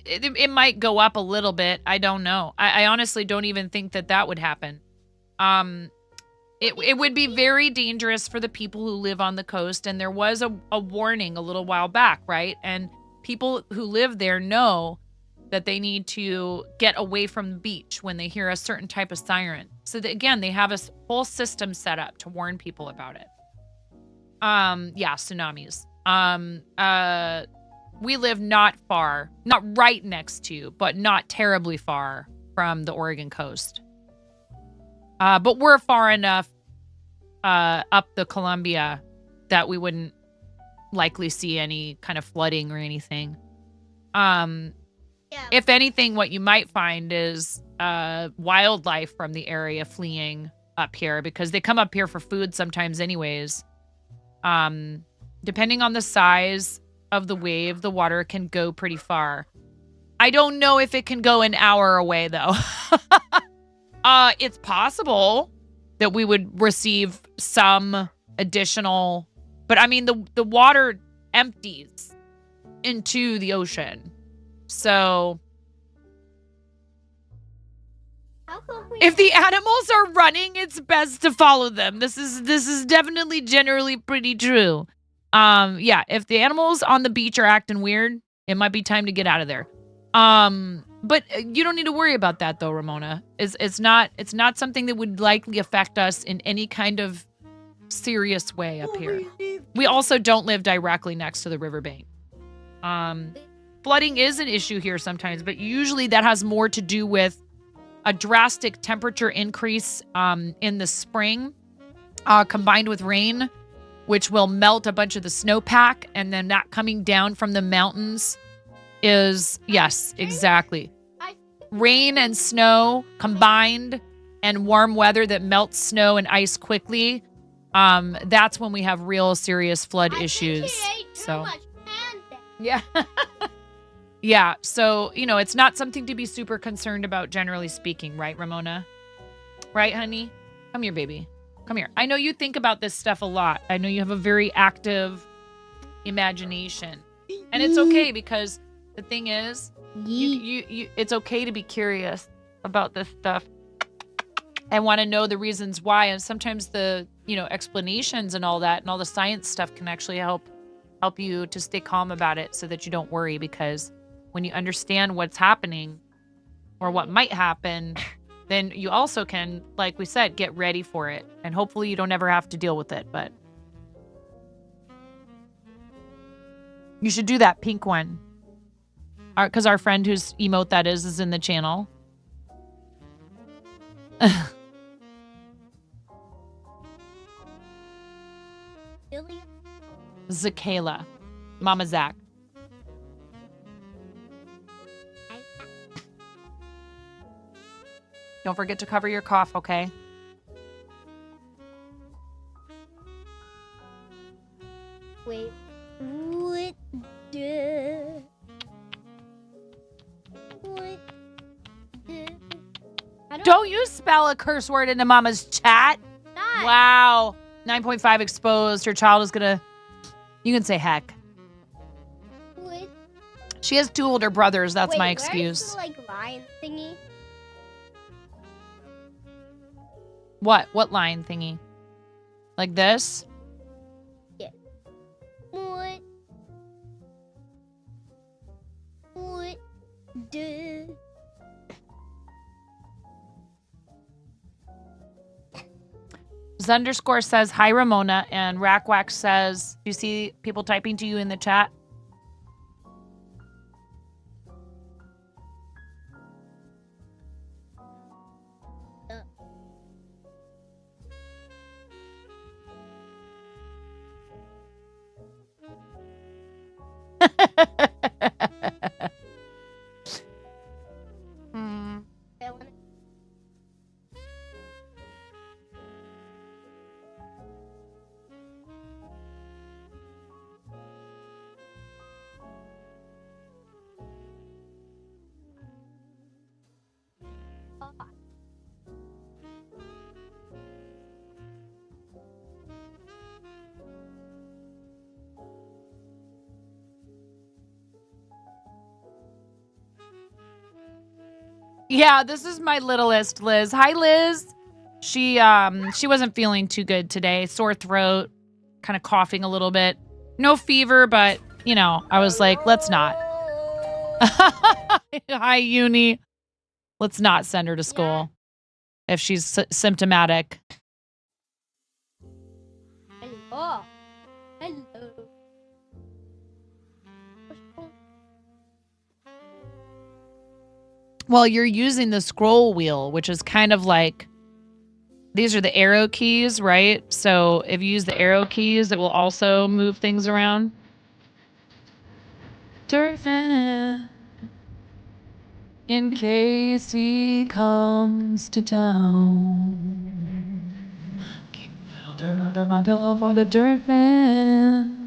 It might go up a little bit. I don't know. I honestly don't even think that would happen. It would be very dangerous for the people who live on the coast. And there was a warning a little while back, right? And people who live there know that they need to get away from the beach when they hear a certain type of siren. So that, again, they have a whole system set up to warn people about it. Yeah, tsunamis. We live not right next to, but not terribly far from the Oregon coast. But we're far enough up the Columbia that we wouldn't likely see any kind of flooding or anything. If anything, what you might find is wildlife from the area fleeing up here, because they come up here for food sometimes anyways. Depending on the size of the wave, the water can go pretty far. I don't know if it can go an hour away, though. It's possible that we would receive some additional, but I mean, the water empties into the ocean. So if the animals are running, it's best to follow them. This is definitely generally pretty true. Yeah, if the animals on the beach are acting weird, it might be time to get out of there. But you don't need to worry about that though, Ramona. It's not something that would likely affect us in any kind of serious way up here. We also don't live directly next to the riverbank. Flooding is an issue here sometimes, but usually that has more to do with a drastic temperature increase in the spring, combined with rain, which will melt a bunch of the snowpack, and then that coming down from the mountains is, yes, exactly. Rain and snow combined, and warm weather that melts snow and ice quickly. That's when we have real serious flood issues. So, yeah. Yeah, so, you know, it's not something to be super concerned about, generally speaking, right, Ramona? Right, honey? Come here, baby. Come here. I know you think about this stuff a lot. I know you have a very active imagination. And it's okay, because the thing is, you it's okay to be curious about this stuff and want to know the reasons why. And sometimes the, you know, explanations and all that and all the science stuff can actually help you to stay calm about it so that you don't worry, because when you understand what's happening or what might happen, then you also can, like we said, get ready for it. And hopefully you don't ever have to deal with it, but you should do that pink one. Because our friend whose emote that is in the channel. Zakayla. Mama Zach. Don't forget to cover your cough, okay? Wait. What the? What Don't you spell a curse word into Mama's chat. Not. Wow. 9.5 exposed. Her child is gonna. You can say heck. What? She has 2 older brothers. That's Wait, my where's excuse. the, like, line thingy? What? What line thingy? Like this? Yeah. What? What? Duh. Zunderscore says, hi, Ramona. And Rackwack says, do you see people typing to you in the chat? Hmm. Yeah, this is my littlest, Liz. Hi, Liz. She wasn't feeling too good today. Sore throat, kind of coughing a little bit. No fever, but, you know, I was like, let's not. Hi, Uni. Let's not send her to school if she's symptomatic. Hello. Hello. Well, you're using the scroll wheel, which is kind of like, these are the arrow keys, right? So if you use the arrow keys, it will also move things around. Turfin, in case he comes to town. Keep under my pillow for the Turfin,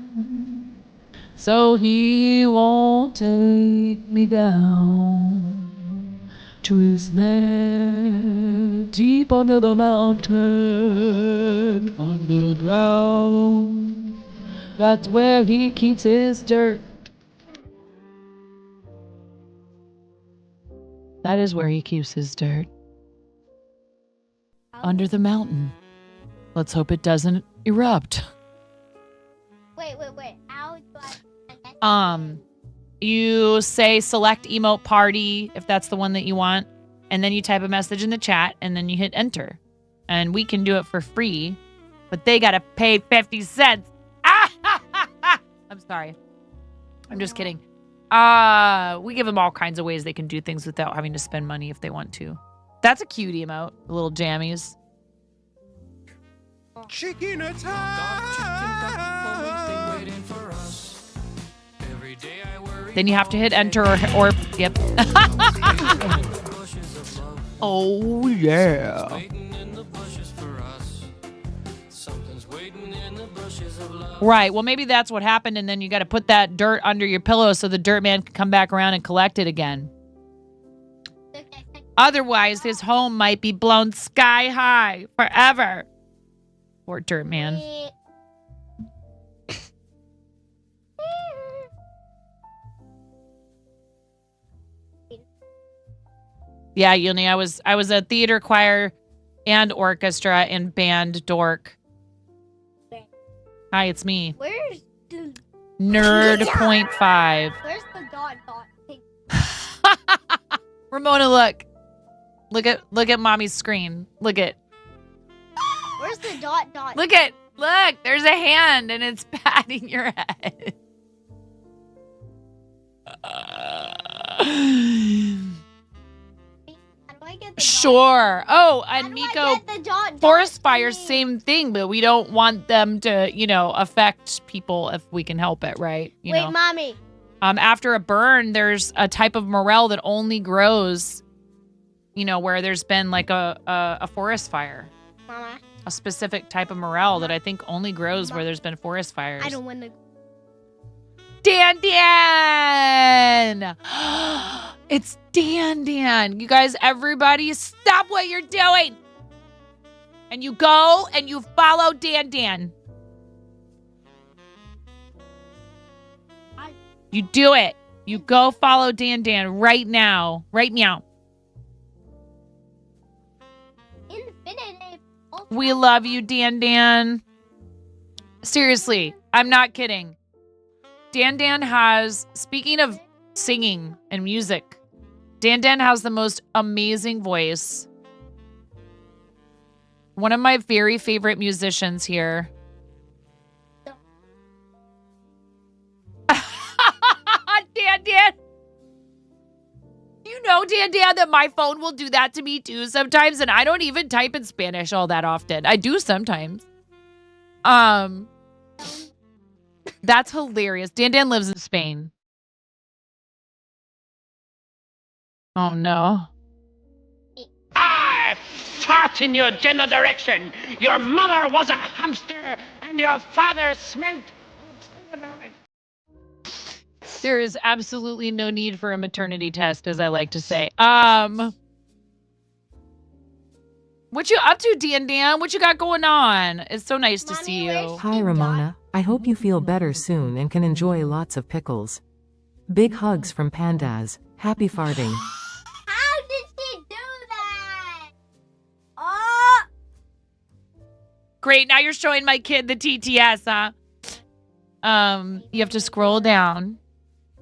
so he won't take me down to his lair deep under the mountain, underground. That's where he keeps his dirt. That is where he keeps his dirt. Under the mountain. Let's hope it doesn't erupt. Wait. How do I... You say select emote party if that's the one that you want, and then you type a message in the chat, and then you hit enter. And we can do it for free, but they gotta pay 50 cents. I'm sorry. I'm just kidding. We give them all kinds of ways they can do things without having to spend money if they want to. That's a cute emote, the little jammies. Chicken attack! Waiting for us. Every day I worry. Then you have to hit enter or yep. Oh yeah. Right. Well, maybe that's what happened, and then you got to put that dirt under your pillow so the dirt man can come back around and collect it again. Otherwise, his home might be blown sky high forever. Poor dirt man. Yeah, Uni, I was a theater, choir, and orchestra and band dork. Hi, it's me. Where's the... Nerd point 5. Where's the dot thing? Ramona, look. Look at mommy's screen. Look at. Where's the dot? Look, there's a hand and it's patting your head. Sure. Oh, and Miko, forest fires, same thing, but we don't want them to, affect people if we can help it, right? Wait, Mommy. After a burn, there's a type of morel that only grows, where there's been like a forest fire. Mama. A specific type of morel that I think only grows where there's been forest fires. I don't want to. Dan! It's Dan Dan. You guys, everybody, stop what you're doing. And you go and you follow Dan Dan. You do it. You go follow Dan Dan right now. Right meow. Infinity. We love you, Dan Dan. Seriously, I'm not kidding. Dan Dan has, speaking of singing and music, Dan Dan has the most amazing voice. One of my very favorite musicians here. Dan Dan. You know, Dan Dan, that my phone will do that to me too sometimes, and I don't even type in Spanish all that often. I do sometimes. That's hilarious. Dan Dan lives in Spain. Oh no. I fart in your general direction. Your mother was a hamster, and your father smelled. There is absolutely no need for a maternity test, as I like to say. What you up to, Dan Dan? What you got going on? It's so nice to see you. Hi, Ramona. I hope you feel better soon and can enjoy lots of pickles. Big hugs from Pandas. Happy farting. How did she do that? Oh! Great, now you're showing my kid the TTS, huh? You have to scroll down.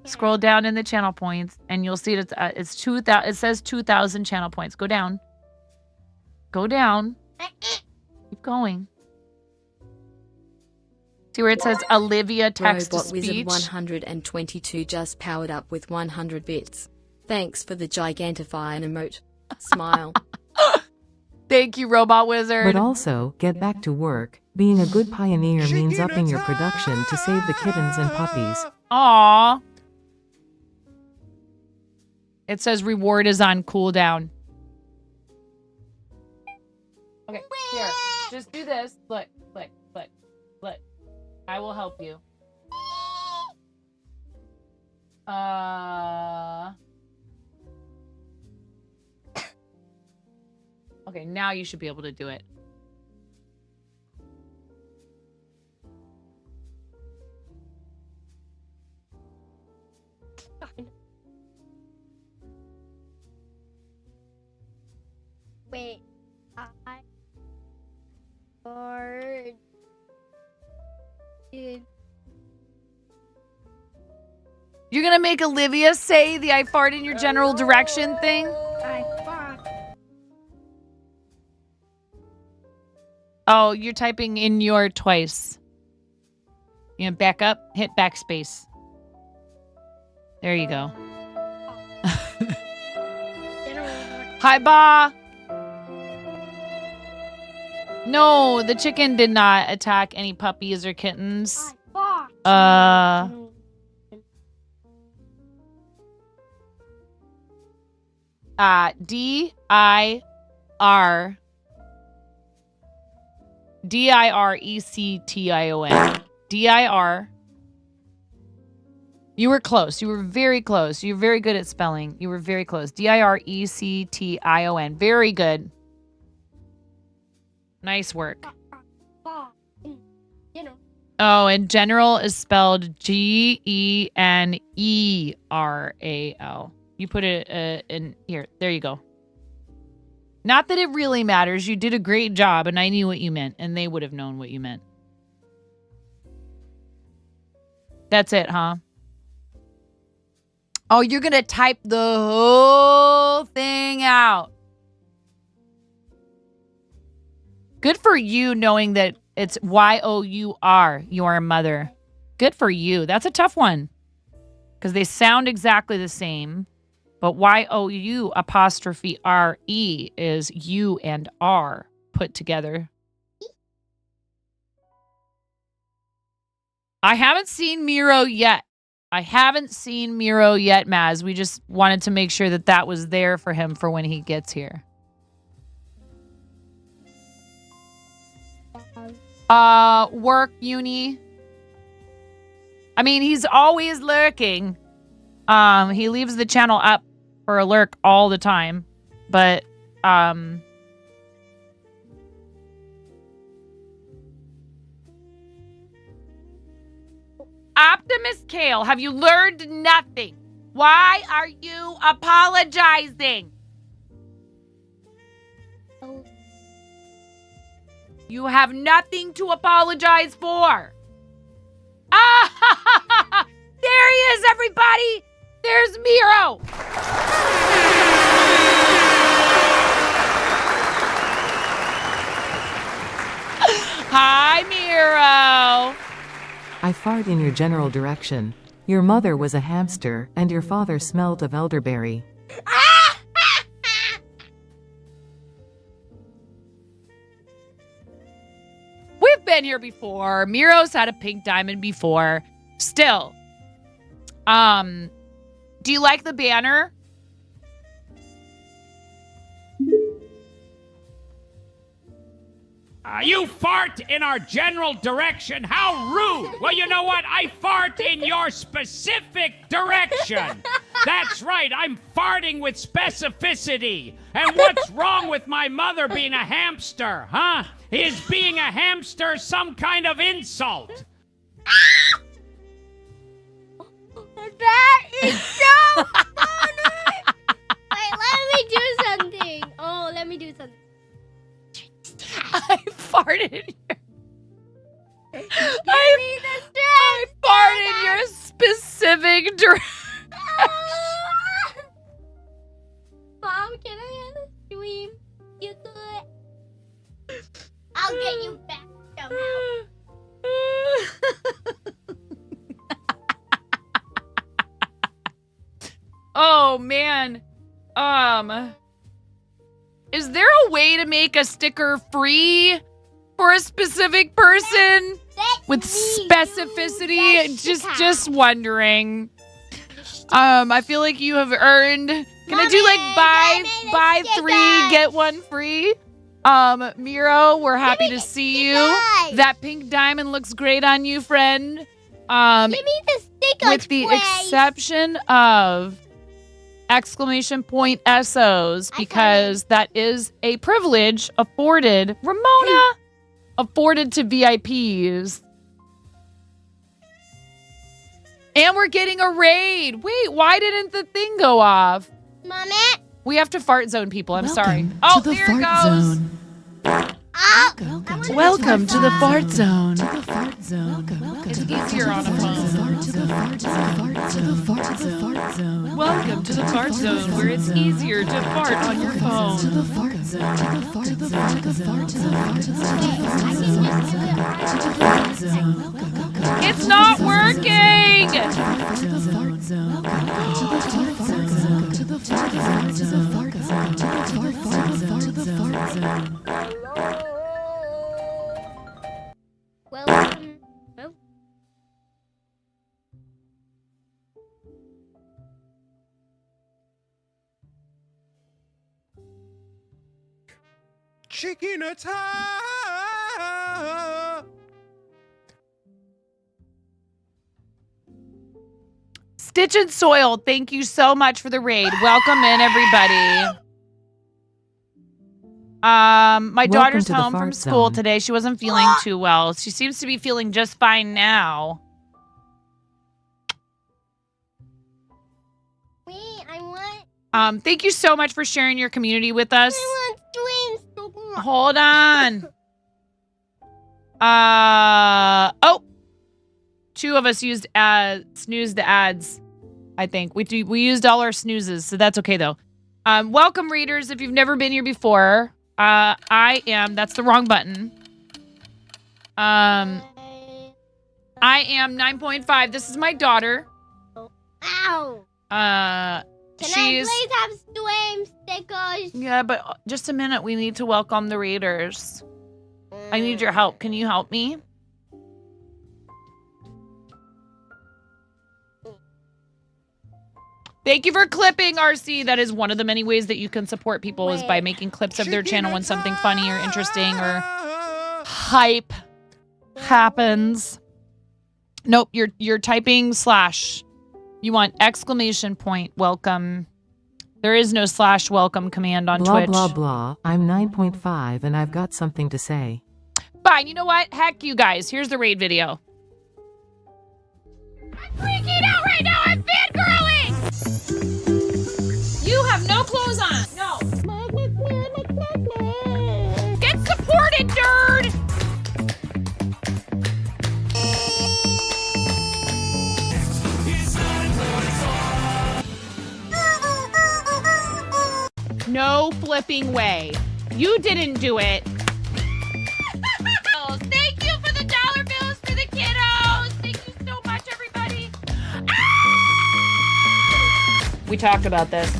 Scroll down in the channel points, and you'll see it's 2,000. It says 2,000 channel points. Go down. Go down. Keep going. See where it says Olivia text to Robot speech? Wizard 122 just powered up with 100 bits. Thanks for the gigantify and emote. Smile. Thank you, Robot Wizard. But also, get back to work. Being a good pioneer means upping your production to save the kittens and puppies. Aww. It says reward is on cooldown. Okay, here. Just do this. Look, look, look, look. I will help you. Okay, now you should be able to do it. Wait. Or did You're gonna make Olivia say the I fart in your general direction thing? I fart? Oh, you're typing in your twice. You know, back up, hit backspace. There you go. Hi, Ba. No, the chicken did not attack any puppies or kittens. D-I-R-E-C-T-I-O-N. D-I-R. You were close. You were very close. You're very good at spelling. You were very close. D-I-R-E-C-T-I-O-N. Very good. Nice work. Oh, and general is spelled G-E-N-E-R-A-L. You put it in here. There you go. Not that it really matters. You did a great job, and I knew what you meant, and they would have known what you meant. That's it, huh? Oh, you're going to type the whole thing out. Good for you knowing that it's Y-O-U-R, your mother. Good for you. That's a tough one. Because they sound exactly the same. But Y-O-U apostrophe R-E is U and R put together. I haven't seen Miro yet. Maz. We just wanted to make sure that that was there for him for when he gets here. Work, uni. I mean, he's always lurking. He leaves the channel up for a lurk all the time. But, Optimus Kale, have you learned nothing? Why are you apologizing? You have nothing to apologize for. Ah, there he is, everybody. There's Miro. Hi, Miro. I fart in your general direction. Your mother was a hamster, and your father smelled of elderberry. We've been here before. Miro's had a pink diamond before. Still. Do you like the banner? You fart in our general direction. How rude. Well, you know what? I fart in your specific direction. That's right. I'm farting with specificity. And what's wrong with my mother being a hamster, huh? Is being a hamster some kind of insult? That is so funny! Wait, let me do something. Oh, let me do something. I farted in your... I farted in your specific direction. Mom, can I have a stream? You could. I'll get you back somehow. Oh, man. Is there a way to make a sticker free for a specific person with specificity? Just wondering. I feel like you have earned. Can I do like buy 3 get 1 free? Miro, we're happy to see you. That pink diamond looks great on you, friend. Give me the stickers, with the exception of exclamation point SOs, because that is a privilege afforded Ramona afforded to VIPs. And we're getting a raid. Wait, why didn't the thing go off? Mommy? We have to fart zone people. I'm sorry. Welcome Oh, to the there fart it goes. zone. Welcome to the fart zone. It's easier on a phone. Welcome to the fart zone, where it's easier to fart on your phone. It's not working! Welcome. Oh. Chicken attack! Stitch and Soil, thank you so much for the raid. Welcome in, everybody. My daughter's to the home from fart school zone. today. She wasn't feeling too well. She seems to be feeling just fine now. Wait, I want. Thank you so much for sharing your community with us. I want streams. So much. Hold on. Oh, 2 of us used snooze the ads. I think we used all our snoozes, so that's okay though. Welcome, readers. If you've never been here before, that's the wrong button. I am 9.5. This is my daughter. Ow. Can I please have stream stickers? Yeah, but just a minute. We need to welcome the readers. I need your help. Can you help me? Thank you for clipping, RC. That is one of the many ways that you can support people is by making clips of their channel when something funny or interesting or hype happens. Nope, you're typing / You want exclamation point, welcome There is no /welcome command on Blah Twitch. blah blah. I'm 9.5 and I've got something to say. Fine, you know what? Heck you guys. Here's the raid video. I'm freaking out right now. I'm fangirling. You have no clothes on. No. Get supported, nerd. No flipping way. You didn't do it. Thank you for the dollar bills for the kiddos. Thank you so much, everybody. We talked about this.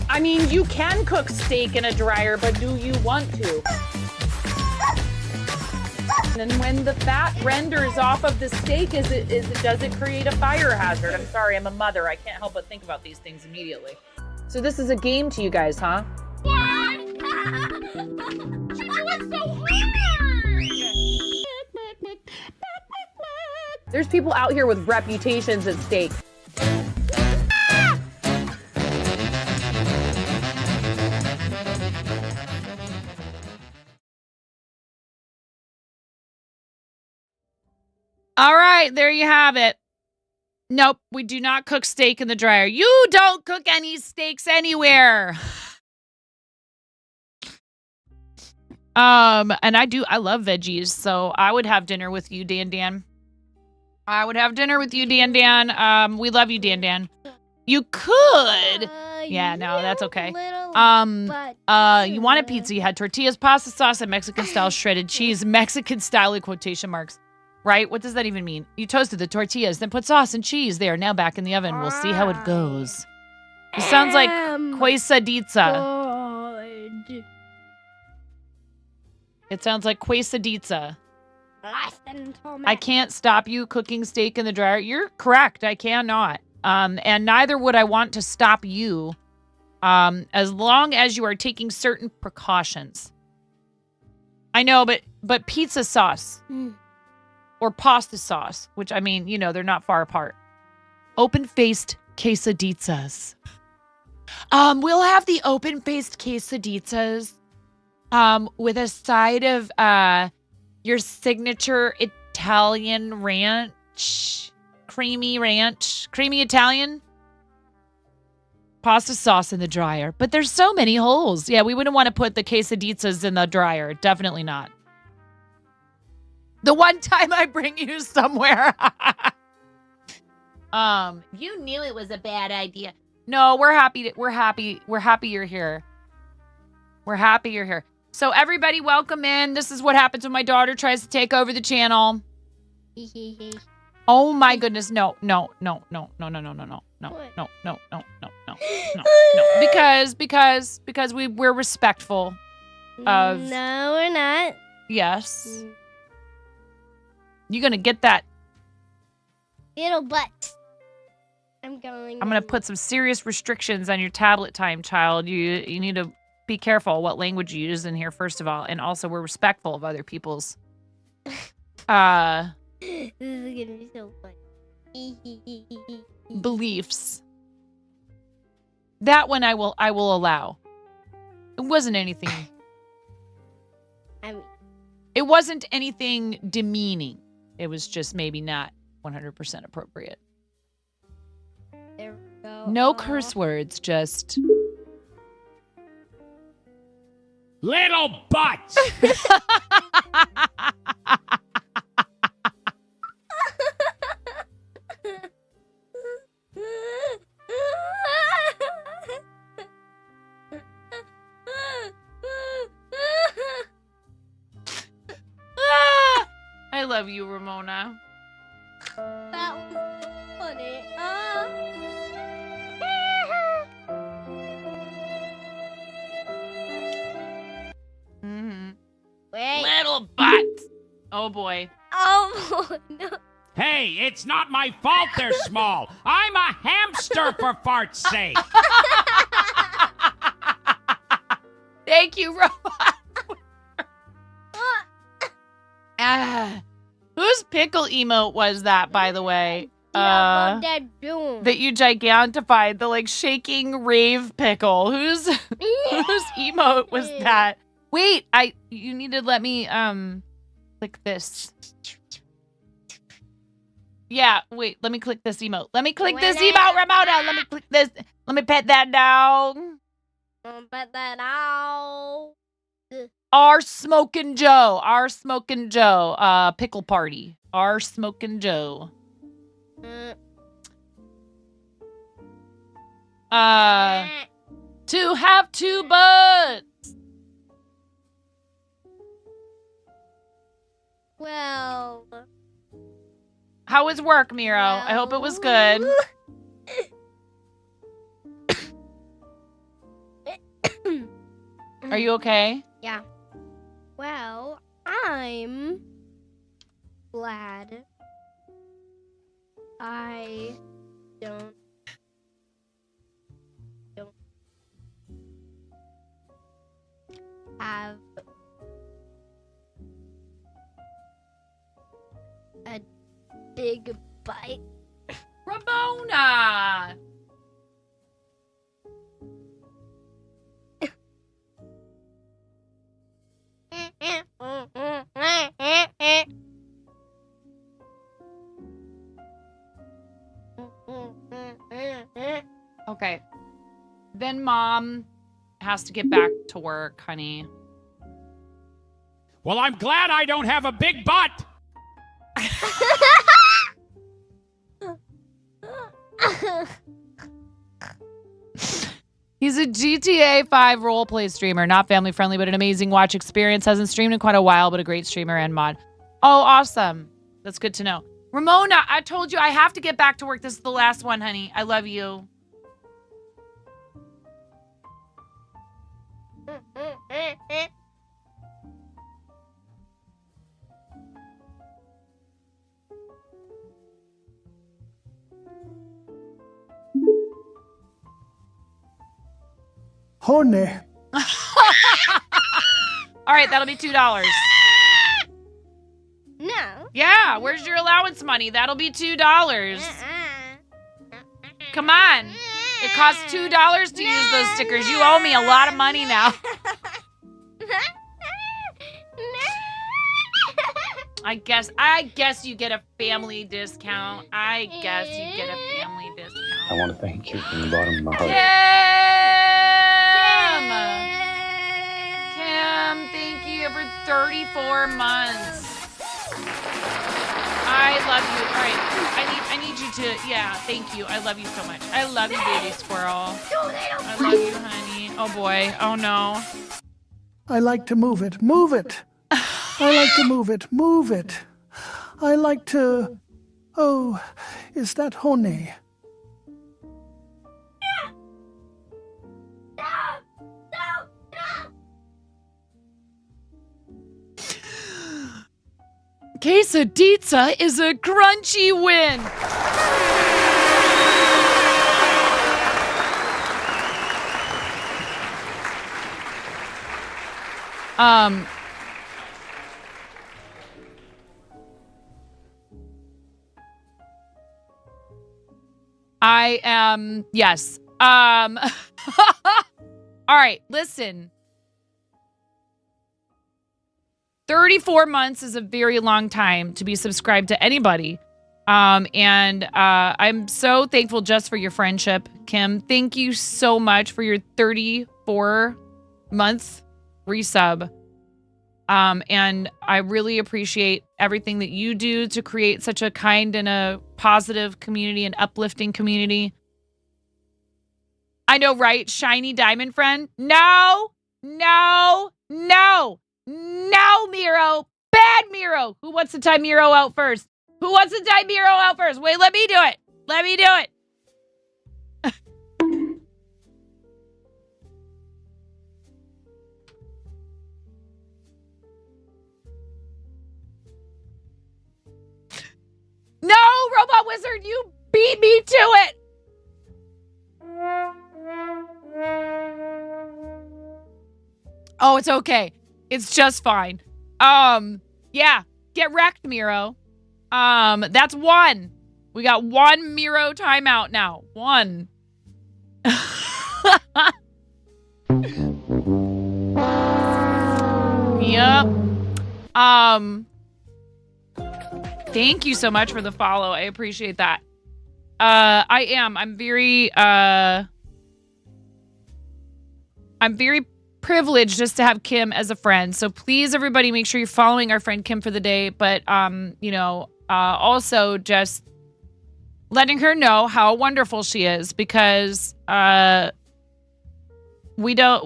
I mean, you can cook steak in a dryer, but do you want to? And when the fat renders off of the steak, does it create a fire hazard? I'm sorry, I'm a mother. I can't help but think about these things immediately. So this is a game to you guys, huh? What? She went so hard. There's people out here with reputations at stake. All right, there you have it. Nope, we do not cook steak in the dryer. You don't cook any steaks anywhere. And I love veggies, so I would have dinner with you, Dan. I would have dinner with you, Dan. We love you, Dan. You could. Yeah, no, that's okay. You want a pizza, you had tortillas, pasta sauce, and Mexican style shredded cheese. Mexican style in quotation marks. Right? What does that even mean? You toasted the tortillas, then put sauce and cheese there. Now back in the oven. We'll see how it goes. It sounds like quesadilla. It sounds like quesadilla. I can't stop you cooking steak in the dryer. You're correct. I cannot. And neither would I want to stop you as long as you are taking certain precautions. I know, but pizza sauce. Or pasta sauce, which, I mean, you know, they're not far apart. Open-faced quesadillas. We'll have the open-faced quesadillas with a side of your signature Italian ranch. Creamy Italian. Pasta sauce in the dryer. But there's so many holes. Yeah, we wouldn't want to put the quesadillas in the dryer. Definitely not. The one time I bring you somewhere. You knew it was a bad idea. No, we're happy you're here. We're happy you're here. So everybody welcome in. This is what happens when my daughter tries to take over the channel. Oh my goodness. No. Because we're respectful of. No, we're not. Yes. You're going to get that. Little butt. I'm going to put some serious restrictions on your tablet time, child. You need to be careful what language you use in here, first of all. And also, we're respectful of other people's This is going to be so funny. beliefs. That one I will allow. It wasn't anything. It wasn't anything demeaning. It was just maybe not 100% appropriate. There we go. No curse words, just Little butts. I love you, Ramona. That was funny. Wait. Little butts. Oh boy. Oh no. Hey, it's not my fault they're small. I'm a hamster, for fart's sake. Thank you, Robot. Whose pickle emote was that, by the way? What that doing? that you gigantified, the like shaking rave pickle. Whose emote was that? Wait, you need to let me click this. Yeah, wait, let me click this emote. Let me click this emote, Ramona. Let me click this. Let me pet that down. Pet that out. Our Smokin' Joe. Pickle party. Our Smokin' Joe. To have two butts. Well. How was work, Miro? I hope it was good. Are you okay? Yeah. Well, I'm glad I don't have a big bite. Ramona! Okay. Then Mom has to get back to work, honey. Well, I'm glad I don't have a big butt. He's a GTA 5 roleplay streamer. Not family friendly, but an amazing watch experience. Hasn't streamed in quite a while, but a great streamer and mod. Oh, awesome. That's good to know. Ramona, I told you I have to get back to work. This is the last one, honey. I love you. Honey. All right, that'll be $2. No. Yeah, where's your allowance money? That'll be $2. Come on. It costs $2 to use those stickers. You owe me a lot of money now. I guess you get a family discount. I guess you get a family discount. I want to thank you from the bottom of my heart. Kim, thank you for 34 months. I love you. All right, I need you to, yeah, thank you. I love you so much. I love you, baby squirrel. I love you, honey. Oh boy, oh no. I like to move it. Move it. I like to move it. Move it. I like to... Oh, is that honey? Quesadilla is a crunchy win. I am, yes. All right, listen. 34 months is a very long time to be subscribed to anybody. And I'm so thankful just for your friendship, Kim. Thank you so much for your 34-month resub. And I really appreciate everything that you do to create such a kind and a positive community, an uplifting community. I know, right? Shiny diamond friend? No, no, no, no, Miro. Bad Miro. Who wants to tie Miro out first? Who wants to tie Miro out first? Wait, let me do it. Let me do it. No, Robot Wizard, you beat me to it. Oh, it's okay. It's just fine. Yeah, get wrecked, Miro. That's one. We got one Miro timeout now. One. Yep. Thank you so much for the follow. I appreciate that. I'm very privileged just to have Kim as a friend. So please, everybody, make sure you're following our friend Kim for the day. But, also just letting her know how wonderful she is, because we don't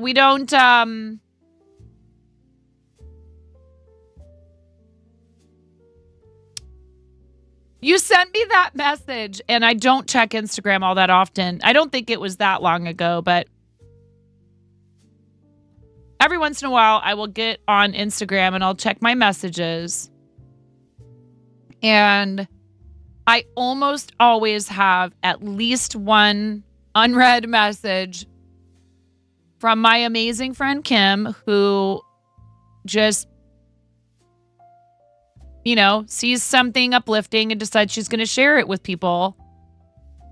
you sent me that message, and I don't check Instagram all that often. I don't think it was that long ago, but every once in a while I will get on Instagram and I'll check my messages. And I almost always have at least one unread message from my amazing friend Kim, who just, sees something uplifting and decides she's going to share it with people.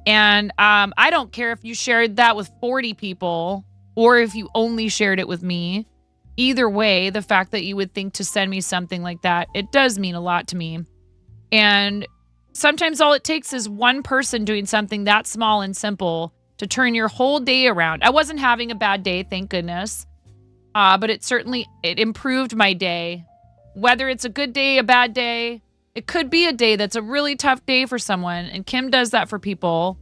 And I don't care if you shared that with 40 people or if you only shared it with me. Either way, the fact that you would think to send me something like that, it does mean a lot to me. And sometimes all it takes is one person doing something that small and simple to turn your whole day around. I wasn't having a bad day, thank goodness. But it improved my day. Whether it's a good day, a bad day, it could be a day that's a really tough day for someone. And Kim does that for people.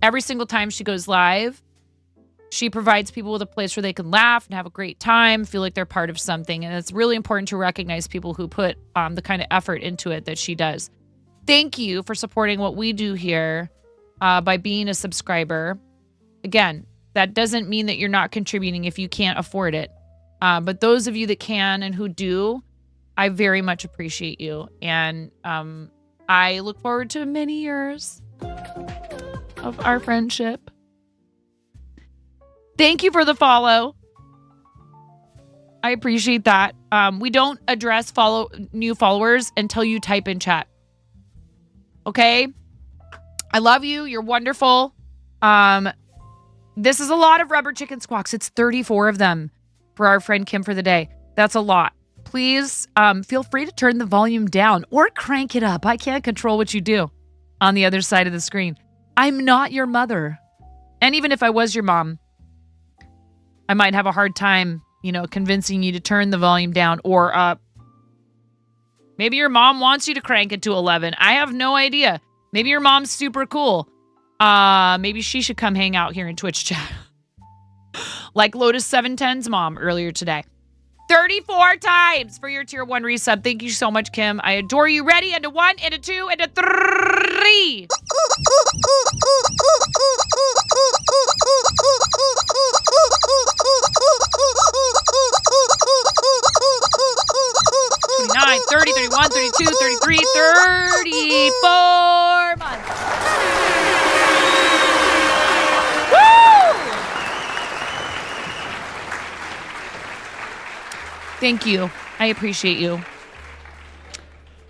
Every single time she goes live, she provides people with a place where they can laugh and have a great time, feel like they're part of something. And it's really important to recognize people who put the kind of effort into it that she does. Thank you for supporting what we do here by being a subscriber. Again, that doesn't mean that you're not contributing if you can't afford it. But those of you that can and who do, I very much appreciate you. And I look forward to many years of our friendship. Thank you for the follow. I appreciate that. We don't address new followers until you type in chat. Okay? I love you. You're wonderful. This is a lot of rubber chicken squawks. It's 34 of them for our friend Kim for the day. That's a lot. Please feel free to turn the volume down or crank it up. I can't control what you do on the other side of the screen. I'm not your mother. And even if I was your mom, I might have a hard time, convincing you to turn the volume down or up. Maybe your mom wants you to crank it to 11. I have no idea. Maybe your mom's super cool. Maybe she should come hang out here in Twitch chat. Like Lotus 710's mom earlier today. 34 times for your tier 1 resub. Thank you so much, Kim. I adore you. Ready? And a 1, and a 2, and a 3. $29, $30, $31, $32, $33, $34 months. Thank you. I appreciate you.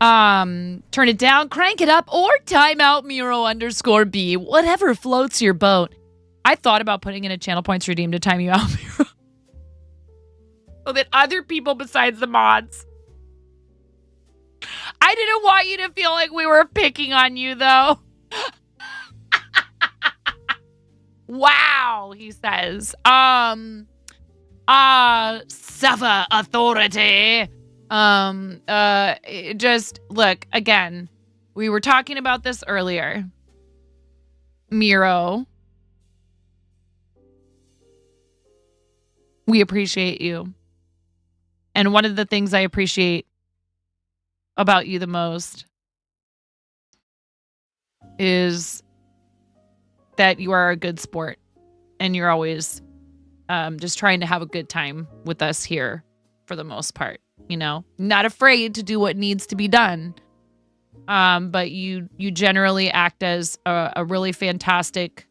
Turn it down, crank it up, or timeout Miro_B. Whatever floats your boat. I thought about putting in a channel points redeem to time you out, Miro. So that other people besides the mods. I didn't want you to feel like we were picking on you, though. Wow, he says. Suffer authority. Just look, again, we were talking about this earlier. Miro, we appreciate you. And one of the things I appreciate about you the most is that you are a good sport and you're always just trying to have a good time with us here for the most part, not afraid to do what needs to be done. But you generally act as a really fantastic,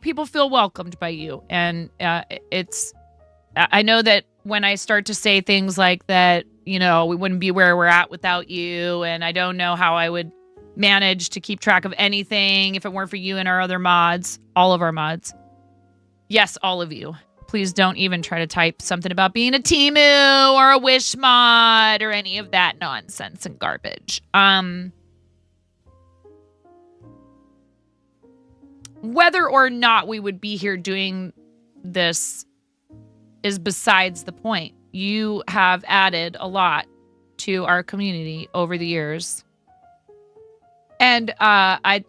people feel welcomed by you. And I know that when I start to say things like that, we wouldn't be where we're at without you. And I don't know how I would manage to keep track of anything if it weren't for you and our other mods, all of our mods. Yes, all of you. Please don't even try to type something about being a Timu or a Wish mod or any of that nonsense and garbage. Whether or not we would be here doing this is besides the point. You have added a lot to our community over the years. And I'm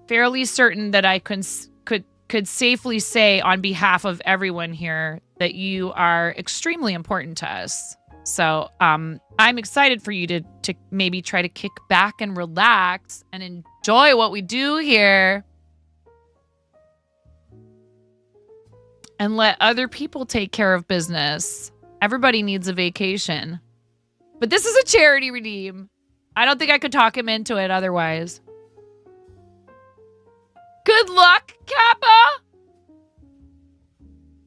fairly certain that I could safely say on behalf of everyone here that you are extremely important to us. So I'm excited for you to maybe try to kick back and relax and enjoy what we do here. And let other people take care of business. Everybody needs a vacation. But this is a charity redeem. I don't think I could talk him into it otherwise. Good luck, Kappa!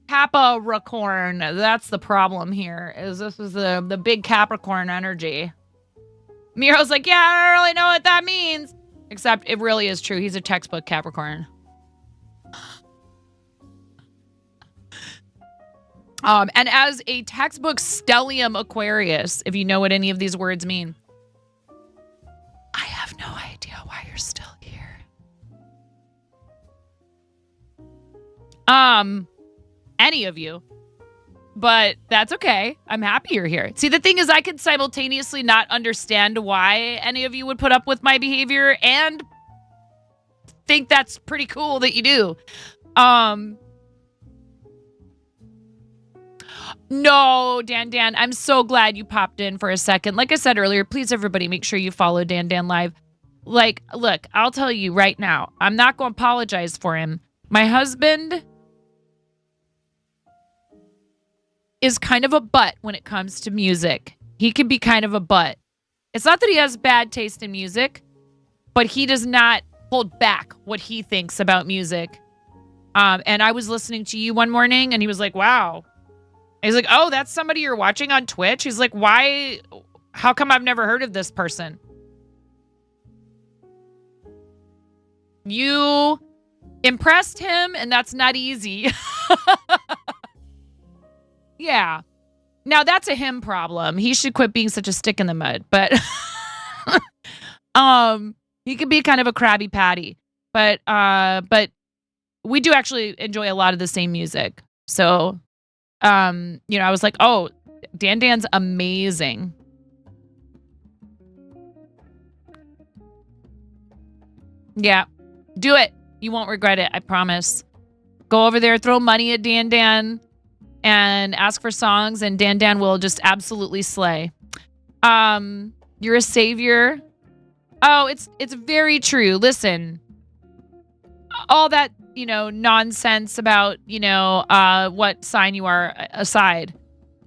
Capricorn. That's the problem here. This is the big Capricorn energy. Miro's like, yeah, I don't really know what that means. Except it really is true. He's a textbook Capricorn. And as a textbook stellium Aquarius, if you know what any of these words mean, I have no idea why you're still here. Any of you. But that's okay. I'm happy you're here. See, the thing is, I could simultaneously not understand why any of you would put up with my behavior and think that's pretty cool that you do. No, Dan, I'm so glad you popped in for a second. Like I said earlier, please, everybody, make sure you follow Dan Live. Like, look, I'll tell you right now, I'm not going to apologize for him. My husband is kind of a butt when it comes to music. He can be kind of a butt. It's not that he has bad taste in music, but he does not hold back what he thinks about music. And I was listening to you one morning, and he was like, wow. He's like, oh, that's somebody you're watching on Twitch? He's like, why? How come I've never heard of this person? You impressed him, and that's not easy. Yeah. Now, that's a him problem. He should quit being such a stick in the mud. But he could be kind of a Krabby Patty. But we do actually enjoy a lot of the same music. So... I was like, oh, Dan's amazing. Yeah, do it. You won't regret it. I promise. Go over there, throw money at Dan and ask for songs, and Dan will just absolutely slay. You're a savior. Oh, it's very true. Listen, all that, nonsense about, what sign you are aside.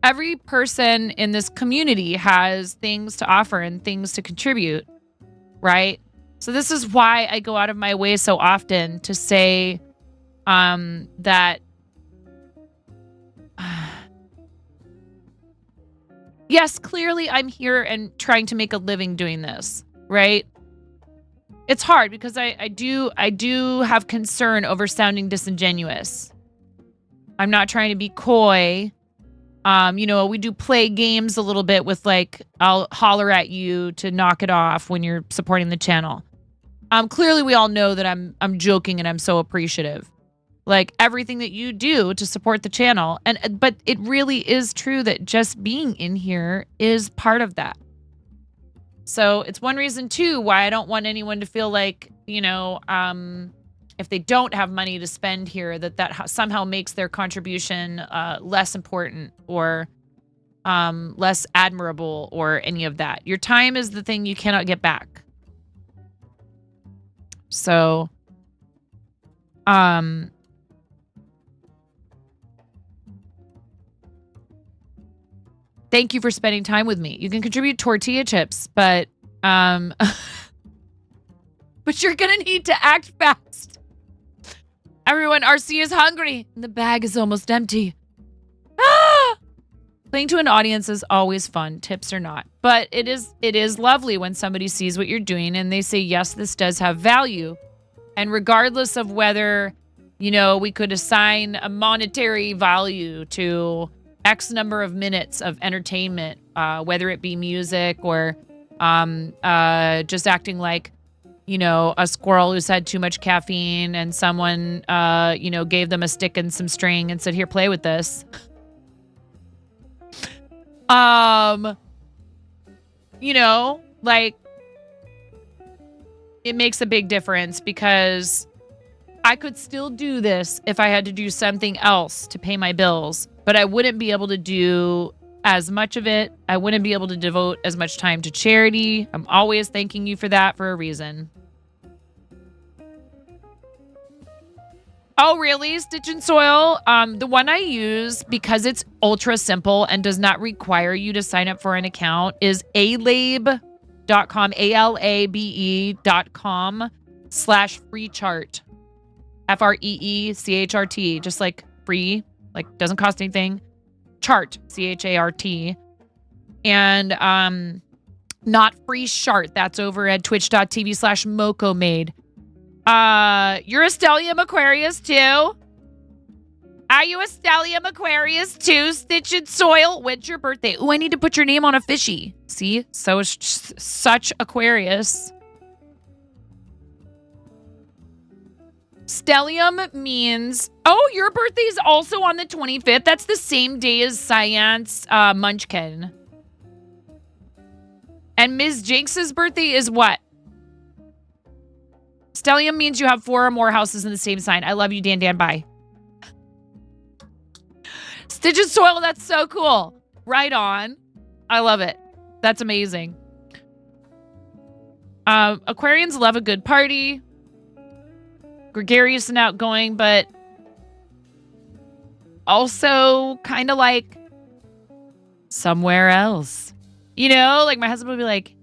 Every person in this community has things to offer and things to contribute, right? So this is why I go out of my way so often to say that yes, clearly I'm here and trying to make a living doing this, right? It's hard because I do have concern over sounding disingenuous. I'm not trying to be coy. We do play games a little bit with, like, I'll holler at you to knock it off when you're supporting the channel. Clearly we all know that I'm joking and I'm so appreciative. Like, everything that you do to support the channel. But it really is true that just being in here is part of that. So it's one reason, too, why I don't want anyone to feel like, if they don't have money to spend here, that somehow makes their contribution less important or less admirable or any of that. Your time is the thing you cannot get back. So, thank you for spending time with me. You can contribute tortilla chips, but you're going to need to act fast. Everyone, RC is hungry and the bag is almost empty. Helping to an audience is always fun, tips or not. But it is lovely when somebody sees what you're doing and they say, yes, this does have value. And regardless of whether, we could assign a monetary value to X number of minutes of entertainment, whether it be music or just acting like, a squirrel who's had too much caffeine and someone, gave them a stick and some string and said, here, play with this. It makes a big difference because I could still do this if I had to do something else to pay my bills, but I wouldn't be able to do as much of it. I wouldn't be able to devote as much time to charity. I'm always thanking you for that for a reason. Oh, really? Stitch and Soil? The one I use, because it's ultra simple and does not require you to sign up for an account, is alabe.com, alabe.com/free chart. FREECHRT, just like free, like doesn't cost anything. Chart, CHART. And not free chart. That's over at twitch.tv/MocoMade. You're a Stellium Aquarius too? Are you a Stellium Aquarius too, Stitch and Soil? When's your birthday? Ooh, I need to put your name on a fishy. See? So is such Aquarius. Stellium means... Oh, your birthday is also on the 25th. That's the same day as Science Munchkin. And Ms. Jinx's birthday is what? Stellium means you have 4 or more houses in the same sign. I love you, Dan Dan. Bye. Stitch and Soil, that's so cool. Right on. I love it. That's amazing. Aquarians love a good party. Gregarious and outgoing, but also kind of like somewhere else. Like my husband would be like,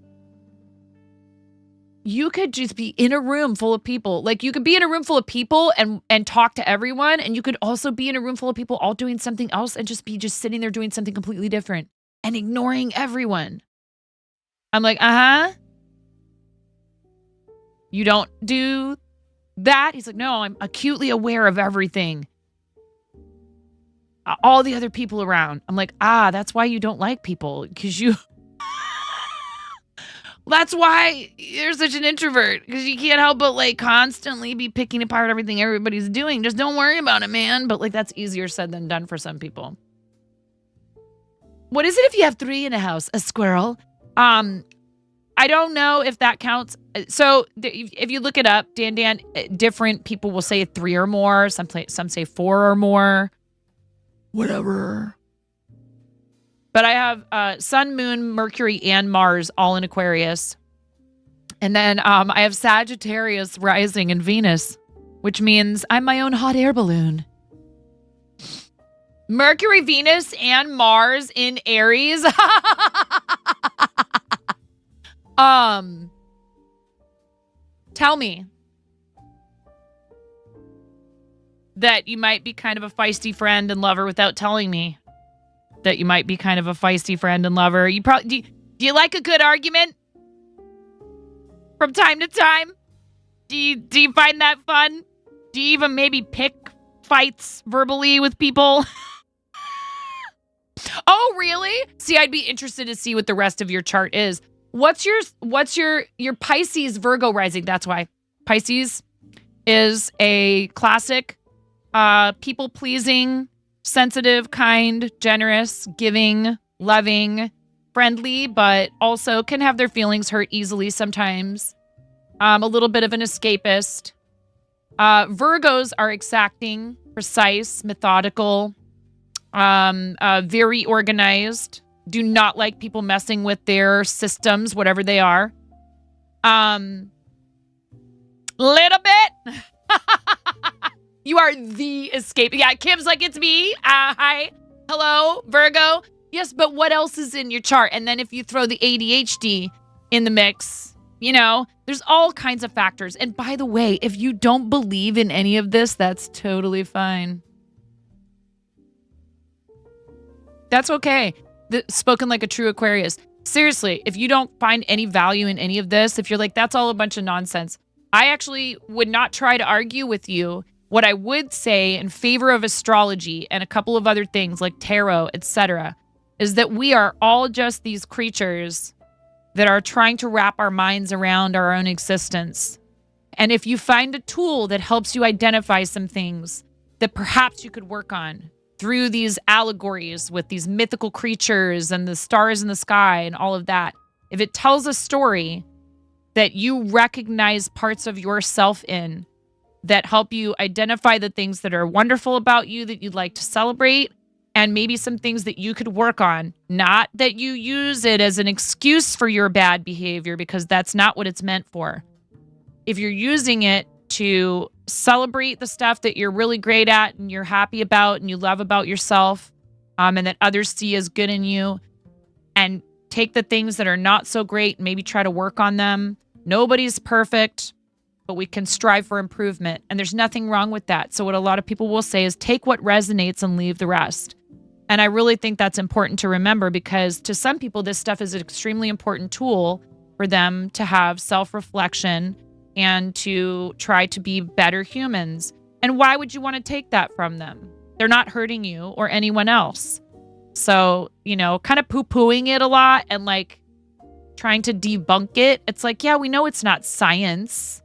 you could just be in a room full of people. Like you could be in a room full of people and talk to everyone. And you could also be in a room full of people all doing something else and just be sitting there doing something completely different and ignoring everyone. I'm like, you don't do that? He's like, no, I'm acutely aware of everything. All the other people around. I'm like, that's why you don't like people. Because you... That's why you're such an introvert, because you can't help but constantly be picking apart everything everybody's doing. Just don't worry about it, man. But that's easier said than done for some people. What is it if you have 3 in a house? A squirrel? I don't know if that counts. So if you look it up, Dan, different people will say 3 or more. Some say 4 or more. Whatever. But I have Sun, Moon, Mercury, and Mars all in Aquarius. And then I have Sagittarius rising in Venus, which means I'm my own hot air balloon. Mercury, Venus, and Mars in Aries. Tell me that you might be kind of a feisty friend and lover without telling me. That you might be kind of a feisty friend and lover. You probably do you like a good argument from time to time? Do you find that fun? Do you even maybe pick fights verbally with people? Oh, really? See, I'd be interested to see what the rest of your chart is. What's your Pisces Virgo rising? That's why Pisces is a classic people-pleasing, sensitive, kind, generous, giving, loving, friendly, but also can have their feelings hurt easily sometimes. A little bit of an escapist. Virgos are exacting, precise, methodical, very organized. Do not like people messing with their systems, whatever they are. Little bit. You are the escape. Yeah, Kim's like, it's me. Hi. Hello, Virgo. Yes, but what else is in your chart? And then if you throw the ADHD in the mix, there's all kinds of factors. And by the way, if you don't believe in any of this, that's totally fine. That's okay. spoken like a true Aquarius. Seriously, if you don't find any value in any of this, if you're like, that's all a bunch of nonsense, I actually would not try to argue with you. What I would say in favor of astrology and a couple of other things like tarot, etc., is that we are all just these creatures that are trying to wrap our minds around our own existence. And if you find a tool that helps you identify some things that perhaps you could work on through these allegories with these mythical creatures and the stars in the sky and all of that, if it tells a story that you recognize parts of yourself in that help you identify the things that are wonderful about you that you'd like to celebrate, and maybe some things that you could work on, not that you use it as an excuse for your bad behavior, because that's not what it's meant for. If you're using it to celebrate the stuff that you're really great at and you're happy about and you love about yourself, and that others see as good in you, and take the things that are not so great and maybe try to work on them. Nobody's perfect, but we can strive for improvement. And there's nothing wrong with that. So what a lot of people will say is take what resonates and leave the rest. And I really think that's important to remember, because to some people, this stuff is an extremely important tool for them to have self-reflection and to try to be better humans. And why would you want to take that from them? They're not hurting you or anyone else. So, kind of poo-pooing it a lot and like trying to debunk it. It's like, yeah, we know it's not science,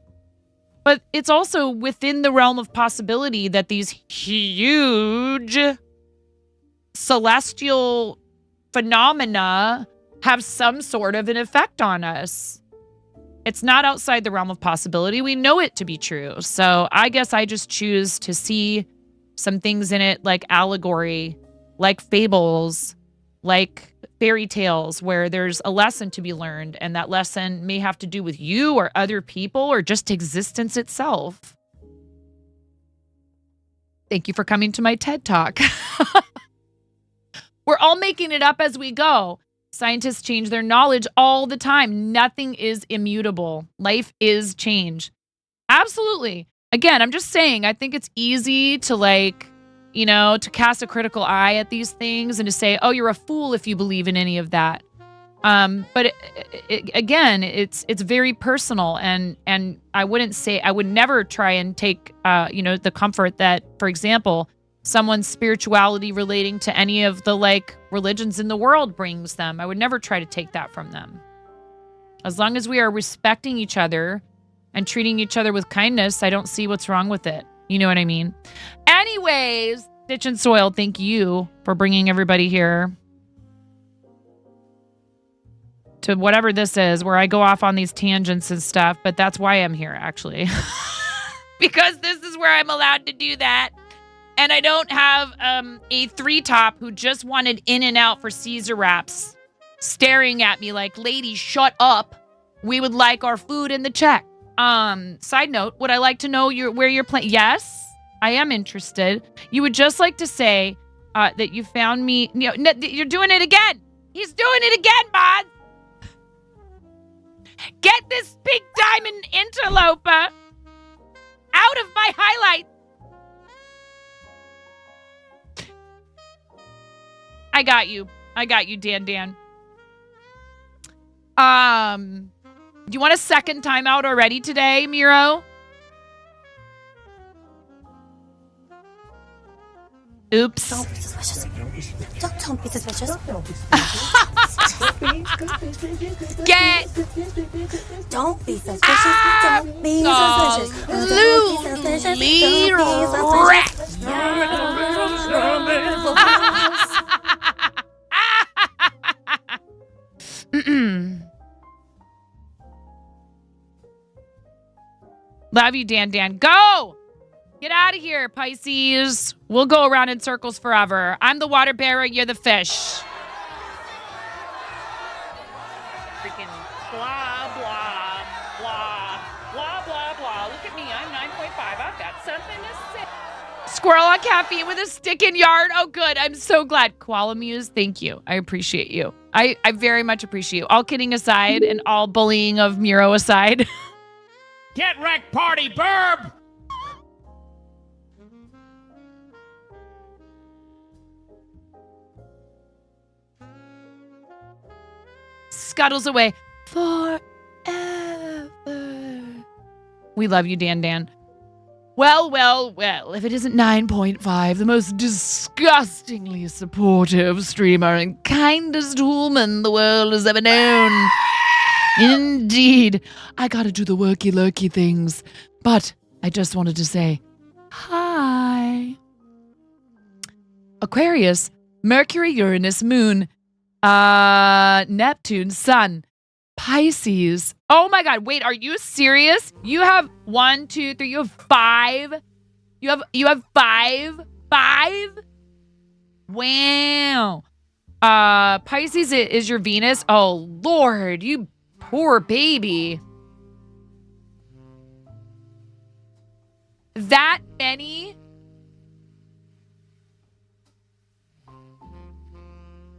but it's also within the realm of possibility that these huge celestial phenomena have some sort of an effect on us. It's not outside the realm of possibility. We know it to be true. So I guess I just choose to see some things in it like allegory, like fables, like fairy tales, where there's a lesson to be learned, and that lesson may have to do with you or other people or just existence itself. Thank you for coming to my TED Talk. We're all making it up as we go. Scientists change their knowledge all the time. Nothing is immutable. Life is change. Absolutely. Again, I'm just saying, I think it's easy to to cast a critical eye at these things and to say, oh, you're a fool if you believe in any of that. But again, it's very personal, and I would never try and take the comfort that, for example, someone's spirituality relating to any of the religions in the world brings them. I would never try to take that from them. As long as we are respecting each other and treating each other with kindness, I don't see what's wrong with it. You know what I mean? Anyways, Ditch and Soil, thank you for bringing everybody here to whatever this is, where I go off on these tangents and stuff, but that's why I'm here, actually. Because this is where I'm allowed to do that. And I don't have a three-top who just wanted in and out for Caesar wraps staring at me like, lady, shut up. We would like our food in the check. Side note, would I like to know where you're playing? Yes, I am interested. You would just like to say that you found me. You're doing it again. He's doing it again, Bod. Get this big diamond interloper out of my highlights. I got you, Dan. Do you want a second timeout already today, Miro? Oops. Don't be suspicious. Don't be suspicious. Get. Don't be suspicious. Don't be suspicious. Love you, Dan. Go! Get out of here, Pisces. We'll go around in circles forever. I'm the water bearer, you're the fish. Freaking blah, blah, blah, blah, blah, blah. Look at me, I'm 9.5. I've got something to say. Squirrel on caffeine with a stick in yard. Oh, good. I'm so glad. Koala Muse, thank you. I appreciate you. I very much appreciate you. All kidding aside and all bullying of Miro aside. Get wrecked, party burb! scuttles away forever. We love you, Dan Dan. Well, well, well, if it isn't 9.5, the most disgustingly supportive streamer and kindest woman the world has ever known. Indeed. I gotta do the worky lurky things, but I just wanted to say hi. Aquarius, Mercury, Uranus, Moon, Neptune, Sun, Pisces. Oh my God, wait, are you serious? You have 1, 2, 3, you have 5. You have 5? 5? Wow. Pisces is your Venus. Oh Lord, you poor baby. That many?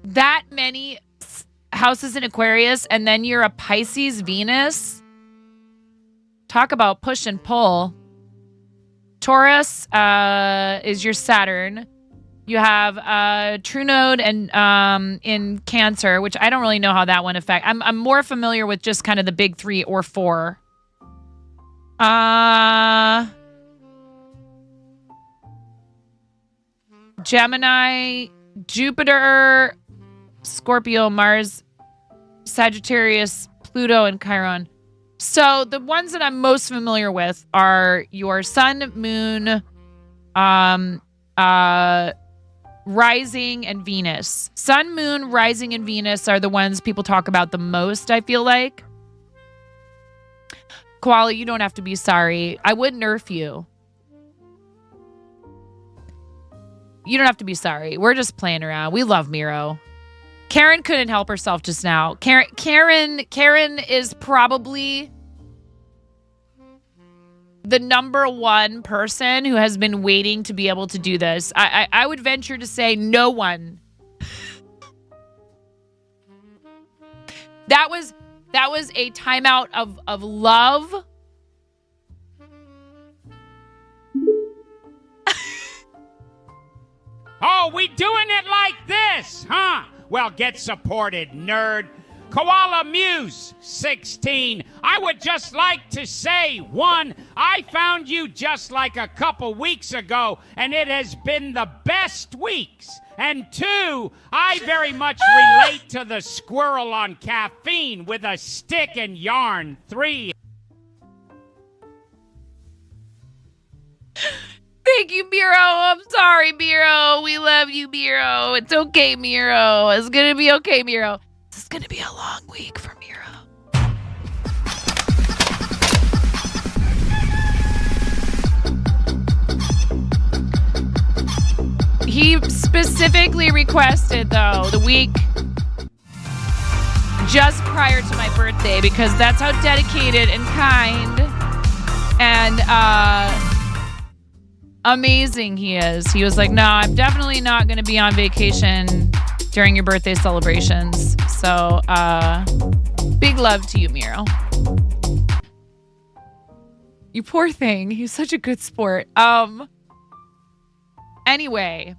That many houses in Aquarius, and then you're a Pisces Venus? Talk about push and pull. Taurus is your Saturn. You have True Node and in Cancer, which I don't really know how that one affects. I'm more familiar with just kind of the big 3 or 4. Gemini, Jupiter, Scorpio, Mars, Sagittarius, Pluto, and Chiron. So the ones that I'm most familiar with are your Sun, Moon, Rising, and Venus. Sun, Moon, Rising, and Venus are the ones people talk about the most, I feel like. Koala, you don't have to be sorry. I would nerf you. You don't have to be sorry. We're just playing around. We love Miro. Karen couldn't help herself just now. Karen is probably the #1 person who has been waiting to be able to do this. I would venture to say no one. That was a timeout of love. Oh, we doing it like this, huh? Well, get supported, nerd. Koala Muse, 16. I would just like to say, 1, I found you just like a couple weeks ago, and it has been the best weeks. And 2, I very much relate to the squirrel on caffeine with a stick and yarn. 3. Thank you, Miro. I'm sorry, Miro. We love you, Miro. It's okay, Miro. It's going to be okay, Miro. This is going to be a long week for Miro. He specifically requested, though, the week just prior to my birthday, because that's how dedicated and kind and amazing he is. He was like, no, I'm definitely not going to be on vacation during your birthday celebrations. So, big love to you, Miro. You poor thing. He's such a good sport. Anyway.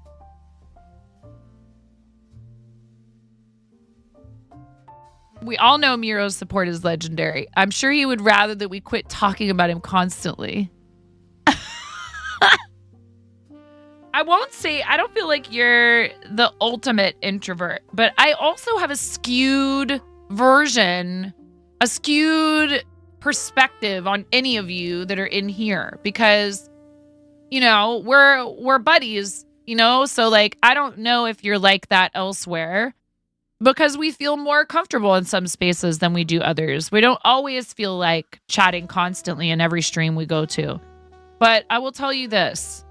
We all know Miro's support is legendary. I'm sure he would rather that we quit talking about him constantly. I won't say, I don't feel like you're the ultimate introvert, but I also have a skewed version, a skewed perspective on any of you that are in here because, you know, we're buddies, you know? So like, I don't know if you're like that elsewhere because we feel more comfortable in some spaces than we do others. We don't always feel like chatting constantly in every stream we go to. But I will tell you this,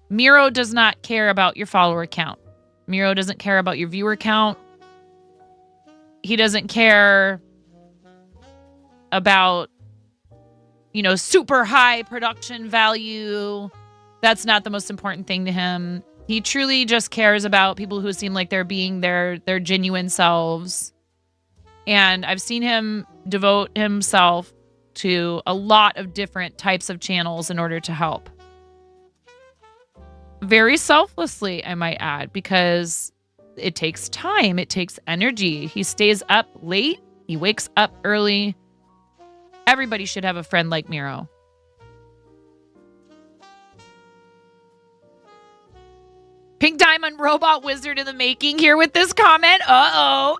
Miro does not care about your follower count. Miro doesn't care about your viewer count. He doesn't care about, you know, super high production value. That's not the most important thing to him. He truly just cares about people who seem like they're being their genuine selves. And I've seen him devote himself to a lot of different types of channels in order to help. Very selflessly, I might add, because it takes time. It takes energy. He stays up late. He wakes up early. Everybody should have a friend like Miro. Pink Diamond Robot Wizard in the making here with this comment. Uh-oh.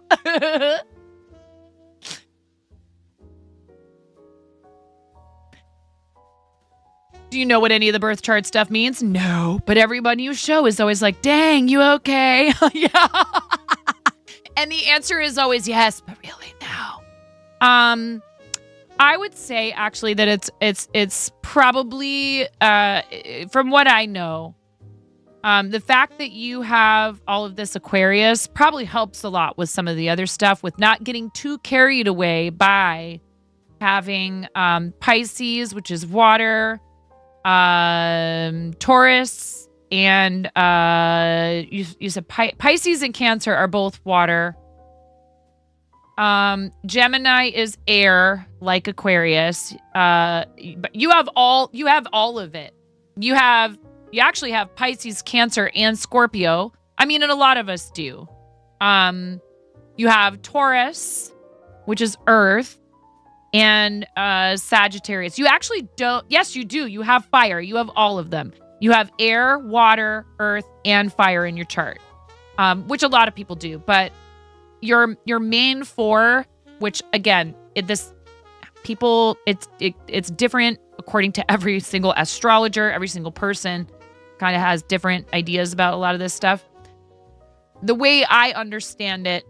Do you know what any of the birth chart stuff means? No. But everybody you show is always like, dang, you okay? Yeah. And the answer is always yes, but really no. I would say actually that it's probably from what I know, the fact that you have all of this Aquarius probably helps a lot with some of the other stuff, with not getting too carried away by having Pisces, which is water, Taurus, and you said Pisces and Cancer are both water. Gemini is air, like Aquarius. But you have all of it. You actually have Pisces, Cancer, and Scorpio. I mean, and a lot of us do. You have Taurus, which is Earth, and Sagittarius. You actually don't. Yes, you do. You have fire. You have all of them. You have air, water, earth, and fire in your chart, which a lot of people do. But your main four, which again, it's different according to every single astrologer. Every single person kind of has different ideas about a lot of this stuff. The way I understand it,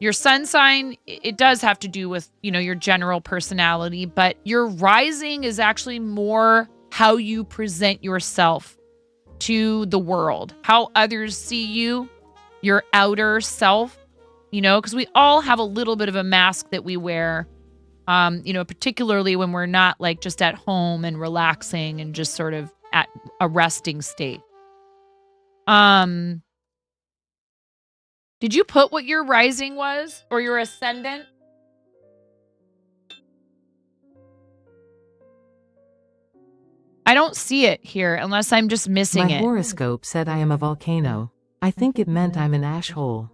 your sun sign, it does have to do with, your general personality, but your rising is actually more how you present yourself to the world, how others see you, your outer self, because we all have a little bit of a mask that we wear, particularly when we're not like just at home and relaxing and just sort of at a resting state. Did you put what your rising was or your ascendant? I don't see it here unless I'm just missing My it. horoscope said I am a volcano. I think it meant I'm an ash hole.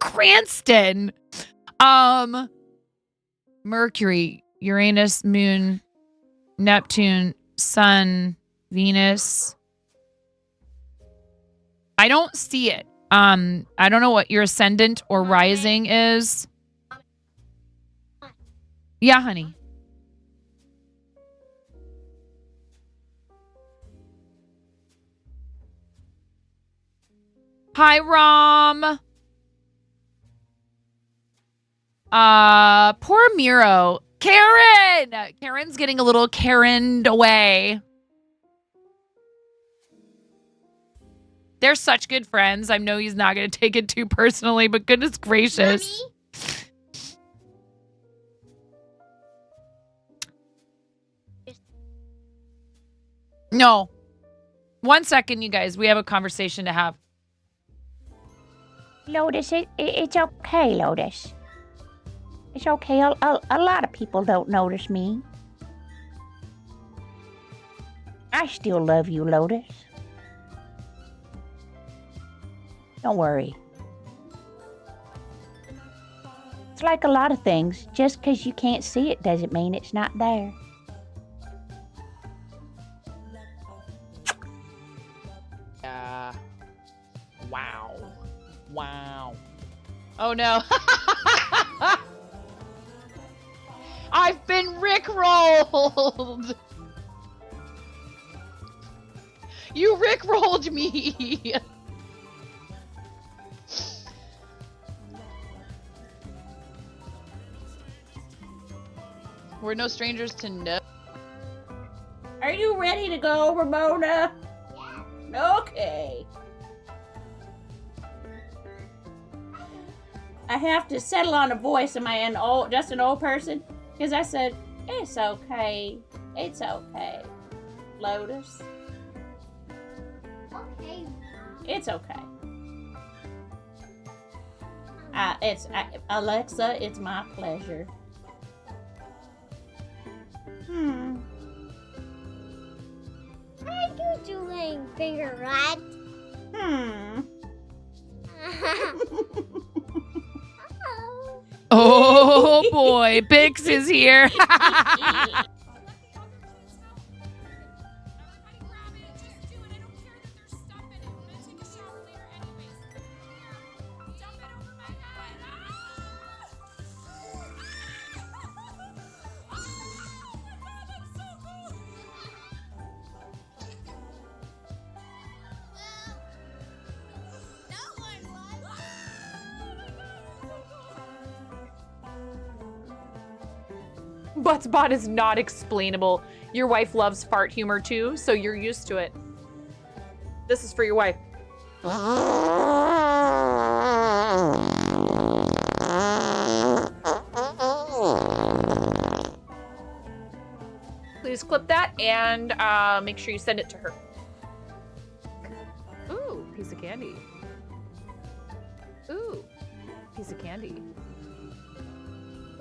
Cranston. Mercury, Uranus, Moon, Neptune, Sun, Venus. I don't see it. I don't know what your ascendant or rising is. Yeah, honey. Hi, Rom. Poor Miro. Karen! Karen's getting a little Karen'd away. They're such good friends. I know he's not going to take it too personally, but goodness gracious. Mommy? No. 1 second, you guys. We have a conversation to have. Lotus, it's okay, Lotus. It's okay. A lot of people don't notice me. I still love you, Lotus. Don't worry. It's like a lot of things. Just because you can't see it doesn't mean it's not there. Wow. Wow. Oh no. I've been rickrolled. You rickrolled me. We're no strangers to know. Are you ready to go, Ramona? Yeah. Okay. I have to settle on a voice. Am I just an old person? Because I said, it's okay. It's okay. Lotus. Okay. It's okay. Alexa, it's my pleasure. What are you doing, finger rat? Oh boy, Bix is here. Buttspot is not explainable. Your wife loves fart humor too, so you're used to it. This is for your wife. Please clip that and make sure you send it to her. Ooh, piece of candy. Ooh, piece of candy.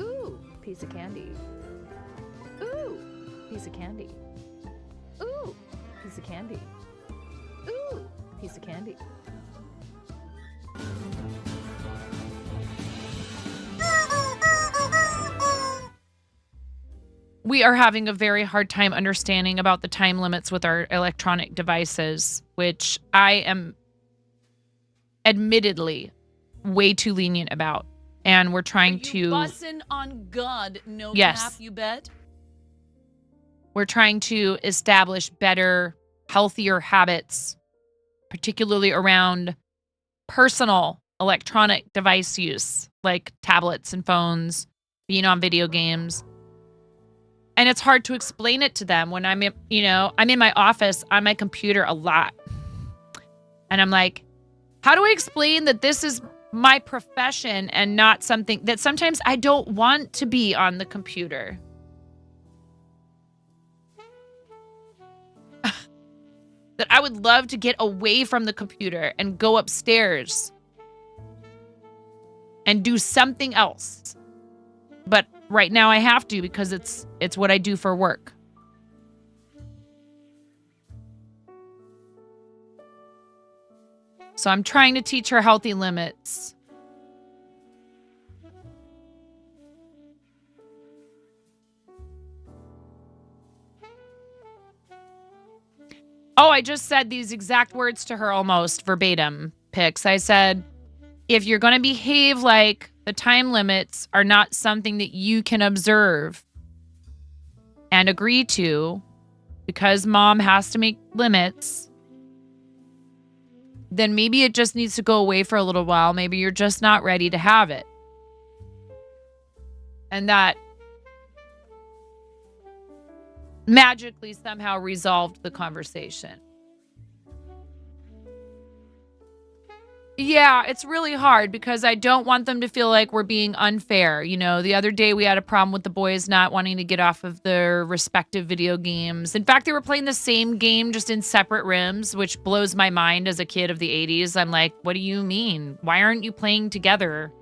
Ooh, piece of candy. Ooh, piece of candy. Ooh, piece of candy. Ooh, piece of candy. We are having a very hard time understanding about the time limits with our electronic devices, which I am admittedly way too lenient about. And we're trying to... Bussin' on God, no Yes. cap, you bet. We're trying to establish better, healthier habits, particularly around personal electronic device use, like tablets and phones, being on video games. And it's hard to explain it to them when I'm in my office on my computer a lot. And I'm like, how do I explain that this is my profession and not something that sometimes I don't want to be on the computer? That I would love to get away from the computer and go upstairs and do something else. But right now I have to because it's what I do for work. So I'm trying to teach her healthy limits. Oh, I just said these exact words to her almost verbatim, Pix. I said, if you're going to behave like the time limits are not something that you can observe and agree to because mom has to make limits, then maybe it just needs to go away for a little while. Maybe you're just not ready to have it. And that magically somehow resolved the conversation. Yeah, it's really hard because I don't want them to feel like we're being unfair. You know, the other day we had a problem with the boys not wanting to get off of their respective video games. In fact, they were playing the same game just in separate rooms, which blows my mind as a kid of the 80s. I'm like, what do you mean? Why aren't you playing together?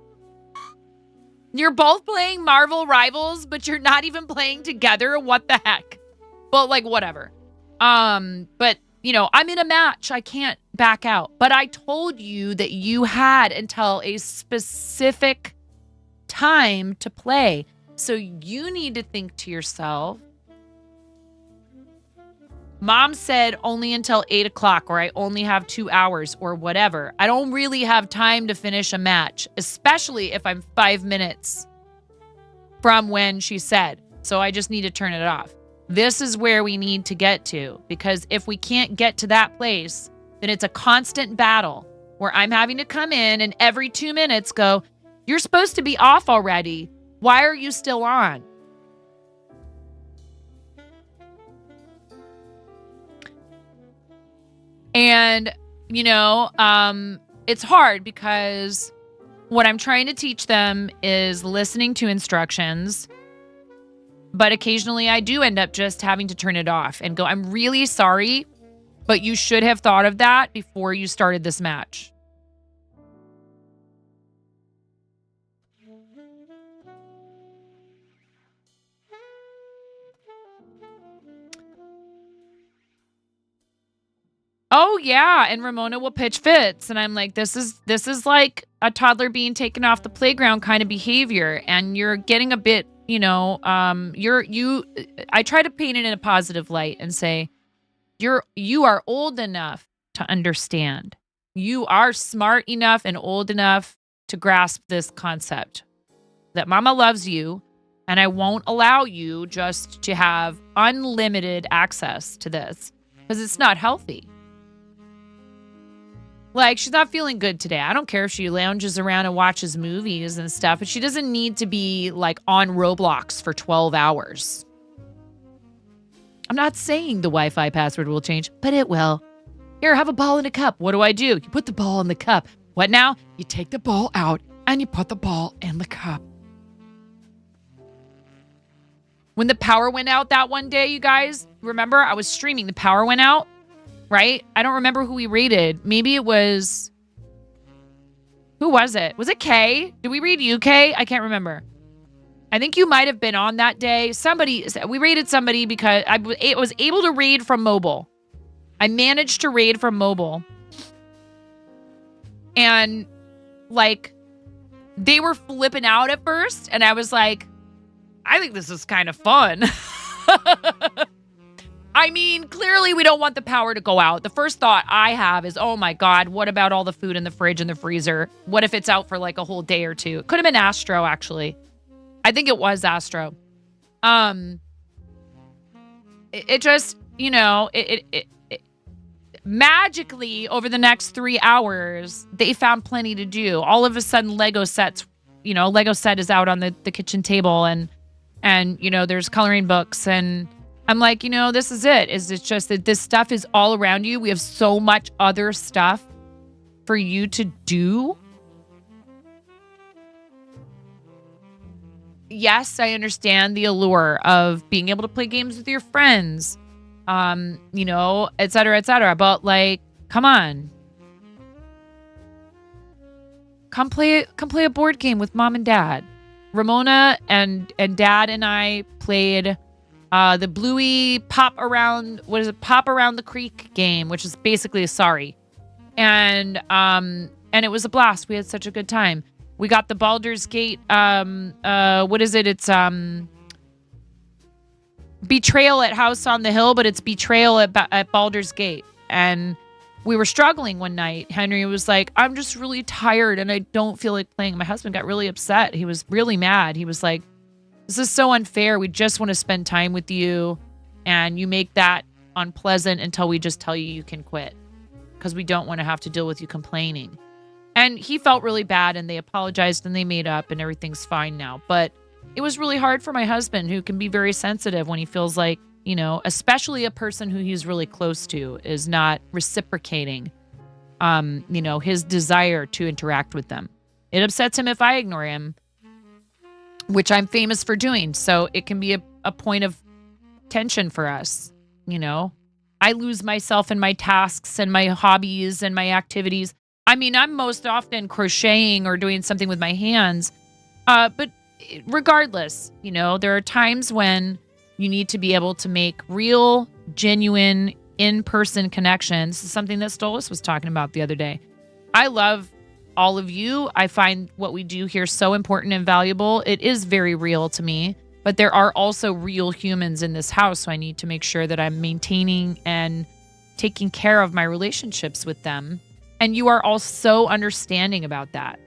You're both playing Marvel Rivals, but you're not even playing together? What the heck? Well, like, whatever. But you know, I'm in a match. I can't back out. But I told you that you had until a specific time to play. So you need to think to yourself, Mom said only until 8 o'clock, or I only have 2 hours, or whatever. I don't really have time to finish a match, especially if I'm 5 minutes from when she said. So I just need to turn it off. This is where we need to get to, because if we can't get to that place, then it's a constant battle where I'm having to come in and every 2 minutes go, you're supposed to be off already. Why are you still on? And, you know, it's hard because what I'm trying to teach them is listening to instructions. But occasionally I do end up just having to turn it off and go, I'm really sorry, but you should have thought of that before you started this match. Oh yeah, and Ramona will pitch fits, and I'm like, this is like a toddler being taken off the playground kind of behavior, and you're getting a bit, I try to paint it in a positive light and say, you are old enough to understand. You are smart enough and old enough to grasp this concept that mama loves you, and I won't allow you just to have unlimited access to this because it's not healthy. Like, she's not feeling good today. I don't care if she lounges around and watches movies and stuff, but she doesn't need to be like on Roblox for 12 hours. I'm not saying the Wi-Fi password will change, but it will. Here, have a ball in a cup. What do? You put the ball in the cup. What now? You take the ball out and you put the ball in the cup. When the power went out that one day, you guys, remember I was streaming. The power went out, right? I don't remember who we rated. Maybe it was... Who was it? Was it Kay? Did we read UK? I can't remember. I think you might have been on that day. We raided somebody because I was able to raid from mobile. I managed to raid from mobile. And, like, they were flipping out at first. And I was like, I think this is kind of fun. I mean, clearly we don't want the power to go out. The first thought I have is, oh my God, what about all the food in the fridge and the freezer? What if it's out for like a whole day or two? It could have been Astro, actually. I think it was Astro. It just, it magically over the next 3 hours, they found plenty to do. All of a sudden, Lego set is out on the kitchen table and there's coloring books, and I'm like, this is it. Is it just that this stuff is all around you? We have so much other stuff for you to do. Yes, I understand the allure of being able to play games with your friends, et cetera, et cetera. But like, come on. Come play a board game with mom and dad. Ramona and dad and I played the Bluey Pop Around the Creek game, which is basically a Sorry. And it was a blast. We had such a good time. We got the Baldur's Gate, what is it? It's Betrayal at House on the Hill, but it's Betrayal at Baldur's Gate. And we were struggling one night. Henry was like, I'm just really tired and I don't feel like playing. My husband got really upset. He was really mad. He was like, this is so unfair. We just want to spend time with you, and you make that unpleasant until we just tell you can quit because we don't want to have to deal with you complaining. And he felt really bad, and they apologized and they made up, and everything's fine now. But it was really hard for my husband, who can be very sensitive when he feels like, especially a person who he's really close to is not reciprocating, his desire to interact with them. It upsets him if I ignore him, which I'm famous for doing. So it can be a point of tension for us. I lose myself in my tasks and my hobbies and my activities. I mean, I'm most often crocheting or doing something with my hands. But regardless, there are times when you need to be able to make real, genuine, in-person connections. This is something that Stolas was talking about the other day. I love all of you. I find what we do here so important and valuable. It is very real to me, but there are also real humans in this house. So I need to make sure that I'm maintaining and taking care of my relationships with them. And you are all so understanding about that.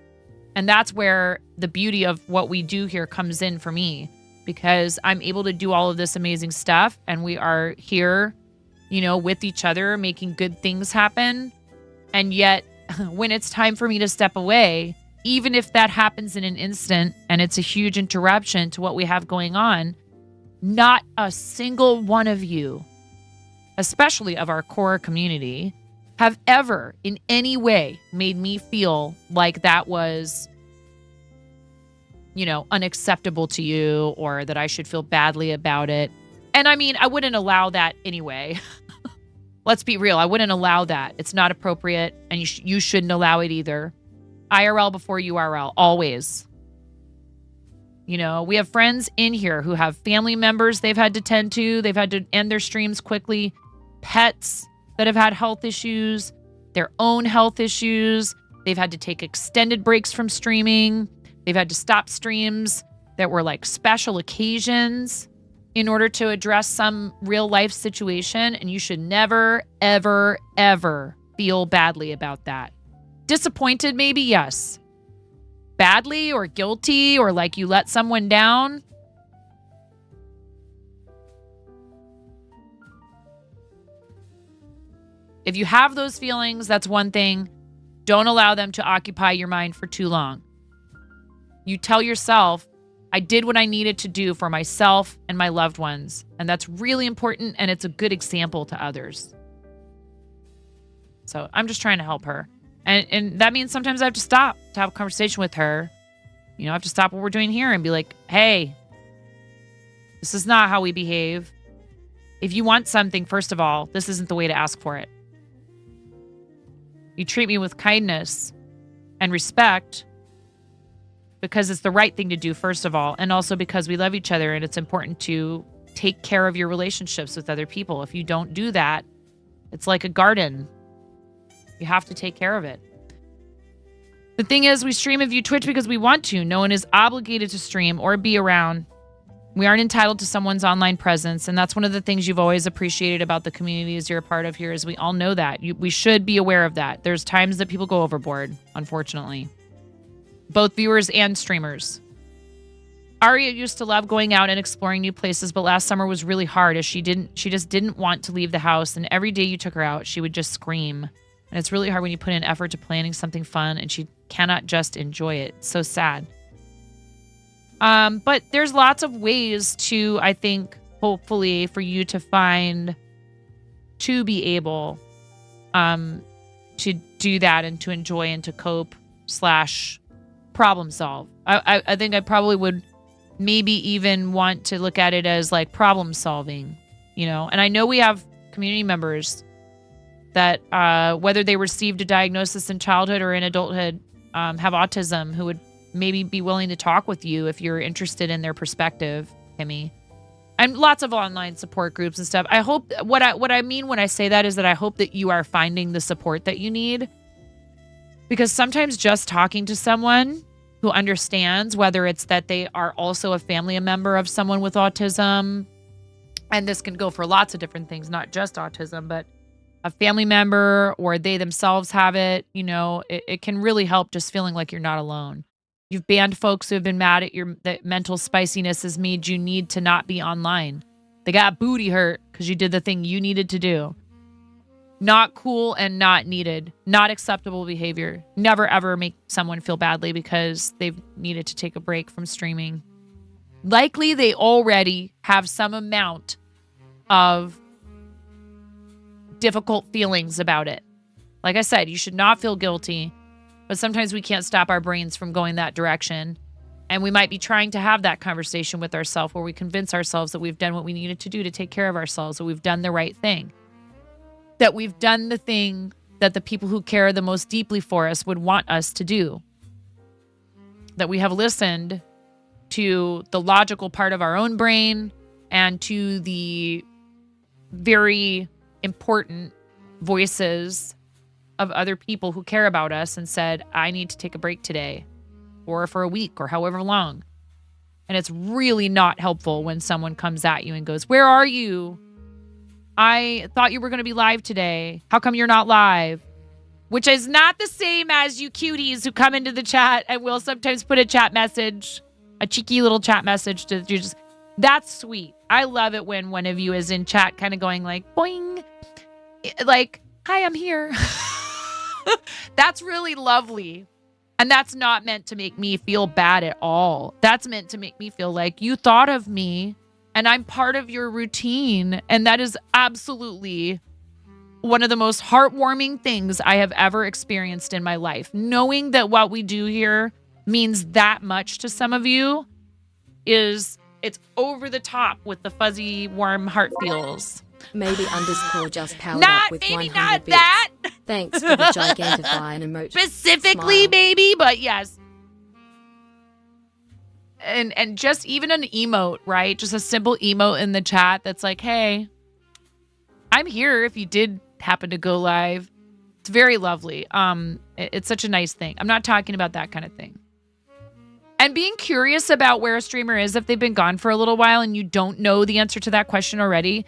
And that's where the beauty of what we do here comes in for me, because I'm able to do all of this amazing stuff. And we are here, with each other, making good things happen. And yet, when it's time for me to step away, even if that happens in an instant and it's a huge interruption to what we have going on, not a single one of you, especially of our core community, have ever in any way made me feel like that was, unacceptable to you, or that I should feel badly about it. And I mean, I wouldn't allow that anyway. Let's be real. I wouldn't allow that. It's not appropriate, and you shouldn't allow it either. IRL before URL, always. We have friends in here who have family members they've had to tend to. They've had to end their streams quickly. Pets that have had health issues, their own health issues. They've had to take extended breaks from streaming. They've had to stop streams that were like special occasions in order to address some real life situation. And you should never, ever, ever feel badly about that. Disappointed, maybe, yes. Badly or guilty or like you let someone down. If you have those feelings, that's one thing. Don't allow them to occupy your mind for too long. You tell yourself, I did what I needed to do for myself and my loved ones. And that's really important, and it's a good example to others. So I'm just trying to help her. And that means sometimes I have to stop to have a conversation with her. I have to stop what we're doing here and be like, hey, this is not how we behave. If you want something, first of all, this isn't the way to ask for it. You treat me with kindness and respect because it's the right thing to do, first of all, and also because we love each other and it's important to take care of your relationships with other people. If you don't do that, it's like a garden. You have to take care of it. The thing is, we stream and view Twitch because we want to. No one is obligated to stream or be around. We aren't entitled to someone's online presence, and that's one of the things you've always appreciated about the communities you're a part of here, is we all know that. We should be aware of that. There's times that people go overboard, unfortunately. Both viewers and streamers. Aria used to love going out and exploring new places, but last summer was really hard as she just didn't want to leave the house, and every day you took her out, she would just scream. And it's really hard when you put in effort to planning something fun and she cannot just enjoy it. It's so sad. But there's lots of ways to, I think, hopefully for you to find, to be able to do that and to enjoy and to cope / problem solve. I think I probably would maybe even want to look at it as like problem solving, and I know we have community members that whether they received a diagnosis in childhood or in adulthood have autism, who would maybe be willing to talk with you if you're interested in their perspective, Kimmy. And lots of online support groups and stuff. I hope what I mean when I say that is that I hope that you are finding the support that you need. Because sometimes just talking to someone who understands, whether it's that they are also a family member of someone with autism, and this can go for lots of different things, not just autism, but a family member or they themselves have it, it can really help just feeling like you're not alone. You've banned folks who have been mad at that mental spiciness has made you need to not be online. They got booty hurt because you did the thing you needed to do. Not cool and not needed. Not acceptable behavior. Never, ever make someone feel badly because they've needed to take a break from streaming. Likely they already have some amount of difficult feelings about it. Like I said, you should not feel guilty, but sometimes we can't stop our brains from going that direction. And we might be trying to have that conversation with ourselves where we convince ourselves that we've done what we needed to do to take care of ourselves, that we've done the right thing, that we've done the thing that the people who care the most deeply for us would want us to do, that we have listened to the logical part of our own brain and to the very important voices of other people who care about us and said, I need to take a break today or for a week or however long. And it's really not helpful when someone comes at you and goes, where are you? I thought you were going to be live today. How come you're not live? Which is not the same as you cuties who come into the chat and will sometimes put a chat message, a cheeky little chat message to just, that's sweet. I love it when one of you is in chat kind of going like, boing, like, hi, I'm here. That's really lovely. And that's not meant to make me feel bad at all. That's meant to make me feel like you thought of me and I'm part of your routine. And that is absolutely one of the most heartwarming things I have ever experienced in my life. Knowing that what we do here means that much to some of you it's over the top with the fuzzy, warm heart feels. Maybe _ just powered up with 100 not bits. that. Thanks for the gigantifying emoji. Specifically, Smile. baby, but yes. And just even an emote, right? Just a simple emote in the chat that's like, hey, I'm here if you did happen to go live. It's very lovely. It's such a nice thing. I'm not talking about that kind of thing. And being curious about where a streamer is if they've been gone for a little while and you don't know the answer to that question already,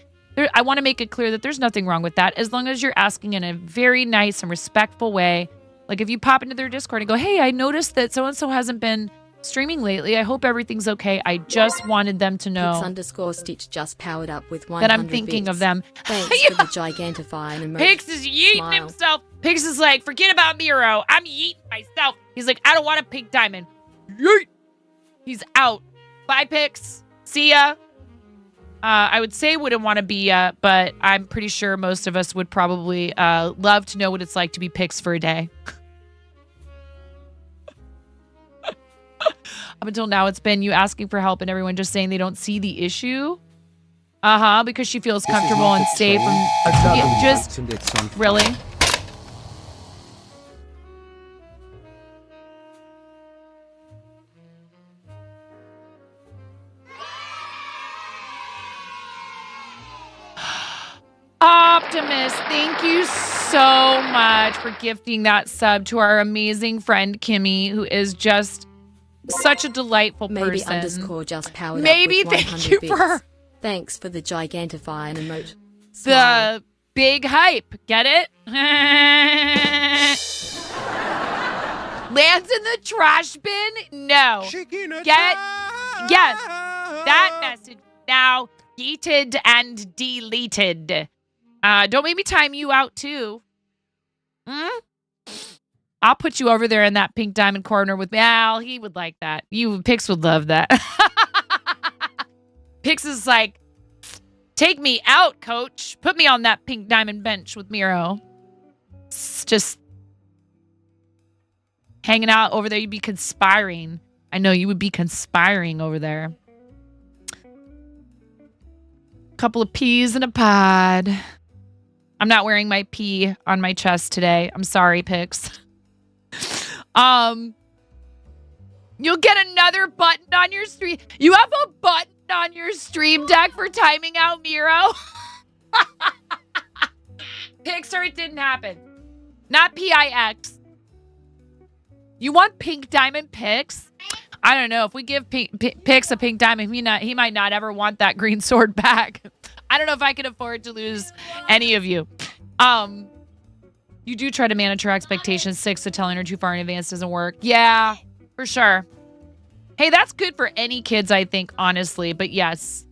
I want to make it clear that there's nothing wrong with that as long as you're asking in a very nice and respectful way. Like if you pop into their Discord and go, hey, I noticed that so-and-so hasn't been streaming lately. I hope everything's okay. I just wanted them to know Pix_Stitch just powered up with 100 that I'm thinking bits. of them. Thanks for the gigantifying emoji. Pix is yeeting Smile. himself. Pix is like, forget about Miro. I'm yeeting myself. He's like, I don't want a pink diamond. Yeet. He's out. Bye, Pix. See ya. I would say wouldn't want to be ya, but I'm pretty sure most of us would probably love to know what it's like to be Pix for a day. Up until now, it's been you asking for help and everyone just saying they don't see the issue. Because she feels comfortable and safe. And just really. Optimus, thank you so much for gifting that sub to our amazing friend Kimmy, who is just such a delightful Maybe person. underscore just powered Maybe up with thank 100 you bits. for Thanks for the gigantifying emote. the big hype. Get it? Lands in the trash bin? No. Yes. That message now yeeted and deleted. Don't make me time you out too. I'll put you over there in that pink diamond corner with Al. He would like that. Pix would love that. Pix is like, take me out, coach. Put me on that pink diamond bench with Miro. It's just hanging out over there. You'd be conspiring. I know you would be conspiring over there. Couple of peas in a pod. I'm not wearing my P on my chest today. I'm sorry, Pix. You'll get another button on your stream. You have a button on your stream deck for timing out Miro. Pixar, it didn't happen. Not PIX. You want pink diamond Pix? I don't know. If we give Pix a pink diamond, he might not ever want that green sword back. I don't know if I can afford to lose any of you. You do try to manage your expectations. 6, so telling her too far in advance doesn't work. Yeah, for sure. Hey, that's good for any kids, I think, honestly. But yes.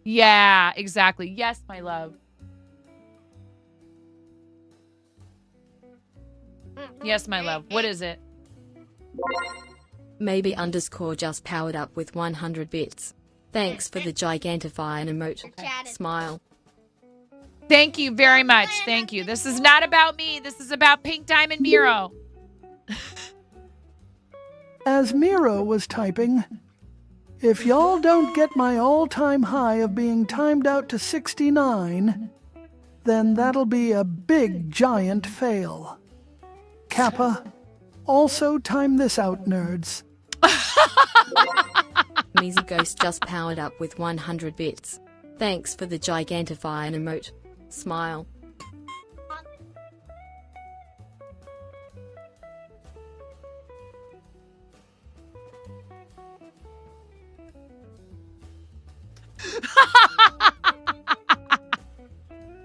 Yeah, exactly. Yes, my love. Yes, my love. What is it? Maybe underscore just powered up with 100 bits. Thanks for the gigantifying emote. Smile. Thank you very much. Thank you. This is not about me. This is about Pink Diamond Miro. As Miro was typing, if y'all don't get my all-time high of being timed out to 69, then that'll be a big, giant fail. Kappa, also time this out, nerds. Measy Ghost just powered up with 100 bits. Thanks for the gigantifying emote. Smile.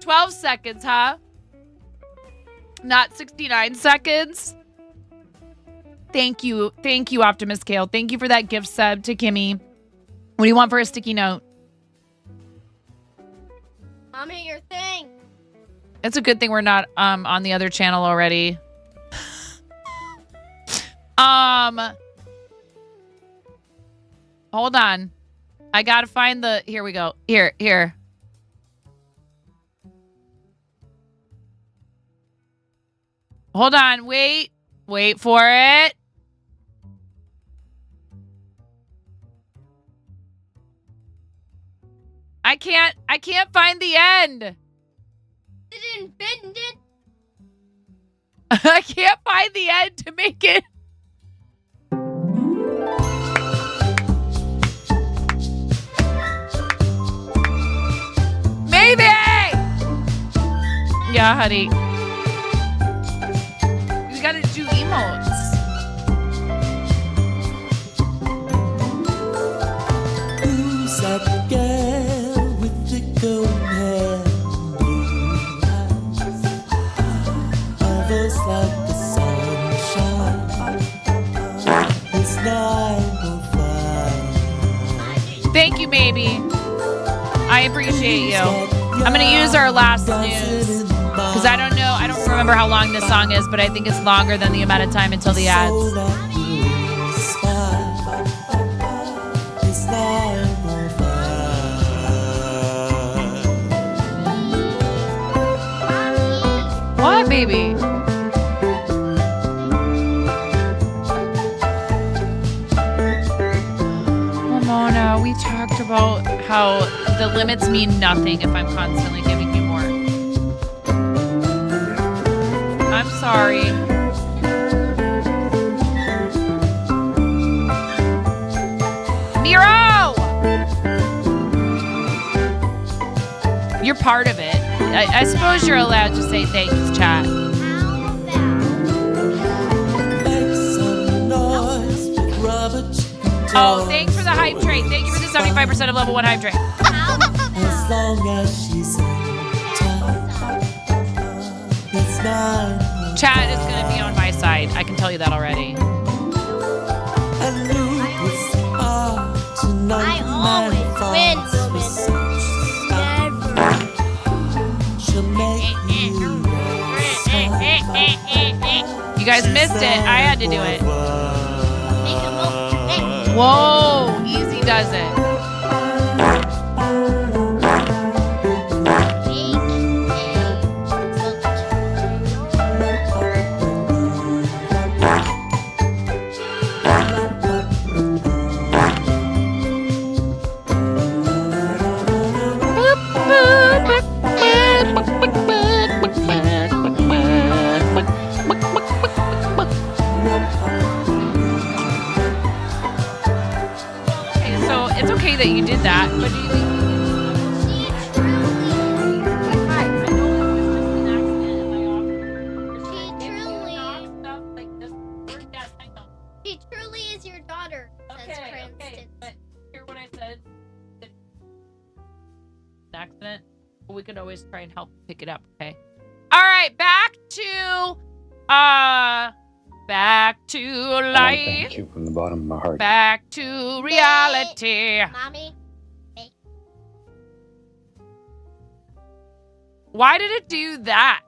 $12 seconds, huh? Not 69 seconds. Thank you. Thank you, Optimus Kale. Thank you for that gift sub to Kimmy. What do you want for a sticky note? Mommy, your thing. It's a good thing we're not on the other channel already. Hold on. I gotta find the... Here we go. Here. Hold on. Wait for it. I can't find the end. Didn't bend it. I can't find the end to make it. Maybe. Yeah, honey. emotes. Who's that girl with the golden hair and blue eyes? Are those like the sunshine? It's 9:05. Thank you, maybe. I appreciate you. I'm gonna use our last news because I don't know. I don't remember how long this song is, but I think it's longer than the amount of time until the ads. It's 9:05. What, baby? Ramona, we talked about how the limits mean nothing if I'm constantly giving you more. I'm sorry. Miro! You're part of it. I suppose you're allowed to say thanks, chat. Oh, thanks for the hype train. Thank you for the 75% of level 1 hype train. As long as she's in town, it's 9:05. Chat is going to be on my side. I can tell you that already. And Lucas are tonight. I always win, She'll make you You guys missed it. I had to do it. Whoa, easy does it. That you did that, but do you think she truly is your daughter, says Cranston. But hear what I said? An accident? We could always try and help pick it up, okay? All right, back to life. Thank you from the bottom of my heart. Back to reality. Mommy. Why did it do that?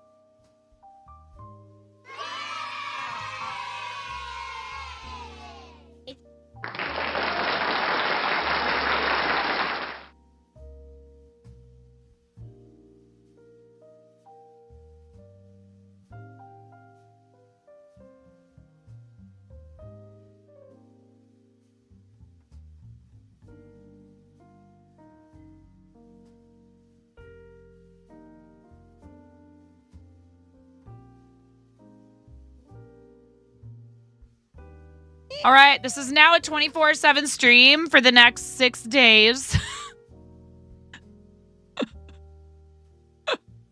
All right, this is now a 24/7 stream for the next 6 days.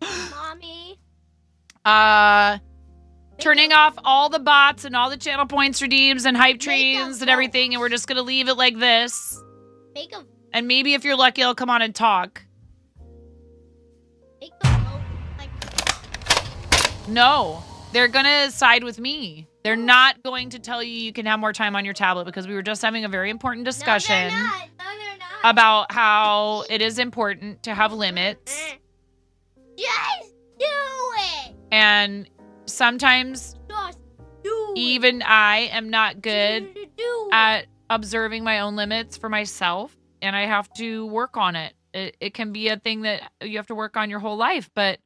Mommy. Turning off all the bots and all the channel points redeems and hype trains and everything, and we're just gonna leave it like this. Make a And maybe if you're lucky, I'll come on and talk. make a vote. Like No, they're gonna side with me. They're not going to tell you can have more time on your tablet because we were just having a very important discussion about how it is important to have limits. just do it. And sometimes Just do it. even I am not good Do it. at observing my own limits for myself, and I have to work on it. It can be a thing that you have to work on your whole life, but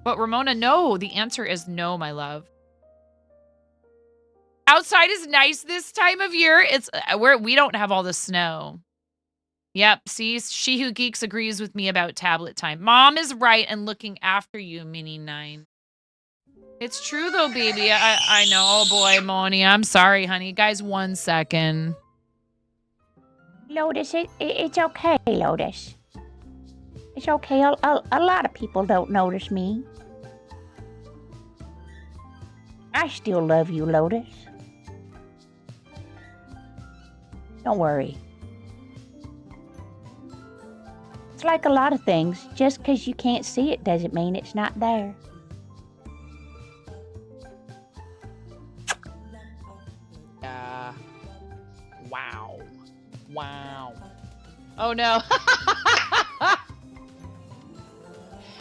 Ramona, no, the answer is no, my love. Outside is nice this time of year. It's we don't have all the snow. Yep, see, She Who Geeks agrees with me about tablet time. Mom is right and looking after you, Mini 9. It's true though, baby. I know. Oh boy, Moni, I'm sorry, honey. Guys, 1 second. Lotus, it's okay, Lotus. It's okay. A lot of people don't notice me. I still love you, Lotus. Don't worry. It's like a lot of things. Just because you can't see it doesn't mean it's not there. Wow. Wow. Oh no.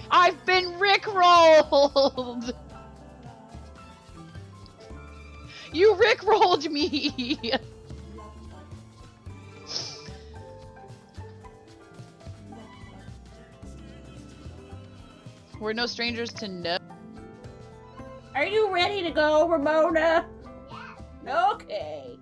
I've been rickrolled. You rickrolled me. We're no strangers to no. Are you ready to go, Ramona? Okay.